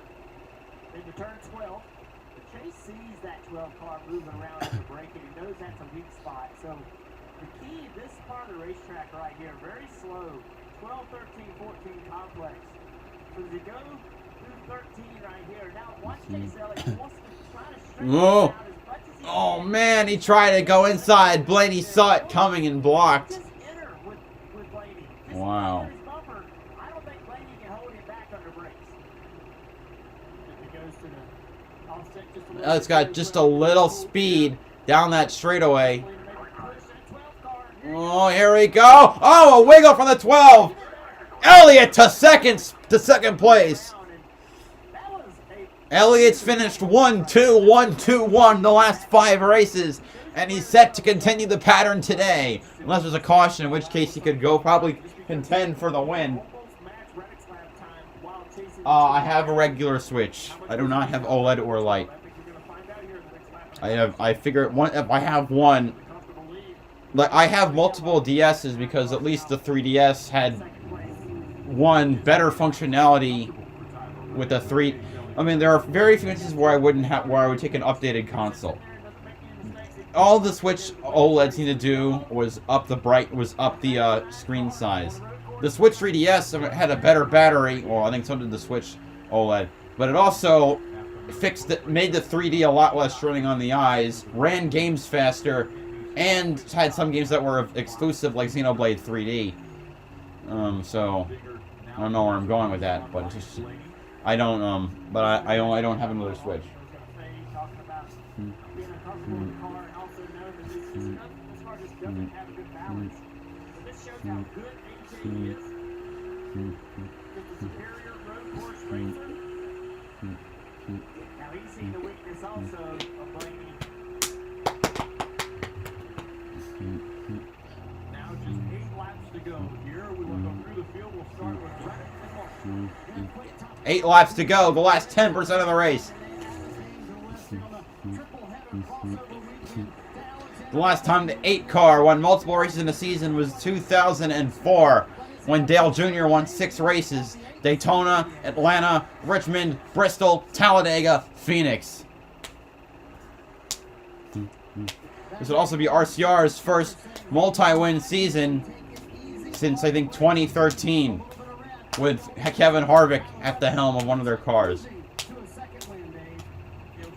Into turn 12. But Chase sees that 12 car moving around at the break, and he knows that's a weak spot. So the key, this part of the racetrack right here, very slow, 12, 13, 14 complex. So as you go through 13 right here. Now watch Chase Elliott. He wants to try to stretch Whoa. it out as much as he Oh can. man, he tried to go inside. Blaney saw it coming and blocked. Just enter with Blaney. Just Wow. enter his bumper. I don't think Blaney can hold it back under brakes. If it goes to the offset just a little It's got bit, just a little speed down that straightaway. Maybe push that 12 car. Oh, here we go. Oh, a wiggle from the 12. Elliott to second place. That was a Elliott's finished 1-2, 1-2-1 the last 5 races, and he's set to continue the pattern today. Unless there's a caution, in which case he could go probably contend for the win. almost match Reddick's lap time while chasing. I have a regular switch. I do not have OLED or light. I think we're gonna find out here in the next lap. I figure if I have one, Comfortable lead. like I have multiple DSs because at least the 3DS had one better functionality with the 3. I mean, there are very few instances where I would take an updated console. All the Switch OLED seemed to do was up the screen size. The Switch 3DS had a better battery. Well, I think so did the Switch OLED, but it also made the 3D a lot less straining on the eyes, ran games faster, and had some games that were exclusive like Xenoblade 3D. So I don't know where I'm going with that, but it's just I don't I don't have another Switch. Talking about being uncomfortable in the car and also know that this car just doesn't have a good balance. So this shows how good AJ is. Just a superior road course racer. Now he's seen the weakness also of Blaney. Now just 8 laps to go here. We will go through the field. We'll start with Reddick and Martin. 8 laps to go, the last 10% of the race. The last time the 8 car won multiple races in a season was 2004, when Dale Jr. won 6 races: Daytona, Atlanta, Richmond, Bristol, Talladega, Phoenix. This would also be RCR's first multi-win season since, I think, 2013, with Kevin Harvick at the helm of one of their cars. Dale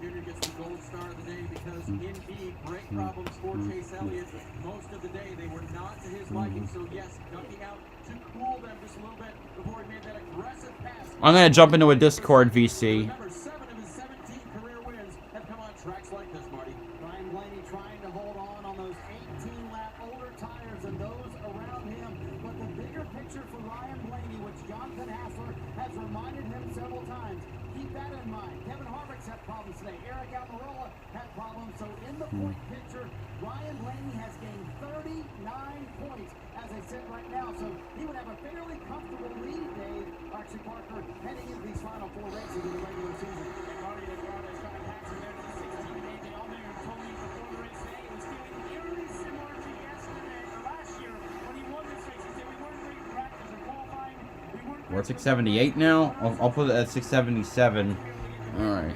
Jr. gets the gold star of the day because indeed brake problems for Chase Elliott. Most of the day they were not to his liking, so yes, ducking out to cool them just a little bit before he made that aggressive pass. I'm going to jump into a Discord VC. Number 7 of his 17 career wins have come on tracks like this, Marty. Ryan Blaney trying to hold on those 18-lap older tires and those around him. But the bigger picture for Ryan Blaney, which Jonathan Hassler has reminded him several times, keep that in mind. Kevin Harvick's had problems today. Eric Almirola had problems. So in the point picture, Ryan Blaney has gained 39 points as I sit right now. So he would have a fairly comfortable lead, Dave, actually Parker, heading into these final 4 races of the regular season. And Marty Lagarde is trying to pass it there to 16 and AJ Allmendinger told me before the race today it was feeling eerily similar to yesterday or last year when he won this race. He said we weren't great in practice or qualifying. We're at 678 now. I'll put it at 677. All right.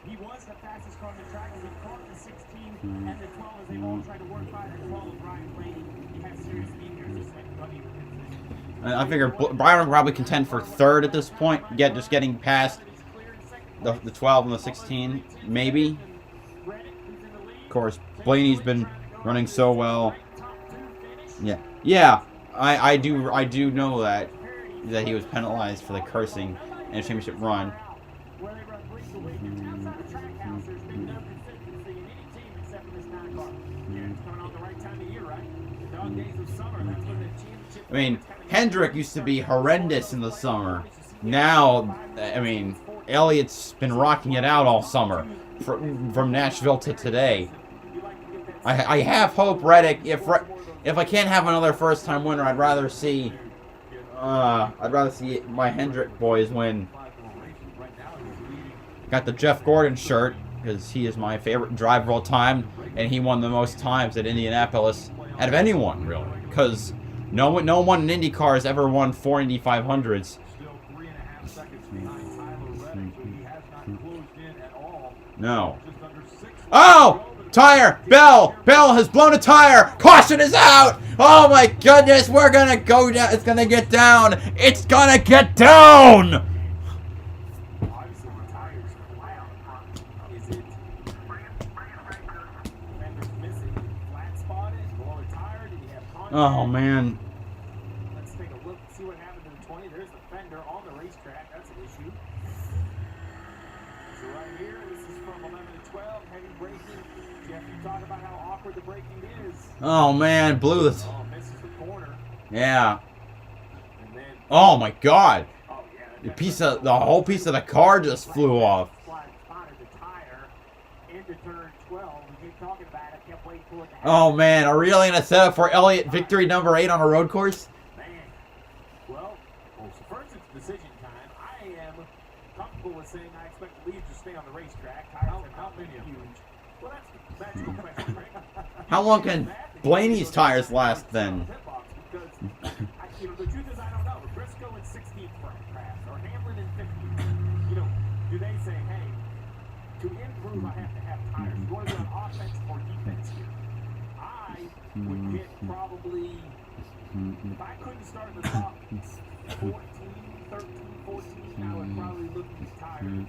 He was the fastest car on the track as he caught the 16 and the 12 as they all tried to work by the 12 of Ryan Blaney. He has serious speed here as a second buddy. I figure Byron will probably contend for 3rd at this point. Just getting past the 12 and the 16, maybe. Of course, Blaney's been running so well. Yeah. I do know that he was penalized for the cursing in a championship run. Where they run 3 a week. And outside the track house, there's been no consistency in any team except for this NASCAR. Yeah, it's coming on the right time of year, right? The dog days of summer, that's when the championship. I mean, Hendrick used to be horrendous in the summer. Now, I mean, Elliott's been rocking it out all summer, from Nashville to today. I have hope Reddick. If I can't have another first-time winner, I'd rather see my Hendrick boys win. Got the Jeff Gordon shirt because he is my favorite driver of all time. and he won the most times at Indianapolis out of anyone, really. Because no one in IndyCar has ever won 4 Indy 500s. Still 3.5 seconds behind Tyler Reddick, so he has not closed in at all. No. Just under 6. Oh! Tire! Bell! Bell has blown a tire! Caution is out! Oh my goodness, we're gonna go down. It's gonna get down! It's gonna get down! Obviously, the tires flat. Is it fender's missing? Flat spotted? Below a tire? Did he have contact? Oh man. Let's take a look and see what happened to the 20. There's the fender on the racetrack. That's an issue. So right here, this is from 11 to 12. Heavy braking. Jeff, you talk about how awkward the braking is. Oh man, blew this. Oh, misses the corner. Yeah. And then, Oh my god. oh yeah. The whole piece of the car just flew off. Spotted the tire into turn 12. We keep talking about it. Kept waiting for it to happen. Oh man, are we really gonna set up for Elliott victory number 8 on a road course? Man. Well, so first it's decision time. I am comfortable with saying I expect the lead to stay on the racetrack. Tires have not been huge. Well, that's a good question, right? How long can Blaney's tires last then? Because, the truth is I don't know. Briscoe in 16th perhaps, or Hamlin in 15th. Do they say, hey, to improve I have to have tires. You want to be on offense or defense here? I would get probably, if I couldn't start in the top 13, 14, I would probably look at these tires.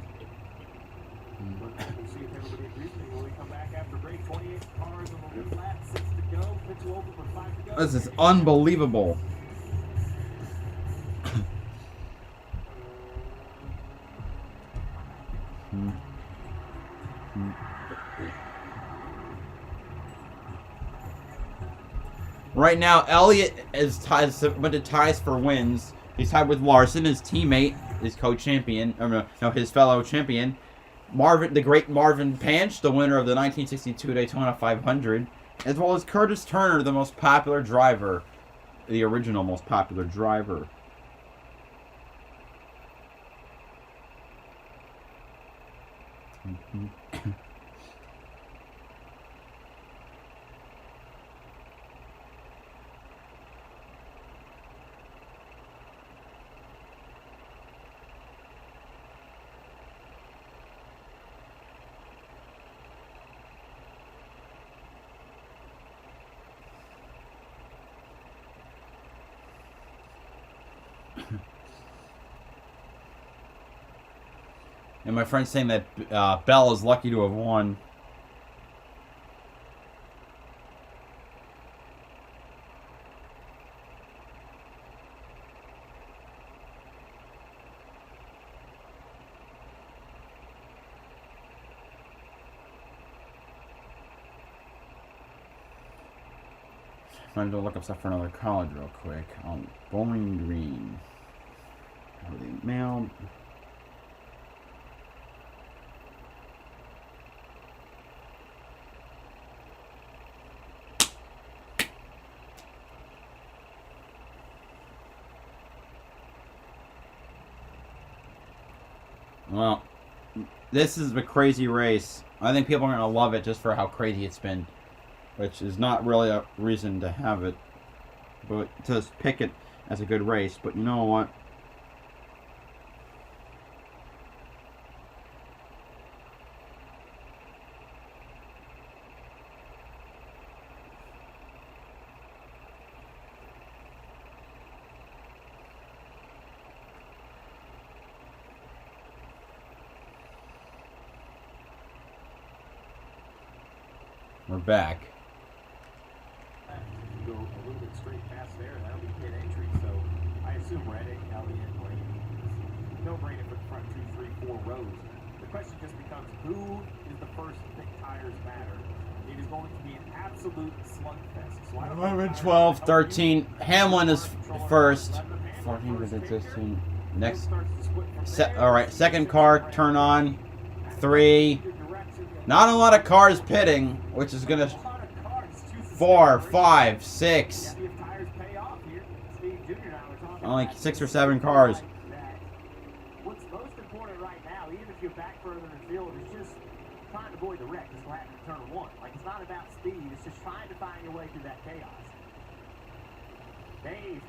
But we'll see if everybody agrees with me when we come back after break. 28 cars on the lead lap, 6 to go. Pitch open for 5 to go. This is unbelievable. Right now, Elliott went to ties for wins. He's tied with Larson, his teammate, his co-champion, his fellow champion. The great Marvin Panch, the winner of the 1962 Daytona 500, as well as Curtis Turner, the most popular driver, the original most popular driver. And my friend's saying that Bell is lucky to have won. I'm going to look up stuff for another college real quick. Bowling Green. How are they mailed? Well, this is a crazy race. I think people are going to love it just for how crazy it's been. Which is not really a reason to have it. But to pick it as a good race. But you know what? We're back. Go a little bit straight past there, that'll be pit entry. So I assume Reddick, Elliott, Blaney, no-brainer for the front 2, 3, 4 rows. The question just becomes, who is the first to pick tires matter? It is going to be an absolute slugfest. So 11, 12, 13. Hamlin is first. 14 with existing. Next. Alright, second car, turn on. 3. Not a lot of cars pitting, which is going to... 4, 5, 6. Only 6 or 7 cars. What's most important right now, even if you're back further in the field, is just trying to avoid the wreck. That's what happened in turn 1. Like, it's not about speed. It's just trying to find your way through that chaos. Dave.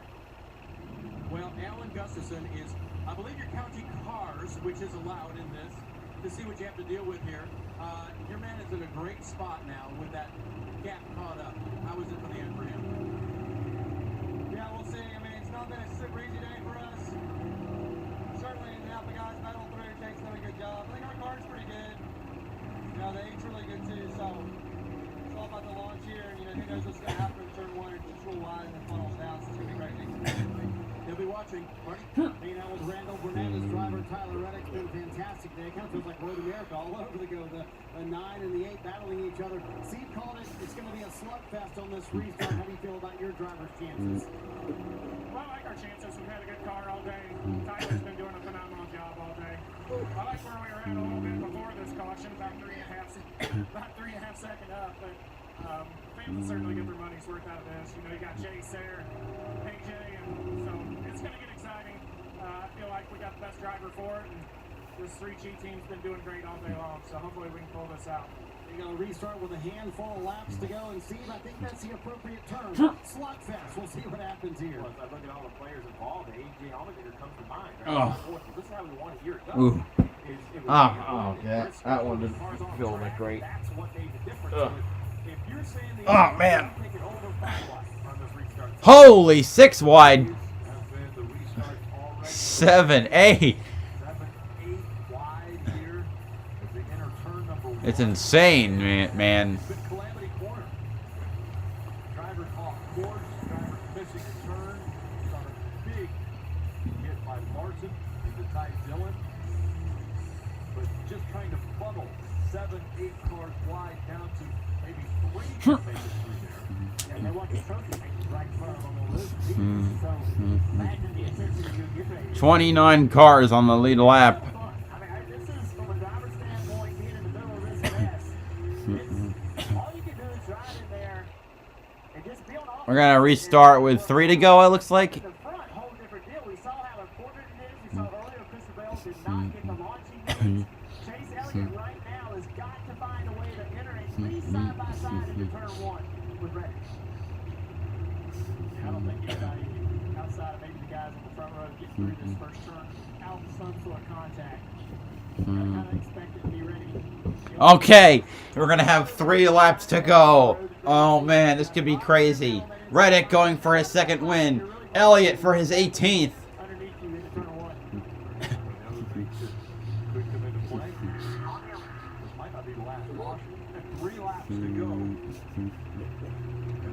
Well, Alan Gustafson is, I believe you're counting cars, which is allowed in this, to see what you have to deal with here. Your man is in a great spot now with that gap caught up. How is it for the end for him? Yeah, we'll see. I mean, it's not been a super easy day for us. Certainly, the Alpha guys battle through. Jake's done a good job. I think our car's pretty good. You know, the 8's really good too, so it's all about the launch here. And, you know, who knows what's going to happen in turn 1 or control wide and then funnels down. So it's going to be great next. He'll be watching. Marty? Meanwhile, Randall Bernard's driver Tyler Reddick's been fantastic today. It kind of feels like Road America all over the go. The 9 and the 8 battling each other. Steve called it. It's going to be a slugfest on this restart. How do you feel about your driver's chances? Well, I like our chances. We've had a good car all day. Tyler's been doing a phenomenal job all day. I like where we were at a little bit before this caution, about 3.5 second up, but fans will certainly get their money's worth out of this. You know, you got Chase there, AJ, and so it's going to get exciting. I feel like we got the best driver for it, and this 3G team's been doing great all day long, so hopefully we can pull this out. You're going to restart with a handful of laps to go, and Steve, I think that's the appropriate term. Slugfest. We'll see what happens here. Well, as I look at all the players involved, AJ Allmendinger comes to mind. Right? Oh. Well, this is how we want to hear it go. Ooh. Yeah, that one didn't feel that great. That's what made the difference. If you're saying the Oh, man. take it over 5 watts on this restart. Holy, 6 wide. Has been the restarts already. 7, 8. 7, 8 wide here as they enter turn number 1. It's insane, man. It's been calamity corner. Driver off course, driver missing a turn. Saw a big hit by Larson into Ty Dillon. But just trying to funnel 7, 8 cars wide down to maybe 3 to make it through there. And they want the trophy makers right in front of them on the loop. So imagine the intensity you get ready. 29 cars on the lead lap. I mean, this is from a driver's standpoint, being in the middle of this mess. All you can do is drive in there and just be on offense. We're going to restart with 3 to go, it looks like. The front, whole different deal. We saw how important it is. We saw earlier Christopher Bell did not get the launching leads. Chase Elliott right now has got to find a way to enter at least side by side into turn 1 with Reddick. I don't think anybody outside of maybe the guys in the front row get through this first turn out some sort of contact. Kind of expect it to be ready. Okay, we're going to have 3 laps to go. Oh, man, this could be crazy. Reddick going for his 2nd win. Elliott for his 18th. Underneath you into turn 1. Another thing that could come into play. This might not be the last caution. 3 laps to go. And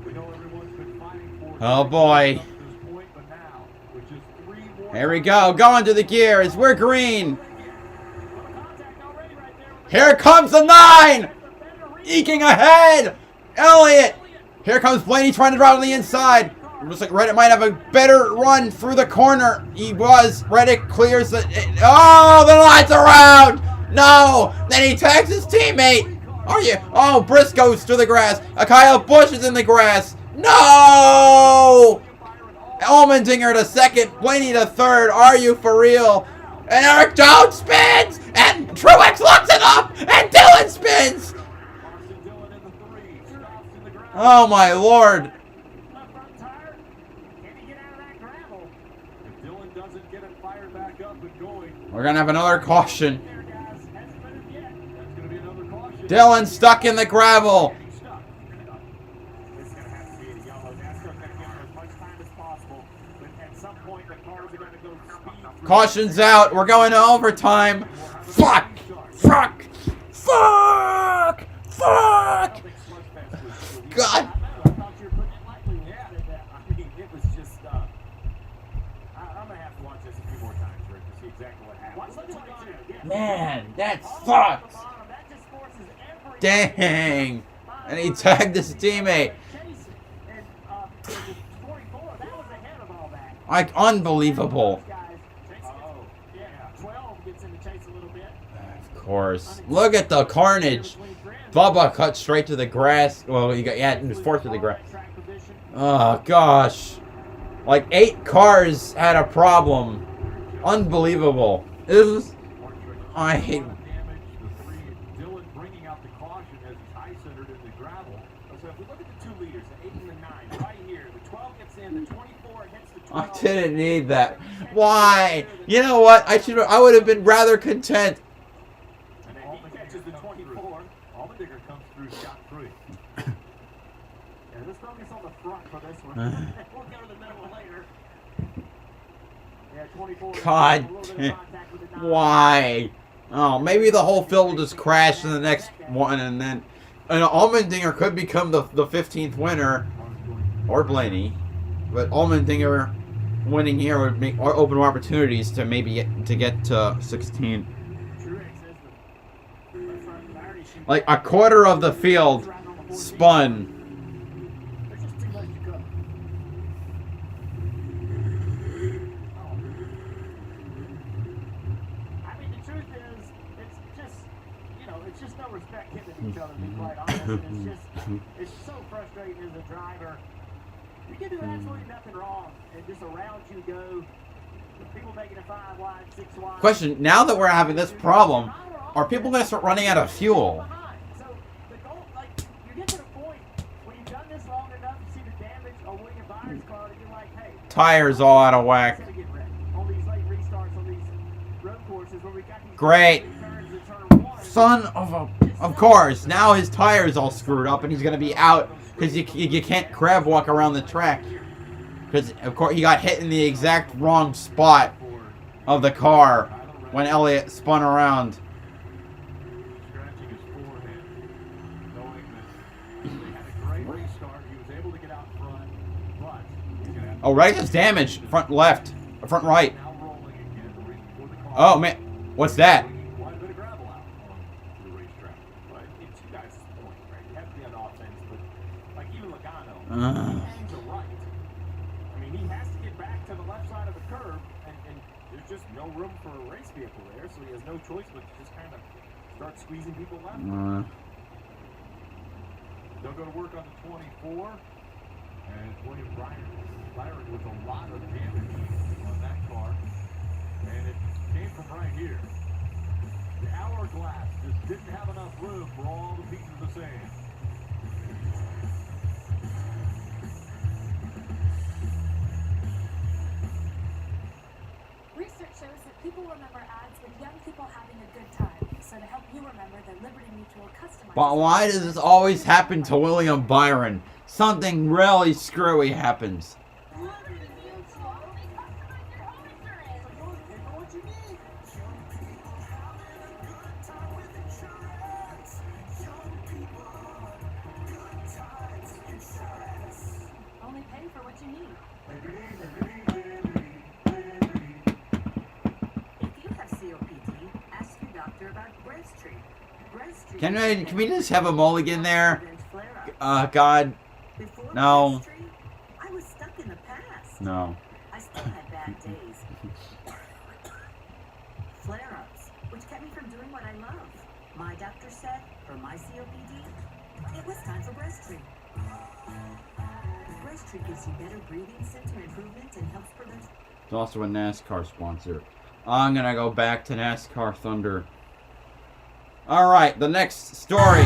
we know everyone's been fighting for Oh, boy. up to this point, but now, with just 3 more Here we go. Going to the gears. We're green. Here comes the 9. Eking ahead. Elliott. Here comes Blaney trying to drive on the inside. It looks like Reddick might have a better run through the corner. He was. Reddick clears the... Oh, the lights are around. No. Then he tags his teammate. Are you? Oh, Briscoe's through the grass. Kyle Busch is in the grass. No. Allmendinger to 2nd. Blaney to 3rd. Are you for real? And Eric Jones spins. And Truex locks it up. And Dillon spins. Oh, my Lord. Front tire. Can he get out of that gravel? If Dillon doesn't get it fired back up and going, We're going to have another caution. There, guys. Hasn't moved yet. that's going to be another caution. Dillon stuck in the gravel. He's stuck. This is going to have to be a yellow. NASCAR's going to give him as much time as possible. But at some point, the cars are going to go speed. Caution's out. We're going to overtime. Fuck. Fuck. Fuck. Fuck. God. I thought you were putting it lightly when you said that. I mean, it was just, I'm going to have to watch this a few more times, Rick, to see exactly what happened. Watch the 22. Yeah. Man, that All the way sucks. at the bottom, that just forces every- Dang. And he tagged his teammate. Chase and, 44, that was ahead of all that. Like, unbelievable. Those guys, Chase gets- yeah, 12 gets into Chase a little bit. Of course. Look at the carnage. Bubba cut straight to the grass. Well, he was forced to the grass. Oh, gosh. Like, 8 cars had a problem. Unbelievable. This is... I hate... Dillon bringing out the caution as he's high-centered in the gravel. level. So if we look at the 2 leaders, the 8 and the 9, right here, the 12 gets in, the 24 hits the 12. I didn't need that. Why? You know what? I would have been rather content. And then he catches the 24. Allmendinger comes through shot 3. Yeah, let's focus on the front for this one. We'll go to the middle later. Yeah, 24. God, A little bit of contact with the 9. why? Oh, maybe the whole field will just crash in the next one, and then Allmendinger could become the 15th winner, or Blaney. But Allmendinger winning here would make open opportunities to maybe get to 16. Like a quarter of the field spun. There's just too much to go. I mean, the truth is, it's just, you know, it's just no respect giving each other, to be quite honest. And it's so frustrating as a driver. You can do absolutely nothing wrong, and just around you go. People making a 5 wide, 6 wide. Question: now that we're having this problem, are people going to start running out of fuel? So the goal, like, you get to the point when you've done this long enough, you see the damage on William Byron's car, and you're like, hey, Tires all out of whack. gotta get ready. On these late restarts on these road courses where we got these Great. turns at turn 1. Son of course, now his tire's all screwed up and he's going to be out because you can't crab walk around the track. Because, of course, he got hit in the exact wrong spot of the car when Elliott spun around. Scratching his forehead, knowing that they had a great restart. He was able to get out front, but he's going to have to Oh, right is damage. Front left. Front right. now rolling again. The reason for the car. Oh, man. What's that? Quite a bit of gravel out on the racetrack. But it's you guys' point, right? You have to be on offense, but like even Logano, Ugh. hangs a right. I mean, he has to get back to the left side of the curve, and there's just no room for a race vehicle there, so he has no choice but to just kind of start squeezing people left. They'll go to work on the 24. And William Byron with a lot of damage on that car. And it came from right here. The hourglass just didn't have enough room for all the pieces of sand. Research shows that people remember ads with young people having a good time. So to help you remember, the Liberty Mutual customized. But why does this always happen to William Byron? Something really screwy happens. Only pay for what you need. If you have COPD, ask your doctor about breast treat. Breast treat Can we just have a mulligan there? prevents flare-ups. God, Before no. breast treat, I was stuck in the past. no. I still had bad days. Flare-ups, which kept me from doing what I love. My doctor said, for my COPD, it was time for breast treat. Breast treat gives you better breathing, symptom improvement, and helps prevent. It's also a NASCAR sponsor. I'm gonna go back to NASCAR Thunder. Alright, the next story.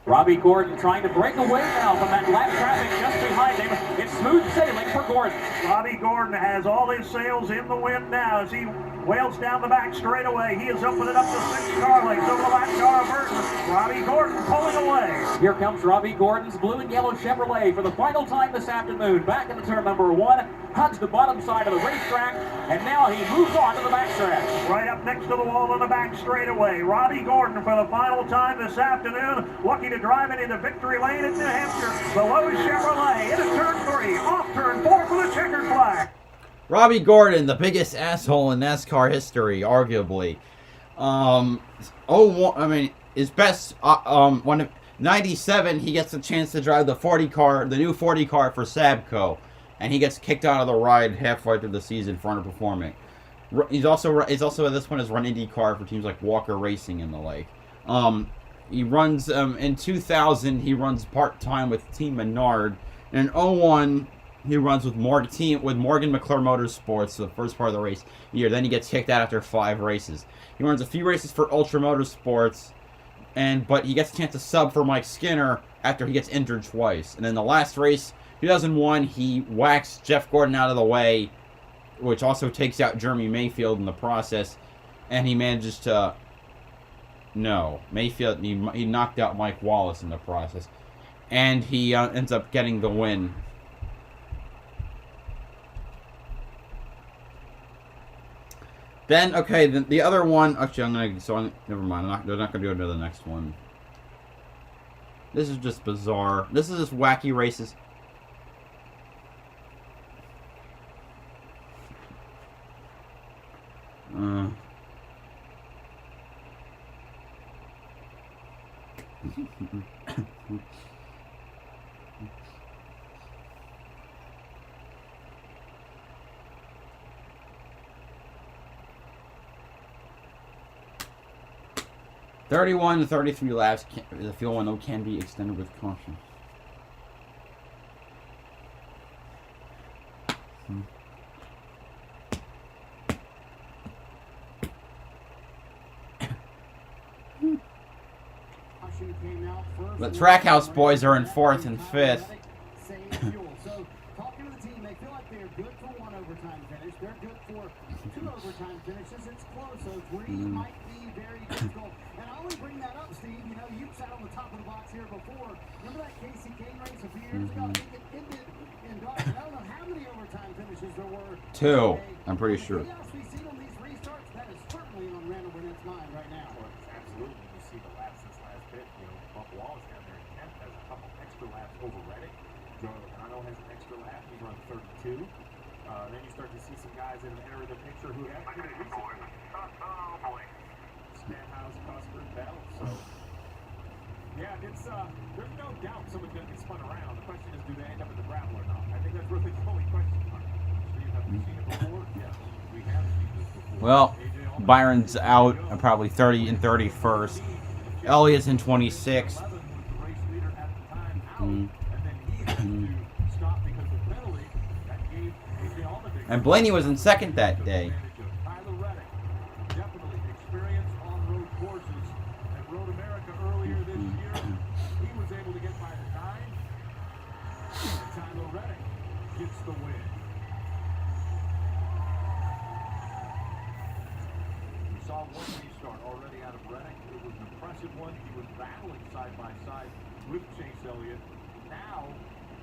Robbie Gordon trying to break away now from that lap traffic just behind him. It's smooth sailing for Gordon. Robbie Gordon has all his sails in the wind now as he wails down the back straightaway. He is opening up the 6 car lengths over the lap car of Burton. Robbie Gordon pulling away. Here comes Robbie Gordon's blue and yellow Chevrolet for the final time this afternoon. Back into turn number 1, hugs the bottom side of the racetrack, and now he moves on to the backstretch. Right up next to the wall on the back straightaway. Robbie Gordon for the final time this afternoon, looking to drive it into victory lane at New Hampshire. Below Chevrolet into turn 3, off turn 4 for the checkered flag. Robbie Gordon, the biggest asshole in NASCAR history, arguably. His best, when 97, he gets a chance to drive the 40 car, the new 40 car for Sabco, and he gets kicked out of the ride halfway through the season for underperforming. He's also at this point has run IndyCar for teams like Walker Racing and the like. He runs in 2000. He runs part-time with Team Menard. In 01, he runs with Morgan McClure Motorsports for the first part of the race year. Then he gets kicked out after 5 races. He runs a few races for Ultra Motorsports, but he gets a chance to sub for Mike Skinner after he gets injured twice. And then the last race, 2001, he whacks Jeff Gordon out of the way, which also takes out Jeremy Mayfield in the process. And he manages to... No, Mayfield, he knocked out Mike Wallace in the process. And he ends up getting the win. Then, okay, the other one... Actually, never mind. They're not going to go to the next one. This is just bizarre. This is just wacky races. (31 to 33 laps). The field window can be extended with caution. The Trackhouse boys are in 4th and 5th. So, talking to the team, they feel like they're good for 1 overtime finish. They're good for 2 overtime finishes. It's close, so 3 might be very difficult. And I only bring that up, Steve. You know, you sat on the top of the box here before. Remember that Casey Kane race a few years ago? I think it ended in dark. I don't know how many overtime finishes there were. 2, I'm pretty sure. The chaos we've seen on these restarts, that is certainly on Randall Burnett's mind right now. Well, absolutely. You see the laps since last pit. You know, Buck Wallace down there in 10th has a couple extra laps over Reddick. Joe Logano has an extra lap. He's on 32. Then you start to see some guys that have entered the picture who have pretty recently. Stenhouse, Custer, Bell. So, yeah, it's there's no doubt someone's going to get spun around. The question is, do they end up in the gravel or not? I think that's really the only question mark. Steve, have we seen it before? Yes, we have seen this before. Well, Byron's out probably 30 and 31st. Elliott's in 26th. And Blaney was in 2nd that day. Tyler Reddick, definitely experience on road courses at Road America earlier this year. He was able to get by the 9. And Tyler Reddick gets the win. We saw one restart already out of Reddick. It was an impressive one. He was battling side by side with Chase Elliott. Now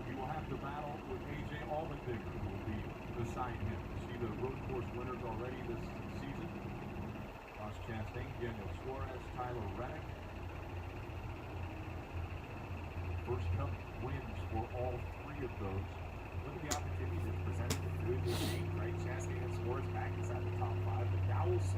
he will have to battle with A.J. Allmendinger, who will be beside him. You see the road course winners already this season. Ross Chastain, Daniel Suarez, Tyler Reddick. First Cup wins for all 3 of those. Look at the opportunity that's presented with this game, right? Chastain and Suarez back inside the top 5. The Dowell 6.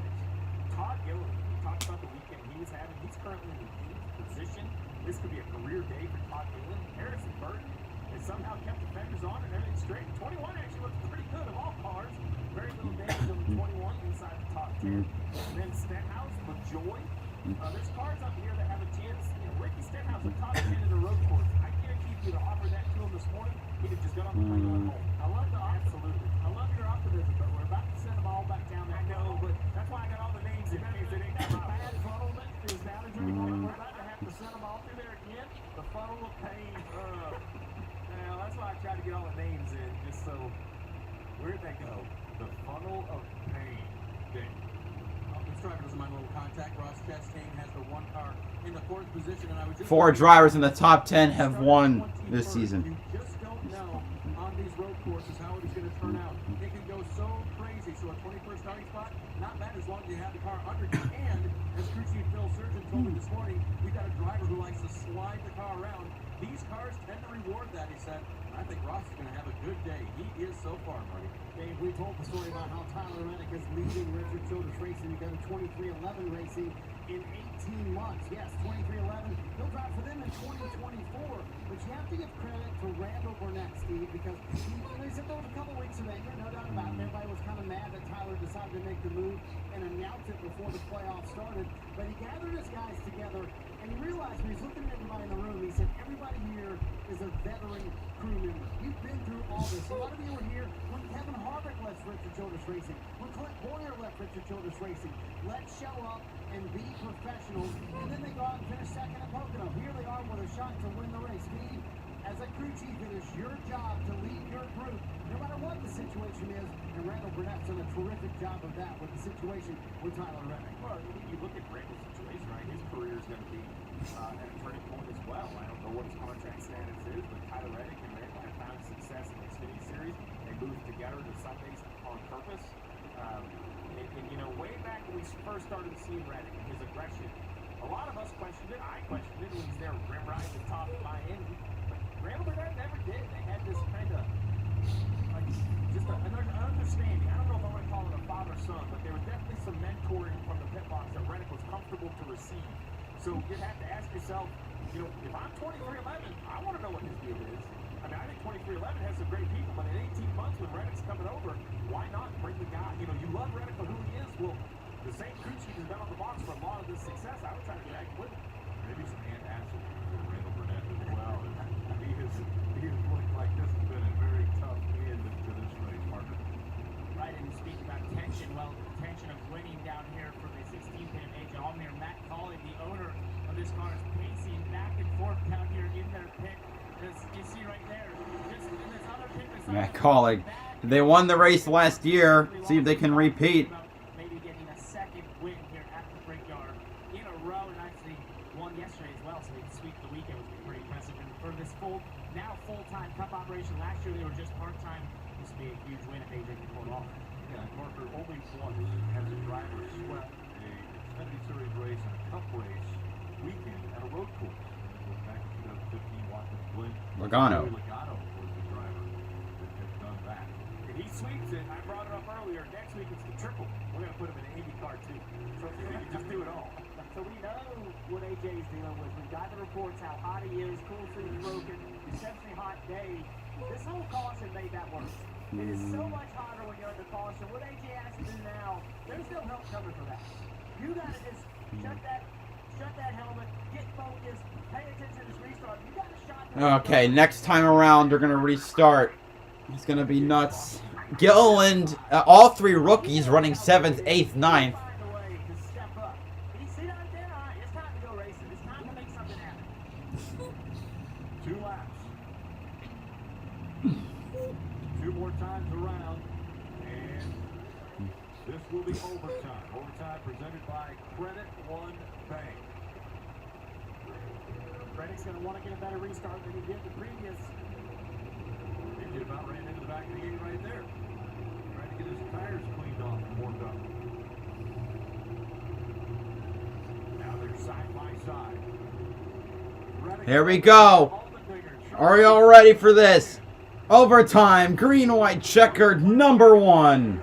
Todd Gilliland, we talked about the weekend he was having. He's currently in the 8th position. This could be a career day for Todd Gilliland. Harrison Burton has somehow kept the fenders on and everything straight. 21 actually looks pretty good of all cars. Very little damage on the 21 inside the top 10. And then Stenhouse, LaJoy. There's cars up here that have a chance. You know, Ricky Stenhouse, a top 10 in the road course. I guarantee you to offer that to him this morning, he'd have just got on the plane and went home. I love the absolutely. I love your optimism, but we're about to send them all back down there. I know, but that's why I got all the names in case it ain't that bad funnelment is damaging. We're about to have to send them all through there again. The funnel of pain. Now that's why I tried to get all the names in, just so. Where'd they go? The funnel of pain. Dave. This driver doesn't mind a little contact. Ross Chastain has the 1 car in the 4th position, and I was just 4 drivers in the top 10 have won this season. You just don't know on these road courses how it is going to turn out. It can go so crazy. So a 21st starting spot, not bad as long as you have the car under you. And as crew chief Phil Surgeon told me this morning, we've got a driver who likes to slide the car around. These cars tend to reward that, he said. I think Ross is going to have a good day. He is so far, Marty. Dave, we told the story about how Tyler Reddick is leading Richard Childress Racing to go to 2311 Racing in 18 months. Yes, 2311. He'll drive for them in 2024. But you have to give credit to Randall Burnett, Steve, because they said there was a couple weeks of anger, no doubt about it. Everybody was kind of mad that Tyler decided to make the move and announce it before the playoffs started. But he gathered his guys together, and he realized when he's looking at everybody in the room, he said, everybody here is a veteran crew member. You've been through all this. A lot of you were here when Kevin Harvick left Richard Childress Racing. When Clint Boyer left Richard Childress Racing. Let's show up and be professionals. And then they go out and finish second at Pocono. Here they are with a shot to win the race. Steve, as a crew chief, it is your job to lead your group, no matter what the situation is. And Randall Burnett's done a terrific job of that with the situation with Tyler Reddick. Well, you look at Randall's situation, right? His career is going to be at a turning point as well. I don't know what his contract status is, but Tyler Reddick and Randall have found success in the Xfinity Series. They moved together to Sundays on purpose. And you know, way back when we first started seeing Reddick and his aggression, a lot of us questioned it. I questioned it when he's there right at the top of my end. But Randall Burnett never did. They had this kind of, like, just an understanding. I don't know if I want to call it a father-son, but there was definitely some mentoring from the pit box that Reddick was comfortable to receive. So you have to ask yourself, you know, if I'm 2311, I want to know what his deal is. I mean, I think 2311 has some great people, but in 18 months when Reddick's coming over, why not bring the guy? You know, you love Reddick for who he is. Well, the same crew chief has been on the box for a lot of this success. I would try to get with him. Maybe some antacids for Randall Burnett as well. And he has looked like this has been a very tough end to this race, partner. Right, and you speak about tension. Well, the tension of winning down here from the 16th pin of AJ Allmendinger. Matt Colley, the owner of this car, is pacing back and forth down here in their pit. You see right there, just in this other pit. Matt Colley. They won the race last year. See if they can repeat. Maybe getting a second win here at the Brickyard in a row, and actually won yesterday as well, so they sweep the weekend, which was pretty impressive. And for this now full-time Cup operation, last year they were just part-time. This would be a huge win if AJ can pull it off. Yeah, Parker, only once has a driver swept a Xfinity Series race and a Cup race weekend at a road course. It was back in 2015, Watkins Glen. Logano. Logano was the driver that had done that. If he sweeps it, I brought it up earlier, next week it's the triple. We're going to put him in an IndyCar too. So he can just do it all. So we know what AJ is dealing with. We've got the reports how hot he is, cool suit broken, exceptionally hot day. This whole caution made that worse. It is so much hotter when you're under caution. What AJ has to do now, there's no help coming for that. You got to just shut that helmet, get focused, pay attention to this restart. You got a shot. Okay, next time around they're gonna restart. It's gonna be nuts. Gilliland, all three rookies running 7th, 8th, 9th. Two more times around, and this will be overtime. Overtime presented by Credit One Bank. Reddick's going to want to get a better restart than he did the previous. He about ran into the back of the gate right there. Trying to get his tires cleaned off and warmed up. Now they're side by side. Here we go. Are y'all ready for this? Overtime, green, white, checkered, number 1.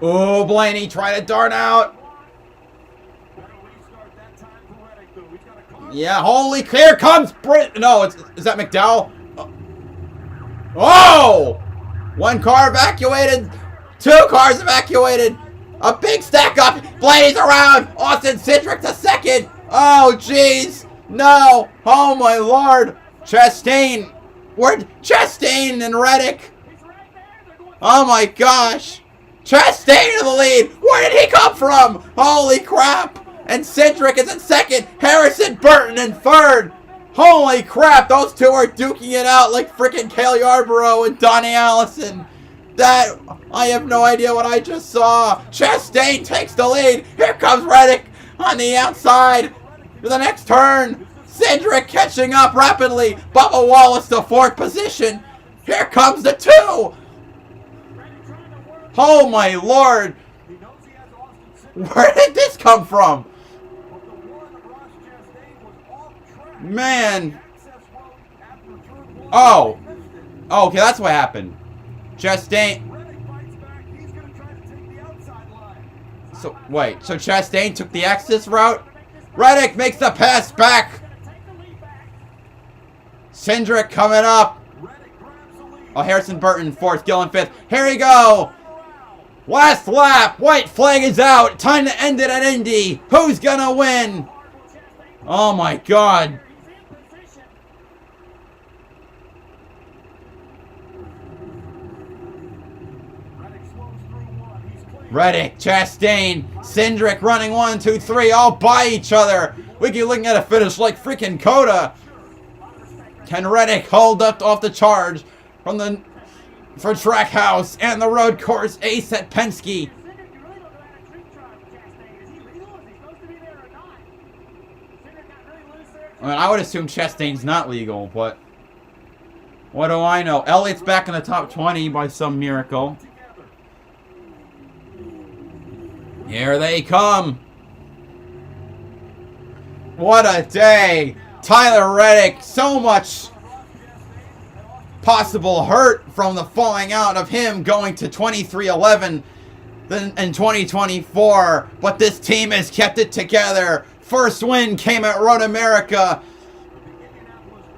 Oh, Blaney trying to dart out. Yeah, holy, here comes Brit. No, is that McDowell? Oh! 1 car evacuated. 2 cars evacuated. A big stack up. Blaney's around. Austin Cindric to 2nd. Oh, jeez. No. Oh, my Lord. Chastain. Where'd Chastain and Reddick? Oh, my gosh. Chastain in the lead. Where did he come from? Holy crap. And Cindric is in 2nd. Harrison Burton in 3rd. Holy crap. Those 2 are duking it out like freaking Cale Yarborough and Donnie Allison. That, I have no idea what I just saw. Chastain takes the lead. Here comes Reddick on the outside to the next turn. Cindric catching up rapidly. Bubba Wallace to 4th position. Here comes the 2. Oh my Lord. Where did this come from? Man. Oh. Oh, okay, that's what happened. Chastain. So, wait. So Chastain took the access route? Reddick makes the pass back. Cindric coming up. Oh, Harrison Burton 4th, Gillen 5th. Here we go. Last lap. White flag is out. Time to end it at Indy. Who's gonna win? Oh my God. Reddick, Chastain, Cindric running 1, 2, 3, all by each other. We could be looking at a finish like freaking Coda. Can Reddick hold up off the charge from the for Trackhouse and the road course ace at Penske? I mean, I would assume Chastain's not legal, but what do I know? Elliott's back in the top 20 by some miracle. Here they come. What a day. Tyler Reddick, so much possible hurt from the falling out of him going to 23-11 in 2024. But this team has kept it together. First win came at Road America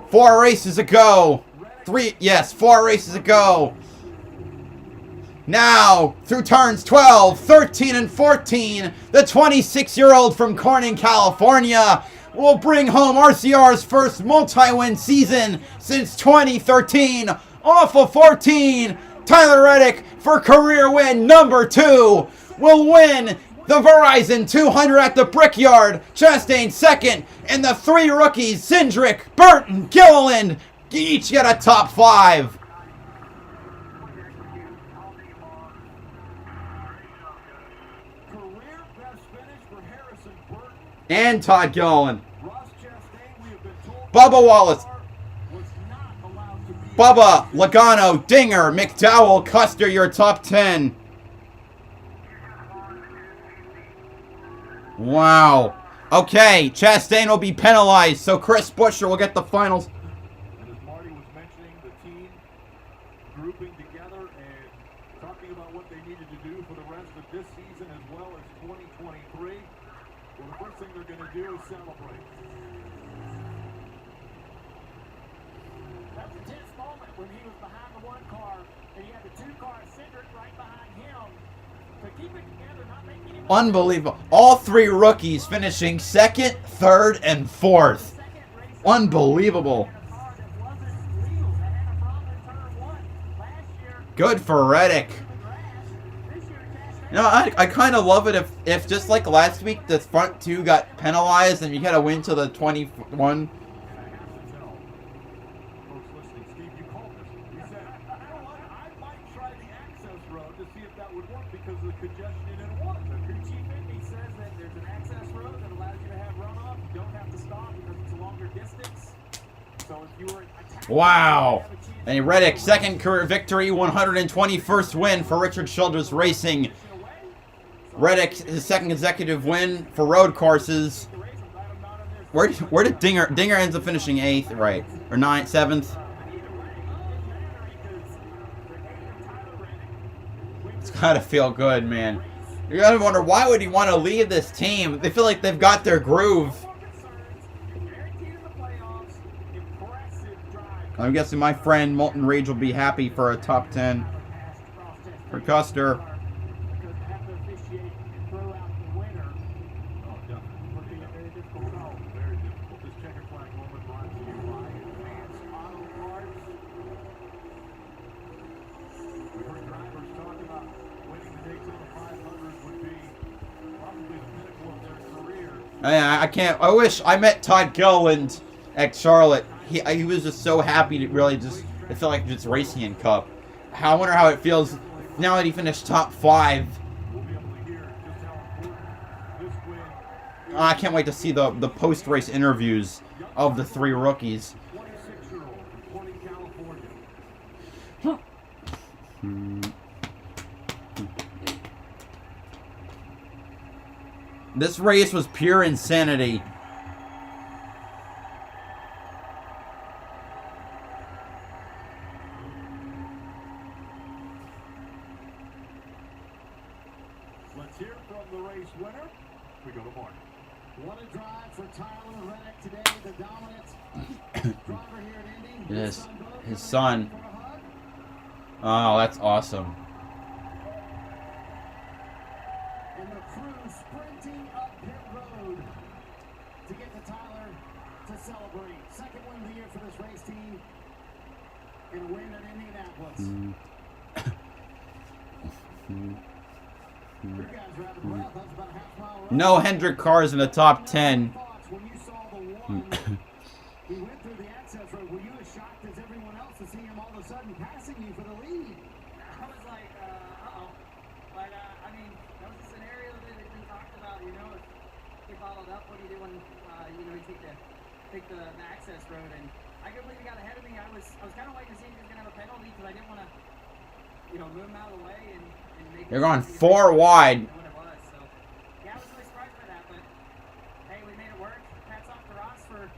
4 races ago. 4 races ago. Now, through turns 12, 13, and 14, the 26-year-old from Corning, California will bring home RCR's first multi-win season since 2013. Off of 14, Tyler Reddick for career win number 2 will win the Verizon 200 at the Brickyard. Chastain second, and the 3 rookies, Cindric, Burton, Gilliland, each get a top 5. And Todd Gilliland. Bubba Wallace. Bubba, Logano, Dinger, McDowell, Custer, your top 10. Wow. Okay, Chastain will be penalized, so Chris Buescher will get the finals. And as Marty was mentioning, the team grouping together and talking about what they needed to do for the rest of this season as well as 2023. Well, the first thing they're going to do is celebrate. That was a tense moment when he was behind the 1 car and he had the 2 cars, Cindric right behind him. To keep it together, not making him... Unbelievable. All 3 rookies finishing 2nd, 3rd, and 4th. Unbelievable. Good for Reddick. You know, I kind of love it if just like last week, the front 2 got penalized and you had to win to the 21. Wow. And Reddick, 2nd career victory, 121st win for Richard Childress Racing. Reddick, his 2nd consecutive win for road courses. Where did Dinger ends up finishing 8th, right? Or 9th, 7th? It's gotta feel good, man. You gotta wonder, why would he want to leave this team? They feel like they've got their groove. I'm guessing my friend Molten Rage will be happy for a top 10 for Custer. I can't. I wish I met Todd Gilliland at Charlotte. He was just so happy to really just. It felt like just racing in Cup. I wonder how it feels now that he finished top 5. I can't wait to see the post-race interviews of the 3 rookies. This race was pure insanity. Let's hear from the race winner. We go to Mark. What a drive for Tyler Reddick today, the dominant driver here at Indy. Yes, his son. Oh, that's awesome. And the crew sprinting up pit road to get to Tyler to celebrate. 2nd win of the year for this race team and a win in Indianapolis. Mm-hmm. You guys are out of breath. That's about a half mile run. No Hendrick cars in the top 10. When you saw the one, he went through the access road. Were you as shocked as everyone else to see him all of a sudden passing you for the lead? I was like, uh-oh. But, I mean, that was a scenario that had been talked about, you know, if he followed up, what do you do when, you know, you take the access road, and I couldn't believe he got ahead of me. I was kind of waiting to see if he was going to have a penalty, because I didn't want to, you know, move him out of the way and make They're going 4 wide. what it was. So, yeah, I was really surprised by that, but, hey, we made it work. Hats off to Ross for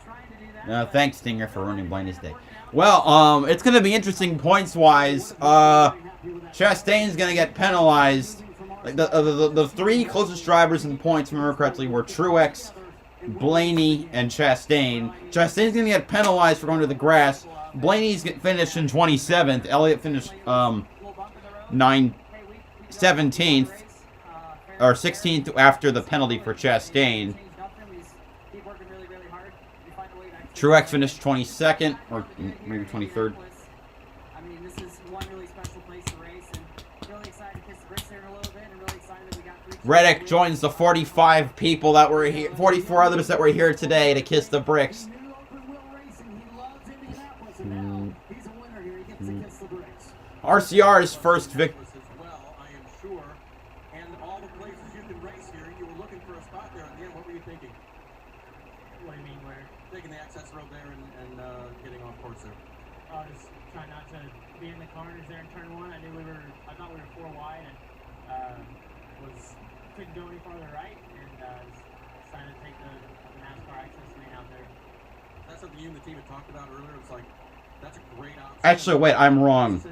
trying to do that. Thanks, Stinger, for ruining Blaney's day. Well, it's going to be interesting points-wise. Chastain's going to get penalized. Like the 3 closest drivers in points, if I remember correctly, were Truex, Blaney, and Chastain. Chastain's going to get penalized for going to the grass. Blaney's finished in 27th. Elliott finished 17th. Or 16th after the penalty for Chastain. Truex finished 22nd, or maybe 23rd. I mean, this is one really special place to race, and really excited to kiss the bricks there in a little bit, and really excited that we got 3 Reddick joins the 45 people that were here, 44 others that were here today to kiss the bricks. New open wheel racing. He loves Indianapolis, and now he's a winner here. He gets to kiss the bricks. RCR's first victory. As well, I am sure. And all the places you can race here, you were looking for a spot there at the end. What were you thinking? What do you mean, where? Taking the access road there and getting off course there. Just trying not to be in the corners there in turn 1. I thought we were 4 wide, and couldn't go any farther right, and decided to take the NASCAR access lane out there. That's something you and the team had talked about earlier. It was like, that's a great option. Actually, wait, I'm wrong.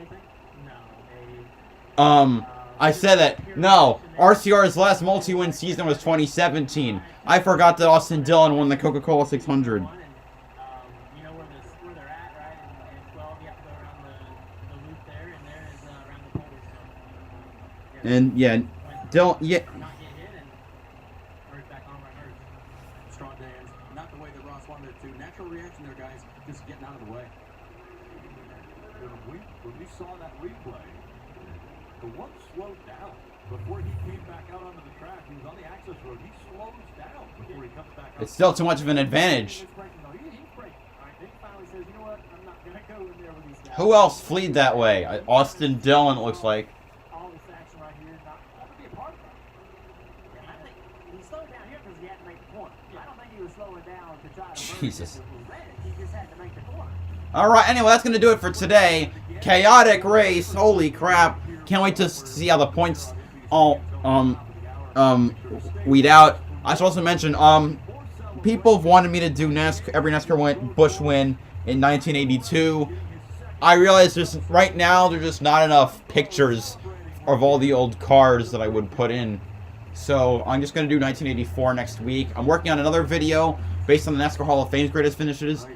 No, I said that. No, RCR's last multi-win season was 2017. I forgot that Austin Dillon won the Coca-Cola 600. you know where they're at, right? And 12, you have to go around the loop there, and there is around the pole. So, And yeah, Dillon. Yeah. not get hit, and right back on where it hurts. Strong hands. Not the way that Ross wanted it to. Natural reaction there, guys. Just getting out of the way. When we saw that replay, the one slowed down before he came back out onto the track. He was on the access road. He slows down before he comes back out. It's still too much of an advantage. He's breaking. All right, then he finally says, you know what? I'm not going to go in there with these guys. Who else fleed that way? Austin Dillon, it looks like. All this action right here is not going to be a part of it. And I think he slowed down here because he had to make the corner. I don't think he was slowing down to try to Jesus. He just had to make the corner. Alright, anyway, that's going to do it for today. Chaotic race. Holy crap. Can't wait to see how the points all, weed out. I should also mention, people have wanted me to do every NASCAR Busch win in 1982. I realize right now there's just not enough pictures of all the old cars that I would put in. So I'm just going to do 1984 next week. I'm working on another video based on the NASCAR Hall of Fame's greatest finishes.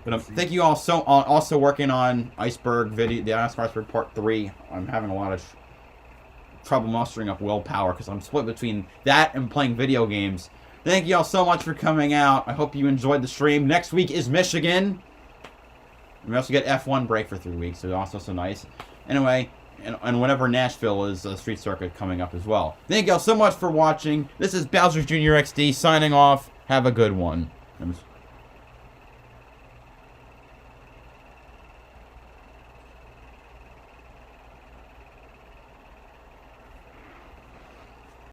But thank you all also working on Iceberg video, the NASCAR Iceberg Part 3. I'm having a lot of trouble mustering up willpower because I'm split between that and playing video games. Thank you all so much for coming out. I hope you enjoyed the stream. Next week is Michigan. We also get F1 break for 3 weeks, so also so nice. Anyway, and whenever Nashville is a street circuit coming up as well. Thank you all so much for watching. This is BowserJrXD signing off. Have a good one.